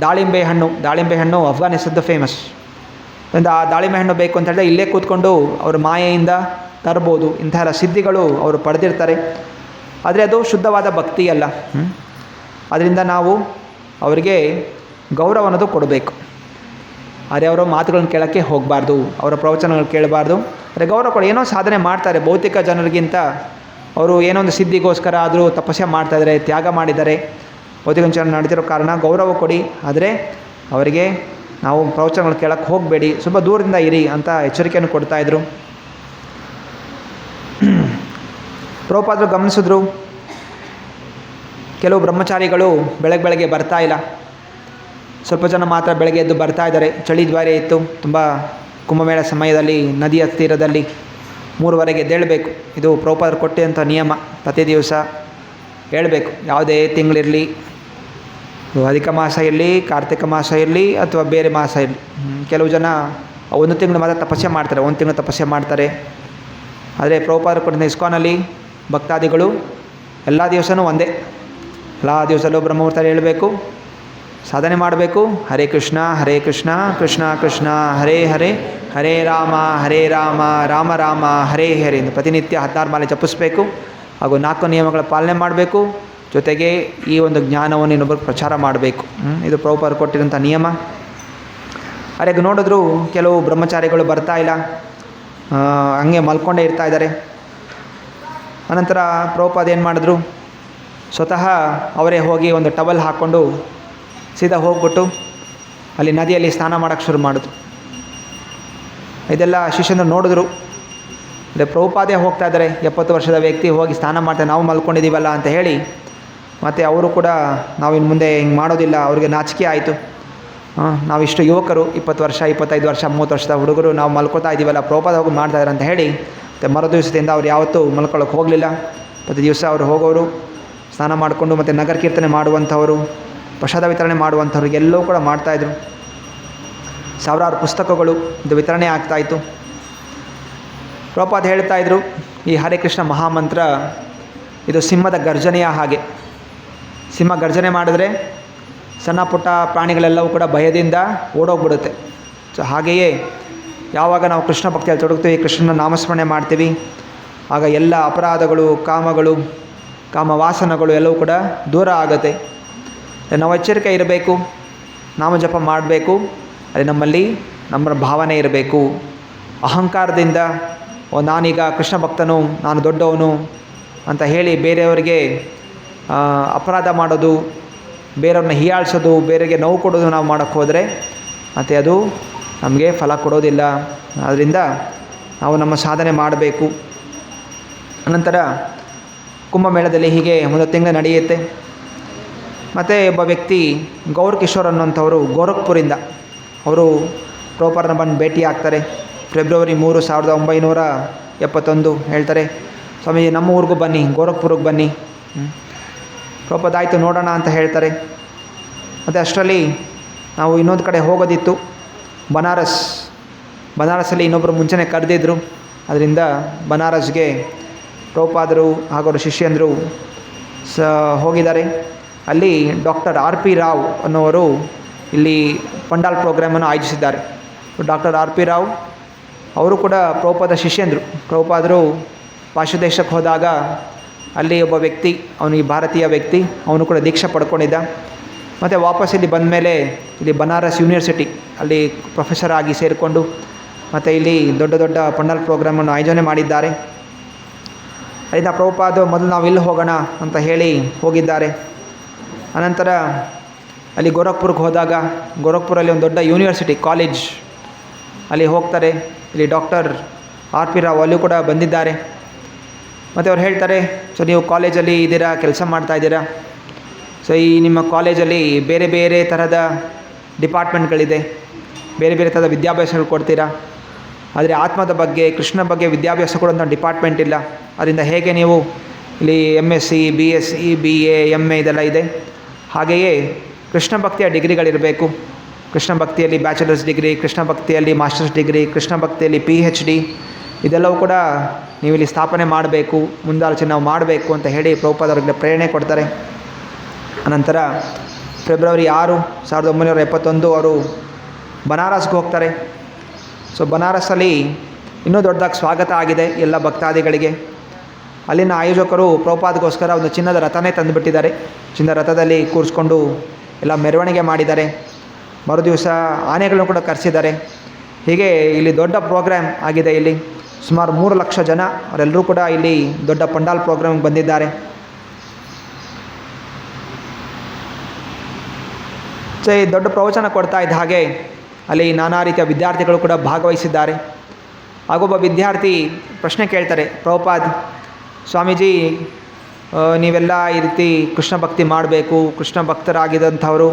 ದಾಳಿಂಬೆ ಹಣ್ಣು ಅಫ್ಘಾನಿಸ್ತಾನದ ಫೇಮಸ್. ಆ ದಾಳಿಂಬೆ ಹಣ್ಣು ಬೇಕು ಅಂತ ಹೇಳಿದ್ರೆ ಇಲ್ಲೇ ಕೂತ್ಕೊಂಡು ಅವ್ರ ಮಾಯೆಯಿಂದ ತರ್ಬೋದು. ಇಂತಹ ಸಿದ್ಧಿಗಳು ಅವರು ಪಡೆದಿರ್ತಾರೆ. ಆದರೆ ಅದು ಶುದ್ಧವಾದ ಭಕ್ತಿ ಅಲ್ಲ. ಅದರಿಂದ ನಾವು ಅವರಿಗೆ ಗೌರವ ಅನ್ನೋದು ಕೊಡಬೇಕು. ಆದರೆ ಅವರ ಮಾತುಗಳನ್ನು ಕೇಳೋಕ್ಕೆ ಹೋಗಬಾರ್ದು, ಅವರ ಪ್ರವಚನಗಳು ಕೇಳಬಾರ್ದು. ಆದರೆ ಗೌರವ ಕೊಡಿ. ಏನೋ ಸಾಧನೆ ಮಾಡ್ತಾರೆ, ಭೌತಿಕ ಜನರಿಗಿಂತ ಅವರು ಏನೋ ಒಂದು ಸಿದ್ಧಿಗೋಸ್ಕರ ಆದರೂ ತಪಸ್ಸೆ ಮಾಡ್ತಾಯಿದ್ದಾರೆ, ತ್ಯಾಗ ಮಾಡಿದ್ದಾರೆ, ಭೌತಿಕ ಜನ ನಡೀತಿರೋ ಕಾರಣ ಗೌರವ ಕೊಡಿ. ಆದರೆ ಅವರಿಗೆ ನಾವು ಪ್ರವಚನಗಳು ಕೇಳೋಕ್ಕೆ ಹೋಗಬೇಡಿ, ಸ್ವಲ್ಪ ದೂರದಿಂದ ಇರಿ ಅಂತ ಎಚ್ಚರಿಕೆಯನ್ನು ಕೊಡ್ತಾಯಿದ್ರು. ಪ್ರಭುಪಾದರು ಗಮನಿಸಿದ್ರು, ಕೆಲವು ಬ್ರಹ್ಮಚಾರಿಗಳು ಬೆಳಗ್ಗೆ ಬರ್ತಾ ಇಲ್ಲ. ಸ್ವಲ್ಪ ಜನ ಮಾತ್ರ ಬೆಳಗ್ಗೆ ಎದ್ದು ಬರ್ತಾ ಇದ್ದಾರೆ. ಚಳಿ ದ್ವಾರ ಇತ್ತು, ತುಂಬ ಕುಂಭಮೇಳ ಸಮಯದಲ್ಲಿ ನದಿಯ ತೀರದಲ್ಲಿ 3:30 ಎದ್ದೇಳಬೇಕು. ಇದು ಪ್ರಭುಪಾದರು ಕೊಟ್ಟಂಥ ನಿಯಮ. ಪ್ರತಿ ದಿವಸ ಹೇಳಬೇಕು, ಯಾವುದೇ ತಿಂಗಳಿರಲಿ, ಅಧಿಕ ಮಾಸ ಇರಲಿ, ಕಾರ್ತಿಕ ಮಾಸ ಇರಲಿ ಅಥವಾ ಬೇರೆ ಮಾಸ ಇರಲಿ. ಕೆಲವು ಜನ 1 ತಿಂಗಳು ಮಾತ್ರ ತಪಸ್ಸೆ ಮಾಡ್ತಾರೆ, 1 ತಿಂಗಳು ತಪಸ್ಸೆ ಮಾಡ್ತಾರೆ. ಆದರೆ ಪ್ರಭುಪಾದರು ಕೊಟ್ಟಿದ್ದ ಇಸ್ಕಾನಲ್ಲಿ ಭಕ್ತಾದಿಗಳು ಎಲ್ಲ ದಿವಸವೂ ಒಂದೇ, ಎಲ್ಲ ದಿವಸಲ್ಲೂ ಬ್ರಹ್ಮಮುಹೂರ್ತ ಹೇಳಬೇಕು, ಸಾಧನೆ ಮಾಡಬೇಕು. ಹರೇ ಕೃಷ್ಣ ಕೃಷ್ಣ ಕೃಷ್ಣ ಹರೇ ಹರೇ, ಹರೇ ರಾಮ ರಾಮ ರಾಮ ಹರೇ ಹರೇ ಎಂದು ಪ್ರತಿನಿತ್ಯ 16 ಮಾಲೆ ಜಪಿಸಬೇಕು. ಹಾಗೂ 4 ನಿಯಮಗಳ ಪಾಲನೆ ಮಾಡಬೇಕು. ಜೊತೆಗೆ ಈ ಒಂದು ಜ್ಞಾನವನ್ನು ಇನ್ನೊಬ್ಬರಿಗೆ ಪ್ರಚಾರ ಮಾಡಬೇಕು. ಇದು ಪ್ರಭುಪಾದರು ಕೊಟ್ಟಿರೋಂಥ ನಿಯಮ. ಅರೆಗೆ ನೋಡಿದ್ರು ಕೆಲವು ಬ್ರಹ್ಮಚಾರಿಗಳು ಬರ್ತಾ ಇಲ್ಲ, ಹಂಗೆ ಮಲ್ಕೊಂಡೇ ಇರ್ತಾ ಇದ್ದಾರೆ. ಅನಂತರ ಪ್ರಭುಪಾದ ಏನು ಮಾಡಿದ್ರು, ಸ್ವತಃ ಅವರೇ ಹೋಗಿ ಒಂದು ಟವಲ್ ಹಾಕ್ಕೊಂಡು ಸೀದಾ ಹೋಗ್ಬಿಟ್ಟು ಅಲ್ಲಿ ನದಿಯಲ್ಲಿ ಸ್ನಾನ ಮಾಡೋಕ್ಕೆ ಶುರು ಮಾಡಿದ್ರು. ಇದೆಲ್ಲ ಶಿಷ್ಯಂದರು ನೋಡಿದ್ರು. ಅದೇ ಪ್ರಭುಪಾದೇ ಹೋಗ್ತಾ ಇದ್ದಾರೆ, 70 ವರ್ಷದ ವ್ಯಕ್ತಿ ಹೋಗಿ ಸ್ನಾನ ಮಾಡ್ತಾರೆ, ನಾವು ಮಲ್ಕೊಂಡಿದ್ದೀವಲ್ಲ ಅಂತ ಹೇಳಿ. ಮತ್ತು ಅವರು ಕೂಡ ನಾವು ಇನ್ನು ಮುಂದೆ ಹಿಂಗೆ ಮಾಡೋದಿಲ್ಲ, ಅವ್ರಿಗೆ ನಾಚಿಕೆ ಆಯಿತು. ನಾವಿಷ್ಟು ಯುವಕರು, 20 ವರ್ಷ 25 ವರ್ಷ 30 ವರ್ಷದ ಹುಡುಗರು ನಾವು ಮಲ್ಕೊತಾ ಇದ್ದೀವಲ್ಲ, ಪ್ರಭುಪಾದ ಹೋಗಿ ಮಾಡ್ತಾಯಿದ್ದಾರೆ ಅಂತ ಹೇಳಿ. ಮತ್ತು ಮರು ದಿವಸದಿಂದ ಅವ್ರು ಯಾವತ್ತೂ ಮಲ್ಕೊಳ್ಳೋಕೆ ಹೋಗಲಿಲ್ಲ. ಪ್ರತಿ ದಿವಸ ಅವರು ಹೋಗೋರು, ಸ್ನಾನ ಮಾಡಿಕೊಂಡು ಮತ್ತು ನಗರ ಕೀರ್ತನೆ ಮಾಡುವಂಥವರು, ಪ್ರಸಾದ ವಿತರಣೆ ಮಾಡುವಂಥವ್ರು ಎಲ್ಲವೂ ಕೂಡ ಮಾಡ್ತಾಯಿದ್ರು. ಸಾವಿರಾರು ಪುಸ್ತಕಗಳು ಇದು ವಿತರಣೆ ಆಗ್ತಾಯಿತ್ತು. ಪ್ರಭುಪಾದ ಹೇಳ್ತಾಯಿದ್ರು, ಈ ಹರೇ ಕೃಷ್ಣ ಮಹಾಮಂತ್ರ ಇದು ಸಿಂಹದ ಗರ್ಜನೆಯ ಹಾಗೆ. ಸಿಂಹ ಗರ್ಜನೆ ಮಾಡಿದ್ರೆ ಸಣ್ಣ ಪುಟ್ಟ ಪ್ರಾಣಿಗಳೆಲ್ಲವೂ ಕೂಡ ಭಯದಿಂದ ಓಡೋಗ್ಬಿಡುತ್ತೆ. ಸೊ ಹಾಗೆಯೇ ಯಾವಾಗ ನಾವು ಕೃಷ್ಣ ಭಕ್ತಿಯಲ್ಲಿ ತೊಡಗ್ತೀವಿ, ಕೃಷ್ಣನ ನಾಮಸ್ಮರಣೆ ಮಾಡ್ತೀವಿ, ಆಗ ಎಲ್ಲ ಅಪರಾಧಗಳು, ಕಾಮವಾಸನಗಳು ಎಲ್ಲವೂ ಕೂಡ ದೂರ ಆಗುತ್ತೆ. ನಾವು ಎಚ್ಚರಿಕೆ ಇರಬೇಕು, ನಾಮಜಪ ಮಾಡಬೇಕು. ಅಲ್ಲಿ ನಮ್ಮಲ್ಲಿ ನಮ್ಮ ಭಾವನೆ ಇರಬೇಕು. ಅಹಂಕಾರದಿಂದ ನಾನೀಗ ಕೃಷ್ಣ ಭಕ್ತನು, ನಾನು ದೊಡ್ಡವನು ಅಂತ ಹೇಳಿ ಬೇರೆಯವರಿಗೆ ಅಪರಾಧ ಮಾಡೋದು, ಬೇರೆಯವ್ರನ್ನ ಹೀಯಾಳಿಸೋದು, ಬೇರೆಗೆ ನೋವು ಕೊಡೋದು ನಾವು ಮಾಡೋಕ್ಕೆ ಹೋದರೆ ಮತ್ತು ಅದು ನಮಗೆ ಫಲ ಕೊಡೋದಿಲ್ಲ. ಆದ್ದರಿಂದ ನಾವು ನಮ್ಮ ಸಾಧನೆ ಮಾಡಬೇಕು. ಅನಂತರ ಕುಂಭಮೇಳದಲ್ಲಿ ಹೀಗೆ ಒಂದು ತಿಂಗಳು ನಡೆಯುತ್ತೆ. ಮತ್ತು ಒಬ್ಬ ವ್ಯಕ್ತಿ ಗೌರ್ ಕಿಶೋರ್ ಅನ್ನೋಂಥವರು ಗೋರಖ್ಪುರಿಂದ ಅವರು ಪ್ರಭುಪಾದರನ್ನ ಬಂದು ಭೇಟಿ ಆಗ್ತಾರೆ. ಫೆಬ್ರವರಿ 3, 1971 ಹೇಳ್ತಾರೆ, ಸ್ವಾಮೀಜಿ ನಮ್ಮ ಊರಿಗೂ ಬನ್ನಿ, ಗೋರಖ್ಪುರಿಗೆ ಬನ್ನಿ. ಪ್ರಭುಪಾದ ಆಯಿತು ನೋಡೋಣ ಅಂತ ಹೇಳ್ತಾರೆ. ಮತ್ತು ಅಷ್ಟರಲ್ಲಿ ನಾವು ಇನ್ನೊಂದು ಕಡೆ ಹೋಗೋದಿತ್ತು, ಬನಾರಸ್ಸಲ್ಲಿ ಇನ್ನೊಬ್ಬರು ಮುಂಚೆನೇ ಕರೆದಿದ್ರು. ಅದರಿಂದ ಬನಾರಸ್ಗೆ ಪ್ರಭುಪಾದರು ಹಾಗೂ ಅವರ ಶಿಷ್ಯಂದರು ಹೋಗಿದ್ದಾರೆ. ಅಲ್ಲಿ ಡಾಕ್ಟರ್ RP ರಾವ್ ಅನ್ನೋವರು ಇಲ್ಲಿ ಪಂಡಾಲ್ ಪ್ರೋಗ್ರಾಮನ್ನು ಆಯೋಜಿಸಿದ್ದಾರೆ. ಡಾಕ್ಟರ್ RP ರಾವ್ ಅವರು ಕೂಡ ಪ್ರಭುಪಾದ ಶಿಷ್ಯಂದರು. ಪ್ರಭುಪಾದರು ಪಾಶ್ಚಾತ್ಯ ದೇಶಕ್ಕೆ ಹೋದಾಗ ಅಲ್ಲಿ ಒಬ್ಬ ವ್ಯಕ್ತಿ, ಅವನು ಈ ಭಾರತೀಯ ವ್ಯಕ್ತಿ, ಅವನು ಕೂಡ ದೀಕ್ಷೆ ಪಡ್ಕೊಂಡಿದ್ದ. ಮತ್ತು ವಾಪಸ್ ಇಲ್ಲಿ ಬಂದ ಮೇಲೆ ಇಲ್ಲಿ ಬನಾರಸ್ ಯೂನಿವರ್ಸಿಟಿ ಅಲ್ಲಿ ಪ್ರೊಫೆಸರ್ ಆಗಿ ಸೇರಿಕೊಂಡು ಮತ್ತು ಇಲ್ಲಿ ದೊಡ್ಡ ದೊಡ್ಡ ಪಂಡಾಲ್ ಪ್ರೋಗ್ರಾಮನ್ನು ಆಯೋಜನೆ ಮಾಡಿದ್ದಾರೆ. ಅದರಿಂದ ಪ್ರಭುಪಾದ ಮೊದಲು ನಾವು ಇಲ್ಲಿ ಹೋಗೋಣ ಅಂತ ಹೇಳಿ ಹೋಗಿದ್ದಾರೆ. ಅನಂತರ ಅಲ್ಲಿ ಗೋರಖ್ಪುರಕ್ಕೆ ಹೋದಾಗ ಗೋರಖ್ಪುರಲ್ಲಿ ಒಂದು ದೊಡ್ಡ ಯೂನಿವರ್ಸಿಟಿ ಕಾಲೇಜ್ ಅಲ್ಲಿ ಹೋಗ್ತಾರೆ. ಇಲ್ಲಿ ಡಾಕ್ಟರ್ RP ರಾವ್ ಅಲ್ಲೂ ಕೂಡ ಬಂದಿದ್ದಾರೆ. ಮತ್ತು ಅವ್ರು ಹೇಳ್ತಾರೆ, ಸೊ ನೀವು ಕಾಲೇಜಲ್ಲಿ ಇದ್ದೀರಾ, ಕೆಲಸ ಮಾಡ್ತಾಯಿದ್ದೀರಾ, ಸೊ ಈ ನಿಮ್ಮ ಕಾಲೇಜಲ್ಲಿ ಬೇರೆ ಬೇರೆ ಥರದ ಡಿಪಾರ್ಟ್ಮೆಂಟ್ಗಳಿದೆ, ಬೇರೆ ಬೇರೆ ಥರದ ವಿದ್ಯಾಭ್ಯಾಸಗಳು ಕೊಡ್ತೀರಾ, ಆದರೆ ಆತ್ಮದ ಬಗ್ಗೆ, ಕೃಷ್ಣ ಬಗ್ಗೆ ವಿದ್ಯಾಭ್ಯಾಸ ಕೊಡೋಂಥ ಡಿಪಾರ್ಟ್ಮೆಂಟ್ ಇಲ್ಲ. ಅದರಿಂದ ಹೇಗೆ ನೀವು ಇಲ್ಲಿ MSc, BSc, BA, MA ಇದೆಲ್ಲ ಇದೆ, ಹಾಗೆಯೇ ಕೃಷ್ಣ ಭಕ್ತಿಯ ಡಿಗ್ರಿಗಳಿರಬೇಕು. ಕೃಷ್ಣ ಭಕ್ತಿಯಲ್ಲಿ ಬ್ಯಾಚುಲರ್ಸ್ ಡಿಗ್ರಿ, ಕೃಷ್ಣ ಭಕ್ತಿಯಲ್ಲಿ ಮಾಸ್ಟರ್ಸ್ ಡಿಗ್ರಿ, ಕೃಷ್ಣ ಭಕ್ತಿಯಲ್ಲಿ PhD ಇದೆಲ್ಲವೂ ಕೂಡ ನೀವು ಇಲ್ಲಿ ಸ್ಥಾಪನೆ ಮಾಡಬೇಕು, ಮುಂದಾಲೋಚನೆ ನಾವು ಮಾಡಬೇಕು ಅಂತ ಹೇಳಿ ಪ್ರಭುಪಾದವ್ರಿಗೆ ಪ್ರೇರಣೆ ಕೊಡ್ತಾರೆ. ಅನಂತರ ಫೆಬ್ರವರಿ 6, 1971 ಅವರು ಬನಾರಸ್ಗೆ ಹೋಗ್ತಾರೆ. ಸೊ ಬನಾರಸ್ಸಲ್ಲಿ ಇನ್ನೂ ದೊಡ್ಡದಾಗಿ ಸ್ವಾಗತ ಆಗಿದೆ ಎಲ್ಲ ಭಕ್ತಾದಿಗಳಿಗೆ. ಅಲ್ಲಿನ ಆಯೋಜಕರು ಪ್ರಭುಪಾದಗೋಸ್ಕರ ಒಂದು ಚಿನ್ನದ ರಥನೇ ತಂದುಬಿಟ್ಟಿದ್ದಾರೆ. ಚಿನ್ನದ ರಥದಲ್ಲಿ ಕೂರಿಸ್ಕೊಂಡು ಎಲ್ಲ ಮೆರವಣಿಗೆ ಮಾಡಿದ್ದಾರೆ. ಮರುದಿವಸ ಆನೆಗಳನ್ನು ಕೂಡ ಕರೆಸಿದ್ದಾರೆ. ಹೀಗೆ ಇಲ್ಲಿ ದೊಡ್ಡ ಪ್ರೋಗ್ರಾಮ್ ಆಗಿದೆ. ಇಲ್ಲಿ ಸುಮಾರು 3 ಲಕ್ಷ ಜನ ಅವರೆಲ್ಲರೂ ಕೂಡ ಇಲ್ಲಿ ದೊಡ್ಡ ಪಂಡಾಲ್ ಪ್ರೋಗ್ರಾಮ್ಗೆ ಬಂದಿದ್ದಾರೆ. ಸೊ ಈ ದೊಡ್ಡ ಪ್ರವಚನ ಕೊಡ್ತಾ ಇದ್ದ ಹಾಗೆ ಅಲ್ಲಿ ನಾನಾ ರೀತಿಯ ವಿದ್ಯಾರ್ಥಿಗಳು ಕೂಡ ಭಾಗವಹಿಸಿದ್ದಾರೆ. ಹಾಗೊಬ್ಬ ವಿದ್ಯಾರ್ಥಿ ಪ್ರಶ್ನೆ ಕೇಳ್ತಾರೆ, ಪ್ರಭುಪಾದ್ ಸ್ವಾಮೀಜಿ ನೀವೆಲ್ಲ ಈ ರೀತಿ ಕೃಷ್ಣ ಭಕ್ತಿ ಮಾಡಬೇಕು, ಕೃಷ್ಣ ಭಕ್ತರಾಗಿದ್ದಂಥವರು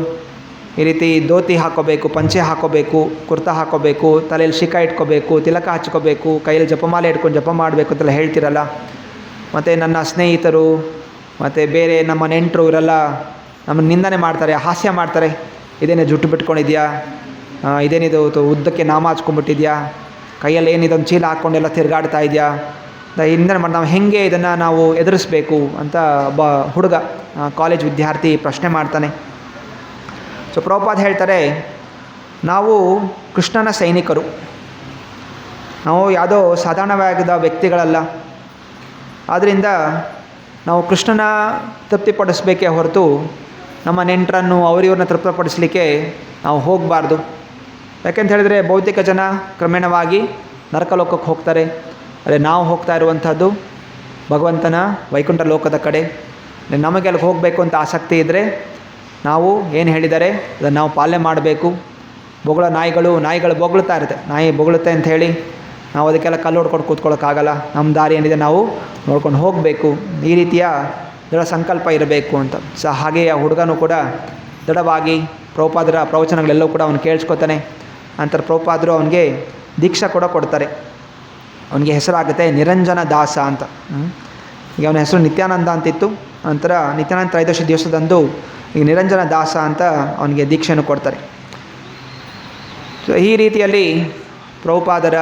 ಈ ರೀತಿ ಧೋತಿ ಹಾಕ್ಕೋಬೇಕು, ಪಂಚೆ ಹಾಕ್ಕೋಬೇಕು, ಕುರ್ತಾ ಹಾಕ್ಕೋಬೇಕು, ತಲೆಯಲ್ಲಿ ಶಿಖ ಇಟ್ಕೋಬೇಕು, ತಿಲಕ ಹಚ್ಕೋಬೇಕು, ಕೈಯಲ್ಲಿ ಜಪಮಾಲೆ ಇಟ್ಕೊಂಡು ಜಪ ಮಾಡಬೇಕು ಅಂತೆಲ್ಲ ಹೇಳ್ತಿರಲ್ಲ, ಮತ್ತು ನನ್ನ ಸ್ನೇಹಿತರು ಮತ್ತು ಬೇರೆ ನಮ್ಮ ನೆಂಟರು ಇವರೆಲ್ಲ ನಮ್ಮನ್ನು ನಿಂದನೆ ಮಾಡ್ತಾರೆ, ಹಾಸ್ಯ ಮಾಡ್ತಾರೆ, ಇದೇನೇ ಜುಟ್ಟು ಬಿಟ್ಕೊಂಡಿದ್ಯಾ, ಇದೇನಿದು ಉದ್ದಕ್ಕೆ ನಾಮ ಹಚ್ಕೊಂಡ್ಬಿಟ್ಟಿದ್ಯಾ, ಕೈಯಲ್ಲಿ ಏನಿದೊಂದು ಚೀಲ ಹಾಕ್ಕೊಂಡೆಲ್ಲ ತಿರುಗಾಡ್ತಾ ಇದೆಯಾ, ಇಂದನೆ ಮಾಡಿ ನಾವು ಹೇಗೆ ಇದನ್ನು ನಾವು ಎದುರಿಸ್ಬೇಕು ಅಂತ ಒಬ್ಬ ಹುಡುಗ ಕಾಲೇಜ್ ವಿದ್ಯಾರ್ಥಿ ಪ್ರಶ್ನೆ ಮಾಡ್ತಾನೆ. ಸೊ ಪ್ರಭುಪಾದ ಹೇಳ್ತಾರೆ, ನಾವು ಕೃಷ್ಣನ ಸೈನಿಕರು, ನಾವು ಯಾವುದೋ ಸಾಧಾರಣವಾದ ವ್ಯಕ್ತಿಗಳಲ್ಲ. ಆದ್ದರಿಂದ ನಾವು ಕೃಷ್ಣನ ತೃಪ್ತಿಪಡಿಸಬೇಕೇ ಹೊರತು ನಮ್ಮ ನೆಂಟರನ್ನು ಅವರಿವ್ರನ್ನ ತೃಪ್ತಿಪಡಿಸಲಿಕ್ಕೆ ನಾವು ಹೋಗಬಾರ್ದು. ಯಾಕೆಂತ ಹೇಳಿದರೆ ಭೌತಿಕ ಜನ ಕ್ರಮೇಣವಾಗಿ ನರಕಲೋಕಕ್ಕೆ ಹೋಗ್ತಾರೆ. ಅದೇ ನಾವು ಹೋಗ್ತಾ ಇರುವಂಥದ್ದು ಭಗವಂತನ ವೈಕುಂಠ ಲೋಕದ ಕಡೆ. ನಮಗೆ ಅಲ್ಲಿಗೆ ಹೋಗಬೇಕು ಅಂತ ಆಸಕ್ತಿ ಇದ್ದರೆ ನಾವು ಏನು ಹೇಳಿದ್ದಾರೆ ಅದನ್ನು ನಾವು ಪಾಲನೆ ಮಾಡಬೇಕು. ನಾಯಿಗಳು ಬೊಗಳ್ತಾ ಇರುತ್ತೆ, ನಾಯಿ ಬೊಗಳುತ್ತೆ ಅಂಥೇಳಿ ನಾವು ಅದಕ್ಕೆಲ್ಲ ಕಲ್ಲು ಹೊಡ್ಕೊಂಡು ಕೂತ್ಕೊಳ್ಳೋಕ್ಕಾಗಲ್ಲ. ನಮ್ಮ ದಾರಿ ಏನಿದೆ ನಾವು ನೋಡ್ಕೊಂಡು ಹೋಗಬೇಕು. ಈ ರೀತಿಯ ದೃಢ ಸಂಕಲ್ಪ ಇರಬೇಕು ಅಂತ. ಸೊ ಹಾಗೆಯೇ ಆ ಹುಡುಗನೂ ಕೂಡ ದೃಢವಾಗಿ ಪ್ರಭುಪಾದರ ಪ್ರವಚನಗಳೆಲ್ಲವೂ ಕೂಡ ಅವನು ಕೇಳಿಸ್ಕೊತಾನೆ. ನಂತರ ಪ್ರಭುಪಾದರು ಅವನಿಗೆ ದೀಕ್ಷಾ ಕೂಡ ಕೊಡ್ತಾರೆ. ಅವನಿಗೆ ಹೆಸರಾಗುತ್ತೆ ನಿರಂಜನ ದಾಸ ಅಂತ. ಈಗ ಅವನ ಹೆಸರು ನಿತ್ಯಾನಂದ ಅಂತಿತ್ತು. ನಂತರ ನಿತ್ಯಾನಂದ ತ್ರಯೋದಶಿ ದಿವಸದಂದು ಈಗ ನಿರಂಜನ ದಾಸ ಅಂತ ಅವನಿಗೆ ದೀಕ್ಷೆಯನ್ನು ಕೊಡ್ತಾರೆ. ಸೊ ಈ ರೀತಿಯಲ್ಲಿ ಪ್ರಭುಪಾದರ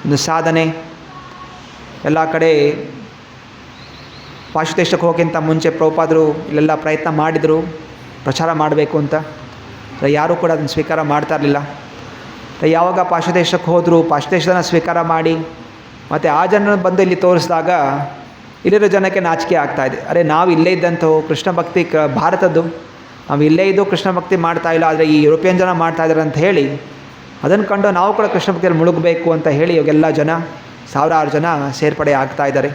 ಒಂದು ಸಾಧನೆ ಎಲ್ಲ ಕಡೆ ಪಾಶ್ಚಾತ್ಯ ದೇಶಕ್ಕೆ ಹೋಗೋಕ್ಕಿಂತ ಮುಂಚೆ ಪ್ರಭುಪಾದರು ಇಲ್ಲೆಲ್ಲ ಪ್ರಯತ್ನ ಮಾಡಿದರು ಪ್ರಚಾರ ಮಾಡಬೇಕು ಅಂತ. ಯಾರೂ ಕೂಡ ಅದನ್ನು ಸ್ವೀಕಾರ ಮಾಡ್ತಾ ಇರಲಿಲ್ಲ. ಯಾವಾಗ ಪಾಶ್ಚಾತ್ಯ ದೇಶಕ್ಕೆ ಹೋದರೂ ಪಾಶ್ಚಾತ್ಯ ದೇಶನ ಸ್ವೀಕಾರ ಮಾಡಿ ಮತ್ತು ಆ ಜನರನ್ನು ಬಂದು ಇಲ್ಲಿ ತೋರಿಸಿದಾಗ ಇಲ್ಲಿರೋ ಜನಕ್ಕೆ ನಾಚಿಕೆ ಆಗ್ತಾಯಿದೆ. ಅರೆ ನಾವು ಇಲ್ಲೇ ಇದ್ದಂಥವು ಕೃಷ್ಣ ಭಕ್ತಿ ಭಾರತದ್ದು, ನಾವು ಇಲ್ಲೇ ಇದ್ದು ಕೃಷ್ಣ ಭಕ್ತಿ ಮಾಡ್ತಾ ಇಲ್ಲ, ಆದರೆ ಈ ಯುರೋಪಿಯನ್ ಜನ ಮಾಡ್ತಾ ಇದ್ದಾರೆ ಅಂತ ಹೇಳಿ ಅದನ್ನು ಕಂಡು ನಾವು ಕೂಡ ಕೃಷ್ಣ ಭಕ್ತಿಯಲ್ಲಿ ಮುಳುಗಬೇಕು ಅಂತ ಹೇಳಿ ಇವಾಗೆಲ್ಲ ಜನ ಸಾವಿರಾರು ಜನ ಸೇರ್ಪಡೆ ಆಗ್ತಾ ಇದ್ದಾರೆ.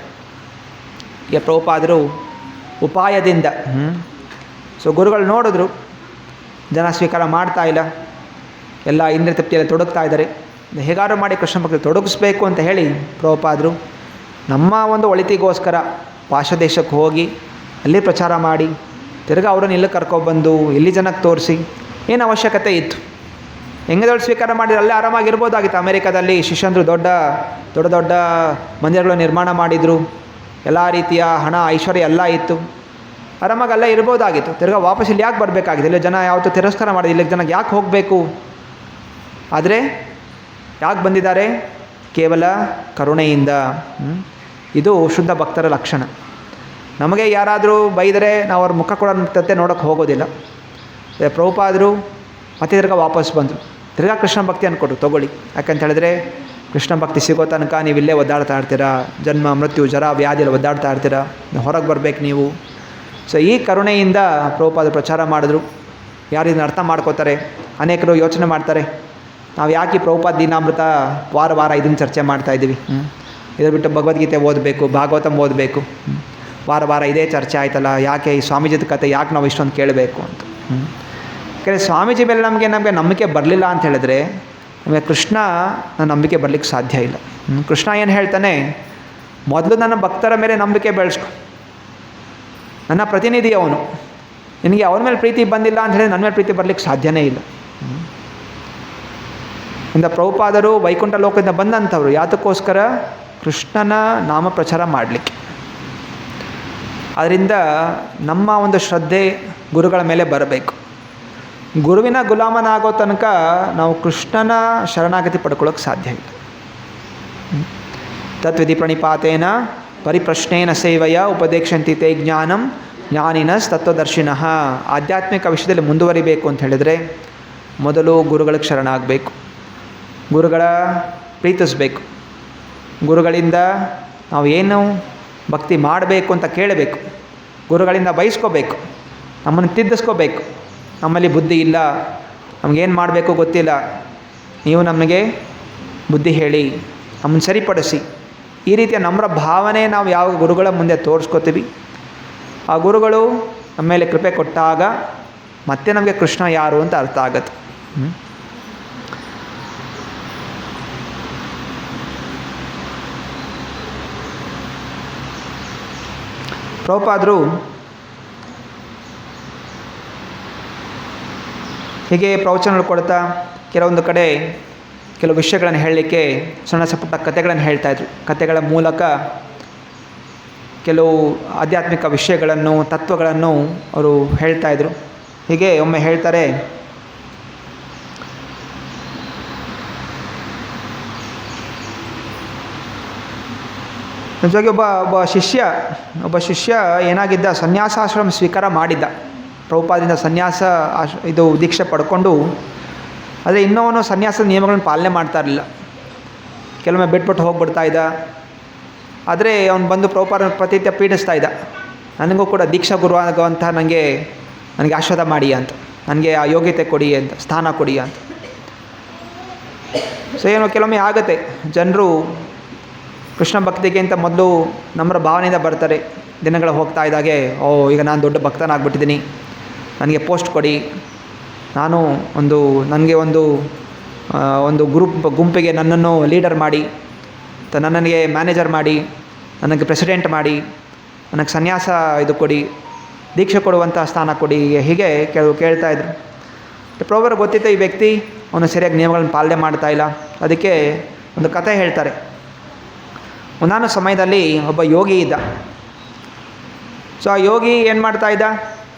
ಈಗ ಪ್ರಭುಪಾದರು ಉಪಾಯದಿಂದ ಸೊ ಗುರುಗಳು ನೋಡಿದ್ರು ಜನ ಸ್ವೀಕಾರ ಮಾಡ್ತಾ ಇಲ್ಲ, ಎಲ್ಲ ಇಂದ್ರಿಯ ತೃಪ್ತಿಯಲ್ಲಿ ತೊಡಗ್ತಾ ಇದ್ದಾರೆ, ಹೇಗಾದ್ರು ಮಾಡಿ ಕೃಷ್ಣ ಭಕ್ತಿ ತೊಡಗಿಸ್ಬೇಕು ಅಂತ ಹೇಳಿ ಪ್ರಭುಪಾದರು ನಮ್ಮ ಒಂದು ಒಳಿತಿಗೋಸ್ಕರ ಪಾಶ್ಚಾತ್ಯ ದೇಶಕ್ಕೆ ಹೋಗಿ ಅಲ್ಲಿ ಪ್ರಚಾರ ಮಾಡಿ ತಿರ್ಗಿ ಅವರನ್ನು ಇಲ್ಲಿ ಕರ್ಕೊಬಂದು ಇಲ್ಲಿ ಜನಕ್ಕೆ ತೋರಿಸಿ ಏನು ಅವಶ್ಯಕತೆ ಇತ್ತು. ಹೆಂಗದಳು ಸ್ವೀಕಾರ ಮಾಡಿ ಅಲ್ಲೇ ಆರಾಮಾಗಿರ್ಬೋದಾಗಿತ್ತು. ಅಮೇರಿಕಾದಲ್ಲಿ ಶಿಷ್ಯಂದರು ದೊಡ್ಡ ದೊಡ್ಡ ದೊಡ್ಡ ಮಂದಿರಗಳು ನಿರ್ಮಾಣ ಮಾಡಿದರು, ಎಲ್ಲ ರೀತಿಯ ಹಣ ಐಶ್ವರ್ಯ ಎಲ್ಲ ಇತ್ತು, ಆರಾಮಾಗಿ ಅಲ್ಲೇ ಇರ್ಬೋದಾಗಿತ್ತು. ತಿರ್ಗಿ ವಾಪಸ್ ಇಲ್ಲಿ ಯಾಕೆ ಬರಬೇಕಾಗಿದೆ? ಇಲ್ಲಿ ಜನ ಯಾವತ್ತೂ ತಿರಸ್ಕಾರ ಮಾಡಿದೆ, ಇಲ್ಲಿಗೆ ಜನಕ್ಕೆ ಯಾಕೆ ಹೋಗಬೇಕು? ಆದರೆ ಯಾಕೆ ಬಂದಿದ್ದಾರೆ? ಕೇವಲ ಕರುಣೆಯಿಂದ. ಇದು ಶುದ್ಧ ಭಕ್ತರ ಲಕ್ಷಣ. ನಮಗೆ ಯಾರಾದರೂ ಬೈದರೆ ನಾವು ಅವ್ರ ಮುಖ ಕೂಡ ತತ್ತೆ ನೋಡೋಕ್ಕೆ ಹೋಗೋದಿಲ್ಲ. ಪ್ರಭುಪಾದರು ಮತ್ತೆ ತಿರ್ಗಾ ವಾಪಸ್ ಬಂದರು, ತಿರ್ಗಾ ಕೃಷ್ಣ ಭಕ್ತಿ ಅಂದ್ಕೊಟ್ರು, ತೊಗೊಳ್ಳಿ. ಯಾಕಂತ ಹೇಳಿದ್ರೆ ಕೃಷ್ಣ ಭಕ್ತಿ ಸಿಗೋ ತನಕ ನೀವು ಇಲ್ಲೇ ಒದ್ದಾಡ್ತಾ ಇರ್ತೀರಾ, ಜನ್ಮ ಮೃತ್ಯು ಜರ ವ್ಯಾಧಿಯಲ್ಲಿ ಒದ್ದಾಡ್ತಾ ಇರ್ತೀರಾ, ಹೊರಗೆ ಬರಬೇಕು ನೀವು. ಸೊ ಈ ಕರುಣೆಯಿಂದ ಪ್ರಭುಪಾದರು ಪ್ರಚಾರ ಮಾಡಿದ್ರು. ಯಾರು ಇದನ್ನು ಅರ್ಥ ಮಾಡ್ಕೋತಾರೆ? ಅನೇಕರು ಯೋಚನೆ ಮಾಡ್ತಾರೆ, ನಾವು ಯಾಕೆ ಪ್ರಭುಪಾದ ದೀನಾಮೃತ ವಾರ ಇದನ್ನು ಚರ್ಚೆ ಮಾಡ್ತಾಯಿದ್ದೀವಿ, ಇದ್ರ ಬಿಟ್ಟು ಭಗವದ್ಗೀತೆ ಓದಬೇಕು, ಭಾಗವತಂ ಓದಬೇಕು, ವಾರ ಇದೇ ಚರ್ಚೆ ಆಯ್ತಲ್ಲ, ಯಾಕೆ ಈ ಸ್ವಾಮೀಜಿದ ಕತೆ ಯಾಕೆ ನಾವು ಇಷ್ಟೊಂದು ಕೇಳಬೇಕು ಅಂತ. ಯಾಕಂದರೆ ಸ್ವಾಮೀಜಿ ಮೇಲೆ ನಮಗೆ ನಂಬಿಕೆ ಬರಲಿಲ್ಲ ಅಂತ ಹೇಳಿದ್ರೆ ನಮಗೆ ಕೃಷ್ಣ ನಂಬಿಕೆ ಬರಲಿಕ್ಕೆ ಸಾಧ್ಯ ಇಲ್ಲ. ಕೃಷ್ಣ ಏನು ಹೇಳ್ತಾನೆ? ಮೊದಲು ನನ್ನ ಭಕ್ತರ ಮೇಲೆ ನಂಬಿಕೆ ಬೆಳೆಸ್ಕೊ, ನನ್ನ ಪ್ರತಿನಿಧಿ ಅವನು, ನಿನಗೆ ಅವನ ಮೇಲೆ ಪ್ರೀತಿ ಬಂದಿಲ್ಲ ಅಂತ ಹೇಳಿ ನನ್ನ ಮೇಲೆ ಪ್ರೀತಿ ಬರಲಿಕ್ಕೆ ಸಾಧ್ಯನೇ ಇಲ್ಲ. ಇಂದ ಪ್ರಭುಪಾದರು ವೈಕುಂಠ ಲೋಕದಿಂದ ಬಂದಂಥವ್ರು ಯಾತಕ್ಕೋಸ್ಕರ? ಕೃಷ್ಣನ ನಾಮ ಪ್ರಚಾರ ಮಾಡಲಿಕ್ಕೆ. ಅದರಿಂದ ನಮ್ಮ ಒಂದು ಶ್ರದ್ಧೆ ಗುರುಗಳ ಮೇಲೆ ಬರಬೇಕು. ಗುರುವಿನ ಗುಲಾಮನಾಗೋ ತನಕ ನಾವು ಕೃಷ್ಣನ ಶರಣಾಗತಿ ಪಡ್ಕೊಳ್ಳೋಕ್ಕೆ ಸಾಧ್ಯ ಇಲ್ಲ. ತತ್ವಿಧಿ ಪ್ರಣಿಪಾತೇನ ಪರಿಪ್ರಶ್ನೇನ ಸೇವೆಯ ಉಪದೇಕ್ಷಂತಿ ತೇ ಜ್ಞಾನಂ ಜ್ಞಾನಿನಸ್ ತತ್ವದರ್ಶಿನಃ. ಆಧ್ಯಾತ್ಮಿಕ ವಿಷಯದಲ್ಲಿ ಮುಂದುವರಿಬೇಕು ಅಂತ ಹೇಳಿದರೆ ಮೊದಲು ಗುರುಗಳಿಗೆ ಶರಣಾಗಬೇಕು, ಗುರುಗಳ ಪ್ರೀತಿಸಬೇಕು, ಗುರುಗಳಿಂದ ನಾವು ಏನು ಭಕ್ತಿ ಮಾಡಬೇಕು ಅಂತ ಕೇಳಬೇಕು, ಗುರುಗಳಿಂದ ಬಯಸ್ಕೋಬೇಕು, ನಮ್ಮನ್ನು ತಿದ್ದಿಸ್ಕೋಬೇಕು. ನಮ್ಮಲ್ಲಿ ಬುದ್ಧಿ ಇಲ್ಲ, ನಮಗೇನು ಮಾಡಬೇಕು ಗೊತ್ತಿಲ್ಲ, ನೀವು ನಮಗೆ ಬುದ್ಧಿ ಹೇಳಿ, ನಮ್ಮನ್ನು ಸರಿಪಡಿಸಿ. ಈ ರೀತಿಯ ನಮ್ರ ಭಾವನೆ ನಾವು ಯಾವ ಗುರುಗಳ ಮುಂದೆ ತೋರಿಸ್ಕೋತೀವಿ, ಆ ಗುರುಗಳು ನಮ್ಮ ಮೇಲೆ ಕೃಪೆ ಕೊಟ್ಟಾಗ ಮತ್ತೆ ನಮಗೆ ಕೃಷ್ಣ ಯಾರು ಅಂತ ಅರ್ಥ ಆಗತ್ತೆ. ಪ್ರಭುಪಾದರು ಹೀಗೆ ಪ್ರವಚನಗಳು ಕೊಡ್ತಾ ಕೆಲವೊಂದು ಕಡೆ ಕೆಲವು ವಿಷಯಗಳನ್ನು ಹೇಳಲಿಕ್ಕೆ ಸಣ್ಣ ಪುಟ್ಟ ಕಥೆಗಳನ್ನು ಹೇಳ್ತಾಯಿದ್ರು. ಕಥೆಗಳ ಮೂಲಕ ಕೆಲವು ಆಧ್ಯಾತ್ಮಿಕ ವಿಷಯಗಳನ್ನು ತತ್ವಗಳನ್ನು ಅವರು ಹೇಳ್ತಾಯಿದ್ರು. ಹೀಗೆ ಒಮ್ಮೆ ಹೇಳ್ತಾರೆ, ನಿಜವಾಗಿ ಒಬ್ಬ ಶಿಷ್ಯ ಏನಾಗಿದ್ದ, ಸನ್ಯಾಸಾಶ್ರಮ ಸ್ವೀಕಾರ ಮಾಡಿದ್ದ. ಪ್ರಭುಪಾದದಿಂದ ಸನ್ಯಾಸ ಇದು ದೀಕ್ಷೆ ಪಡ್ಕೊಂಡು, ಆದರೆ ಇನ್ನೂ ಅವನು ಸನ್ಯಾಸದ ನಿಯಮಗಳನ್ನು ಪಾಲನೆ ಮಾಡ್ತಾ ಇರಲಿಲ್ಲ. ಕೆಲವೊಮ್ಮೆ ಬಿಟ್ಬಿಟ್ಟು ಹೋಗ್ಬಿಡ್ತಾ ಇದ್ದ. ಆದರೆ ಅವನು ಬಂದು ಪ್ರಭುಪಾದ ಪ್ರತಿನಿತ್ಯ ಪೀಡಿಸ್ತಾ ಇದ್ದ, ನನಗೂ ಕೂಡ ದೀಕ್ಷಾ ಗುರು ಆಗುವಂಥ ನನಗೆ ಆಶೀರ್ವಾದ ಮಾಡಿ ಅಂತ, ನನಗೆ ಆ ಯೋಗ್ಯತೆ ಕೊಡಿ ಅಂತ, ಸ್ಥಾನ ಕೊಡಿ ಅಂತ. ಸೊ ಏನೋ ಕೆಲವೊಮ್ಮೆ ಆಗುತ್ತೆ, ಜನರು ಕೃಷ್ಣ ಭಕ್ತಿಗೆ ಅಂತ ಮೊದಲು ನಮ್ಮರ ಭಾವನೆಯಿಂದ ಬರ್ತಾರೆ. ದಿನಗಳು ಹೋಗ್ತಾ ಇದ್ದಾಗೆ, ಈಗ ನಾನು ದೊಡ್ಡ ಭಕ್ತನಾಗ್ಬಿಟ್ಟಿದ್ದೀನಿ, ನನಗೆ ಪೋಸ್ಟ್ ಕೊಡಿ, ನಾನು ನನಗೆ ಒಂದು ಗುಂಪಿಗೆ ನನ್ನನ್ನು ಲೀಡರ್ ಮಾಡಿ, ನನಗೆ ಮ್ಯಾನೇಜರ್ ಮಾಡಿ, ನನಗೆ ಪ್ರೆಸಿಡೆಂಟ್ ಮಾಡಿ, ನನಗೆ ಸನ್ಯಾಸ ಇದು ಕೊಡಿ, ದೀಕ್ಷೆ ಕೊಡುವಂಥ ಸ್ಥಾನ ಕೊಡಿ, ಹೀಗೆ ಕೇಳ್ತಾಯಿದ್ರು. ಪ್ರಭುವರು ಗೊತ್ತಿತ್ತು ಈ ವ್ಯಕ್ತಿ ಅವನು ಸರಿಯಾಗಿ ನಿಯಮಗಳನ್ನು ಪಾಲನೆ ಮಾಡ್ತಾ ಇಲ್ಲ. ಅದಕ್ಕೆ ಒಂದು ಕಥೆ ಹೇಳ್ತಾರೆ. ಒಂದಾನ ಸಮಯದಲ್ಲಿ ಒಬ್ಬ ಯೋಗಿ ಇದ್ದ. ಸೊ ಆ ಯೋಗಿ ಏನು ಮಾಡ್ತಾ ಇದ್ದ,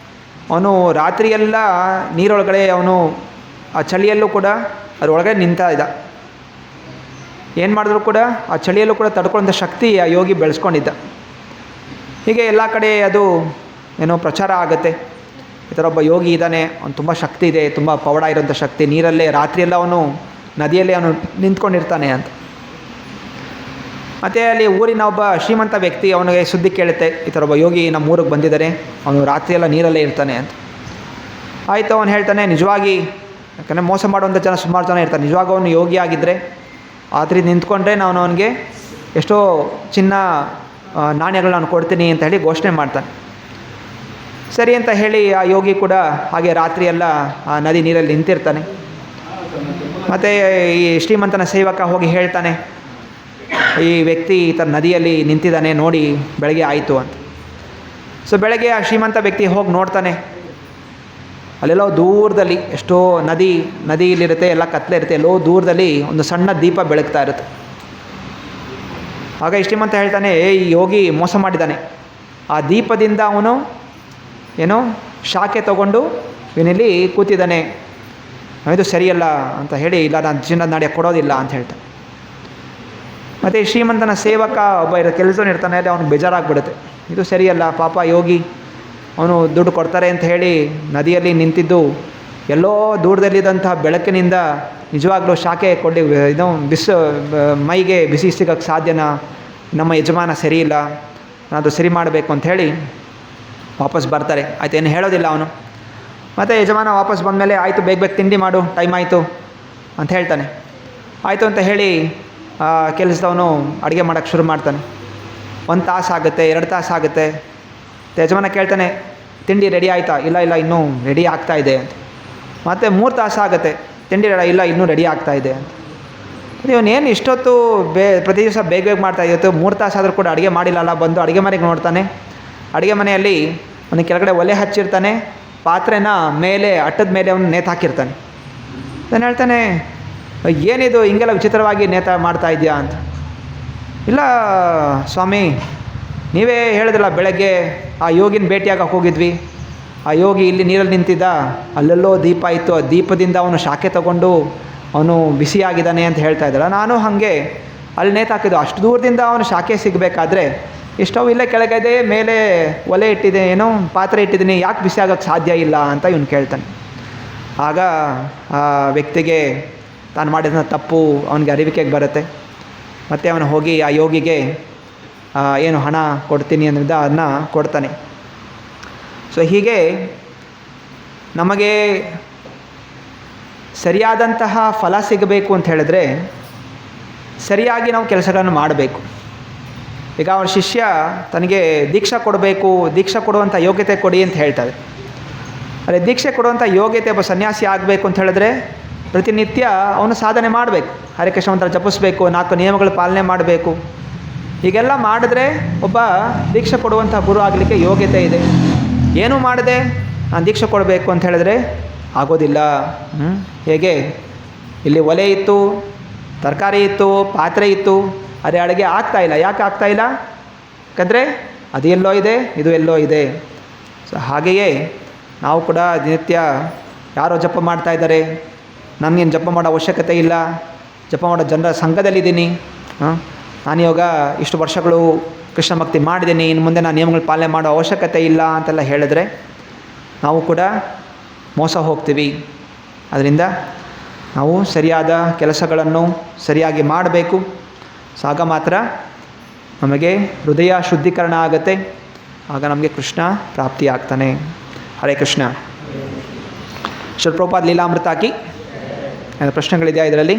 ಅವನು ರಾತ್ರಿಯೆಲ್ಲ ನೀರೊಳಗಡೆ, ಅವನು ಆ ಚಳಿಯಲ್ಲೂ ಕೂಡ ಅದರೊಳಗಡೆ ನಿಂತಾ ಇದ್ದ. ಏನು ಮಾಡಿದ್ರು ಕೂಡ ಆ ಚಳಿಯಲ್ಲೂ ಕೂಡ ತಡ್ಕೊಳ್ಳೋಂಥ ಶಕ್ತಿ ಆ ಯೋಗಿ ಬೆಳೆಸ್ಕೊಂಡಿದ್ದ. ಹೀಗೆ ಎಲ್ಲ ಕಡೆ ಅದು ಏನೋ ಪ್ರಚಾರ ಆಗುತ್ತೆ, ಈ ಥರ ಒಬ್ಬ ಯೋಗಿ ಇದ್ದಾನೆ, ಅವನು ತುಂಬ ಶಕ್ತಿ ಇದೆ, ತುಂಬ ಪವಾಡ ಇರೋಂಥ ಶಕ್ತಿ, ನೀರಲ್ಲೇ ರಾತ್ರಿಯೆಲ್ಲ ಅವನು ನದಿಯಲ್ಲೇ ಅವನು ನಿಂತ್ಕೊಂಡಿರ್ತಾನೆ ಅಂತ. ಮತ್ತು ಅಲ್ಲಿ ಊರಿನ ಒಬ್ಬ ಶ್ರೀಮಂತ ವ್ಯಕ್ತಿ ಅವನಿಗೆ ಸುದ್ದಿ ಕೇಳುತ್ತೆ, ಈ ಥರ ಒಬ್ಬ ಯೋಗಿ ನಮ್ಮ ಊರಿಗೆ ಬಂದಿದ್ದಾರೆ, ಅವನು ರಾತ್ರಿಯೆಲ್ಲ ನೀರಲ್ಲೇ ಇರ್ತಾನೆ ಅಂತ. ಆಯಿತು, ಅವನು ಹೇಳ್ತಾನೆ ನಿಜವಾಗಿ, ಯಾಕಂದರೆ ಮೋಸ ಮಾಡುವಂಥ ಜನ ಸುಮಾರು ಜನ ಇರ್ತಾರೆ, ನಿಜವಾಗ ಅವನು ಯೋಗಿ ಆಗಿದ್ದರೆ ಆ ರೀತಿ ನಿಂತ್ಕೊಂಡ್ರೆ ನಾನು ಅವನಿಗೆ ಎಷ್ಟೋ ಚಿನ್ನ ನಾಣ್ಯಗಳು ನಾನು ಕೊಡ್ತೀನಿ ಅಂತ ಹೇಳಿ ಘೋಷಣೆ ಮಾಡ್ತಾನೆ. ಸರಿ ಅಂತ ಹೇಳಿ ಆ ಯೋಗಿ ಕೂಡ ಹಾಗೆ ರಾತ್ರಿಯೆಲ್ಲ ಆ ನದಿ ನೀರಲ್ಲಿ ನಿಂತಿರ್ತಾನೆ. ಮತ್ತು ಈ ಶ್ರೀಮಂತನ ಸೇವಕ ಹೋಗಿ ಹೇಳ್ತಾನೆ, ಈ ವ್ಯಕ್ತಿ ಈ ಥರ ನದಿಯಲ್ಲಿ ನಿಂತಿದ್ದಾನೆ, ನೋಡಿ ಬೆಳಗ್ಗೆ ಆಯಿತು ಅಂತ. ಸೊ ಬೆಳಗ್ಗೆ ಆ ಶ್ರೀಮಂತ ವ್ಯಕ್ತಿ ಹೋಗಿ ನೋಡ್ತಾನೆ, ಅಲ್ಲೆಲ್ಲೋ ದೂರದಲ್ಲಿ ಎಷ್ಟೋ ನದಿಯಲ್ಲಿರುತ್ತೆ, ಎಲ್ಲ ಕತ್ಲೆ ಇರುತ್ತೆ, ಎಲ್ಲೋ ದೂರದಲ್ಲಿ ಒಂದು ಸಣ್ಣ ದೀಪ ಬೆಳಗ್ತಾ ಇರುತ್ತೆ. ಆಗ ಈ ಶ್ರೀಮಂತ ಹೇಳ್ತಾನೆ, ಈ ಯೋಗಿ ಮೋಸ ಮಾಡಿದ್ದಾನೆ, ಆ ದೀಪದಿಂದ ಅವನು ಏನೋ ಶಾಖೆ ತಗೊಂಡು ಇವನಲ್ಲಿ ಕೂತಿದ್ದಾನೆ, ಇದು ಸರಿಯಲ್ಲ ಅಂತ ಹೇಳಿ, ಇಲ್ಲ ನಾನು ಚಿನ್ನದ ನಾಣ್ಯ ಕೊಡೋದಿಲ್ಲ ಅಂತ ಹೇಳ್ತಾನೆ. ಮತ್ತು ಈ ಶ್ರೀಮಂತನ ಸೇವಕ ಒಬ್ಬ ಕೆಲಸದವನು ಇರ್ತಾನೆ, ಅಲ್ಲಿ ಅವ್ನಿಗೆ ಬೇಜಾರಾಗ್ಬಿಡುತ್ತೆ, ಇದು ಸರಿಯಲ್ಲ, ಪಾಪ ಯೋಗಿ ಅವನು ದುಡ್ಡು ಕೊಡ್ತಾರೆ ಅಂತ ಹೇಳಿ ನದಿಯಲ್ಲಿ ನಿಂತಿದ್ದು ಎಲ್ಲೋ ದೂರದಲ್ಲಿದ್ದಂಥ ಬೆಳಕಿನಿಂದ ನಿಜವಾಗ್ಲೂ ಶಾಖೆ ಕೊಡಿ, ಇದು ಮೈಗೆ ಬಿಸಿ ಸಿಗೋಕ್ಕೆ ಸಾಧ್ಯನಾ, ನಮ್ಮ ಯಜಮಾನ ಸರಿ ಇಲ್ಲ, ನಾನು ಅದು ಸರಿ ಮಾಡಬೇಕು ಅಂಥೇಳಿ ವಾಪಸ್ ಬರ್ತಾರೆ. ಆಯ್ತು, ಏನು ಹೇಳೋದಿಲ್ಲ ಅವನು. ಮತ್ತು ಯಜಮಾನ ವಾಪಸ್ ಬಂದಮೇಲೆ ಆಯಿತು, ಬೇಗ ತಿಂಡಿ ಮಾಡು, ಟೈಮ್ ಆಯಿತು ಅಂತ ಹೇಳ್ತಾನೆ. ಆಯಿತು ಅಂತ ಹೇಳಿ ಕೆಲಸದವನು ಅಡುಗೆ ಮಾಡೋಕ್ಕೆ ಶುರು ಮಾಡ್ತಾನೆ. 1 ತಾಸು ಆಗುತ್ತೆ, 2 ತಾಸು ಆಗುತ್ತೆ. ಯಜಮಾನ ಕೇಳ್ತಾನೆ, ತಿಂಡಿ ರೆಡಿ ಆಯಿತಾ? ಇಲ್ಲ ಇನ್ನೂ ರೆಡಿ ಆಗ್ತಾ ಇದೆ ಅಂತ. ಮತ್ತು 3 ತಾಸು ಆಗುತ್ತೆ, ತಿಂಡಿ ಇಲ್ಲ ಇನ್ನೂ ರೆಡಿ ಆಗ್ತಾ ಇದೆ ಅಂತ. ಇವನೇನು ಇಷ್ಟೊತ್ತು ಪ್ರತಿ ದಿವಸ ಬೇಗ ಮಾಡ್ತಾ ಇತ್ತು, 3 ತಾಸು ಆದರೂ ಕೂಡ ಅಡುಗೆ ಮಾಡಿಲ್ಲಲ್ಲ. ಬಂದು ಅಡುಗೆ ಮನೆಗೆ ನೋಡ್ತಾನೆ, ಅಡುಗೆ ಮನೆಯಲ್ಲಿ ಅವನು ಕೆಳಗಡೆ ಒಲೆ ಹಚ್ಚಿರ್ತಾನೆ, ಪಾತ್ರೆನ ಮೇಲೆ ಅಟ್ಟದ ಮೇಲೆ ಅವನು ನೇತು ಹಾಕಿರ್ತಾನೆ. ನಾನು ಹೇಳ್ತಾನೆ, ಏನಿದು ಹಿಂಗೆಲ್ಲ ವಿಚಿತ್ರವಾಗಿ ನೇತ ಮಾಡ್ತಾ ಇದೆಯಾ ಅಂತ. ಇಲ್ಲ ಸ್ವಾಮಿ, ನೀವೇ ಹೇಳಿದ್ರಲ್ಲ ಬೆಳಗ್ಗೆ ಆ ಯೋಗಿನ ಭೇಟಿಯಾಗಕ್ಕೆ ಹೋಗಿದ್ವಿ, ಆ ಯೋಗಿ ಇಲ್ಲಿ ನೀರಲ್ಲಿ ನಿಂತಿದ್ದ, ಅಲ್ಲೆಲ್ಲೋ ದೀಪ ಇತ್ತು, ಆ ದೀಪದಿಂದ ಅವನು ಶಾಖೆ ತಗೊಂಡು ಅವನು ಬಿಸಿಯಾಗಿದ್ದಾನೆ ಅಂತ ಹೇಳ್ತಾ ಇದ್ದಲ್ಲ, ನಾನು ಹಾಗೆ ಅಲ್ಲಿ ನೇತು ಹಾಕಿದ್ದು, ಅಷ್ಟು ದೂರದಿಂದ ಅವನು ಶಾಖೆ ಸಿಗಬೇಕಾದ್ರೆ ಸ್ಟವ್ ಇಲ್ಲೇ ಕೆಳಗಿದೆ, ಮೇಲೆ ಒಲೆ ಇಟ್ಟಿದೆ, ಏನೋ ಪಾತ್ರೆ ಇಟ್ಟಿದ್ದೀನಿ, ಯಾಕೆ ಬಿಸಿ ಆಗೋಕ್ಕೆ ಸಾಧ್ಯ ಇಲ್ಲ ಅಂತ ಇವನು ಕೇಳ್ತಾನೆ. ಆಗ ಆ ವ್ಯಕ್ತಿಗೆ ತಾನು ಮಾಡಿದ ತಪ್ಪು ಅವನಿಗೆ ಅರಿವಿಕೆಗೆ ಬರುತ್ತೆ. ಮತ್ತು ಅವನು ಹೋಗಿ ಆ ಯೋಗಿಗೆ ಏನು ಹಣ ಕೊಡ್ತೀನಿ ಅನ್ನೋದು ಅದನ್ನು ಕೊಡ್ತಾನೆ. ಸೊ ಹೀಗೆ ನಮಗೆ ಸರಿಯಾದಂತಹ ಫಲ ಸಿಗಬೇಕು ಅಂತ ಹೇಳಿದ್ರೆ ಸರಿಯಾಗಿ ನಾವು ಕೆಲಸಗಳನ್ನು ಮಾಡಬೇಕು. ಈಗ ಅವನ ಶಿಷ್ಯ ತನಗೆ ದೀಕ್ಷಾ ಕೊಡಬೇಕು, ದೀಕ್ಷಾ ಕೊಡುವಂಥ ಯೋಗ್ಯತೆ ಕೊಡಿ ಅಂತ ಹೇಳ್ತಾರೆ. ಅದೇ ದೀಕ್ಷೆ ಕೊಡುವಂಥ ಯೋಗ್ಯತೆ ಒಬ್ಬ ಸನ್ಯಾಸಿ ಆಗಬೇಕು ಅಂತ ಹೇಳಿದ್ರೆ ಪ್ರತಿನಿತ್ಯ ಅವನು ಸಾಧನೆ ಮಾಡಬೇಕು, ಹರೇ ಕೃಷ್ಣ ಮಂತ್ರ ಜಪಿಸಬೇಕು, 4 ನಿಯಮಗಳು ಪಾಲನೆ ಮಾಡಬೇಕು. ಹೀಗೆಲ್ಲ ಮಾಡಿದ್ರೆ ಒಬ್ಬ ದೀಕ್ಷೆ ಕೊಡುವಂಥ ಗುರು ಆಗಲಿಕ್ಕೆ ಯೋಗ್ಯತೆ ಇದೆ. ಏನೂ ಮಾಡದೆ ನಾನು ದೀಕ್ಷೆ ಕೊಡಬೇಕು ಅಂತ ಹೇಳಿದ್ರೆ ಆಗೋದಿಲ್ಲ. ಹೇಗೆ ಇಲ್ಲಿ ಒಲೆ ಇತ್ತು, ತರಕಾರಿ ಇತ್ತು, ಪಾತ್ರೆ ಇತ್ತು, ಅದೇ ಅಡುಗೆ ಆಗ್ತಾಯಿಲ್ಲ. ಯಾಕೆ ಆಗ್ತಾಯಿಲ್ಲ? ಯಾಕಂದರೆ ಅದು ಎಲ್ಲೋ ಇದೆ, ಇದು ಎಲ್ಲೋ ಇದೆ. ಸೊ ಹಾಗೆಯೇ ನಾವು ಕೂಡ ದಿನನಿತ್ಯ ಯಾರೋ ಜಪ ಮಾಡ್ತಾ ಇದ್ದಾರೆ, ನನಗೇನು ಜಪ ಮಾಡೋ ಅವಶ್ಯಕತೆ ಇಲ್ಲ, ಜಪ ಮಾಡೋ ಜನರ ಸಂಘದಲ್ಲಿದ್ದೀನಿ, ನಾನು ಇವಾಗ ಇಷ್ಟು ವರ್ಷಗಳು ಕೃಷ್ಣ ಭಕ್ತಿ ಮಾಡಿದ್ದೀನಿ, ಇನ್ನು ಮುಂದೆ ನಾನು ನಿಯಮಗಳು ಪಾಲನೆ ಮಾಡೋ ಅವಶ್ಯಕತೆ ಇಲ್ಲ ಅಂತೆಲ್ಲ ಹೇಳಿದ್ರೆ ನಾವು ಕೂಡ ಮೋಸ ಹೋಗ್ತೀವಿ. ಅದರಿಂದ ನಾವು ಸರಿಯಾದ ಕೆಲಸಗಳನ್ನು ಸರಿಯಾಗಿ ಮಾಡಬೇಕು. ಸೊ ಆಗ ಮಾತ್ರ ನಮಗೆ ಹೃದಯ ಶುದ್ಧೀಕರಣ ಆಗುತ್ತೆ, ಆಗ ನಮಗೆ ಕೃಷ್ಣ ಪ್ರಾಪ್ತಿ ಆಗ್ತಾನೆ. ಹರೇ ಕೃಷ್ಣ. ಶ್ರೀ ಪ್ರಭುಪಾದ ಲೀಲಾಮೃತ ಹಾಕಿ ಪ್ರಶ್ನೆಗಳಿದೆಯಾ ಇದರಲ್ಲಿ?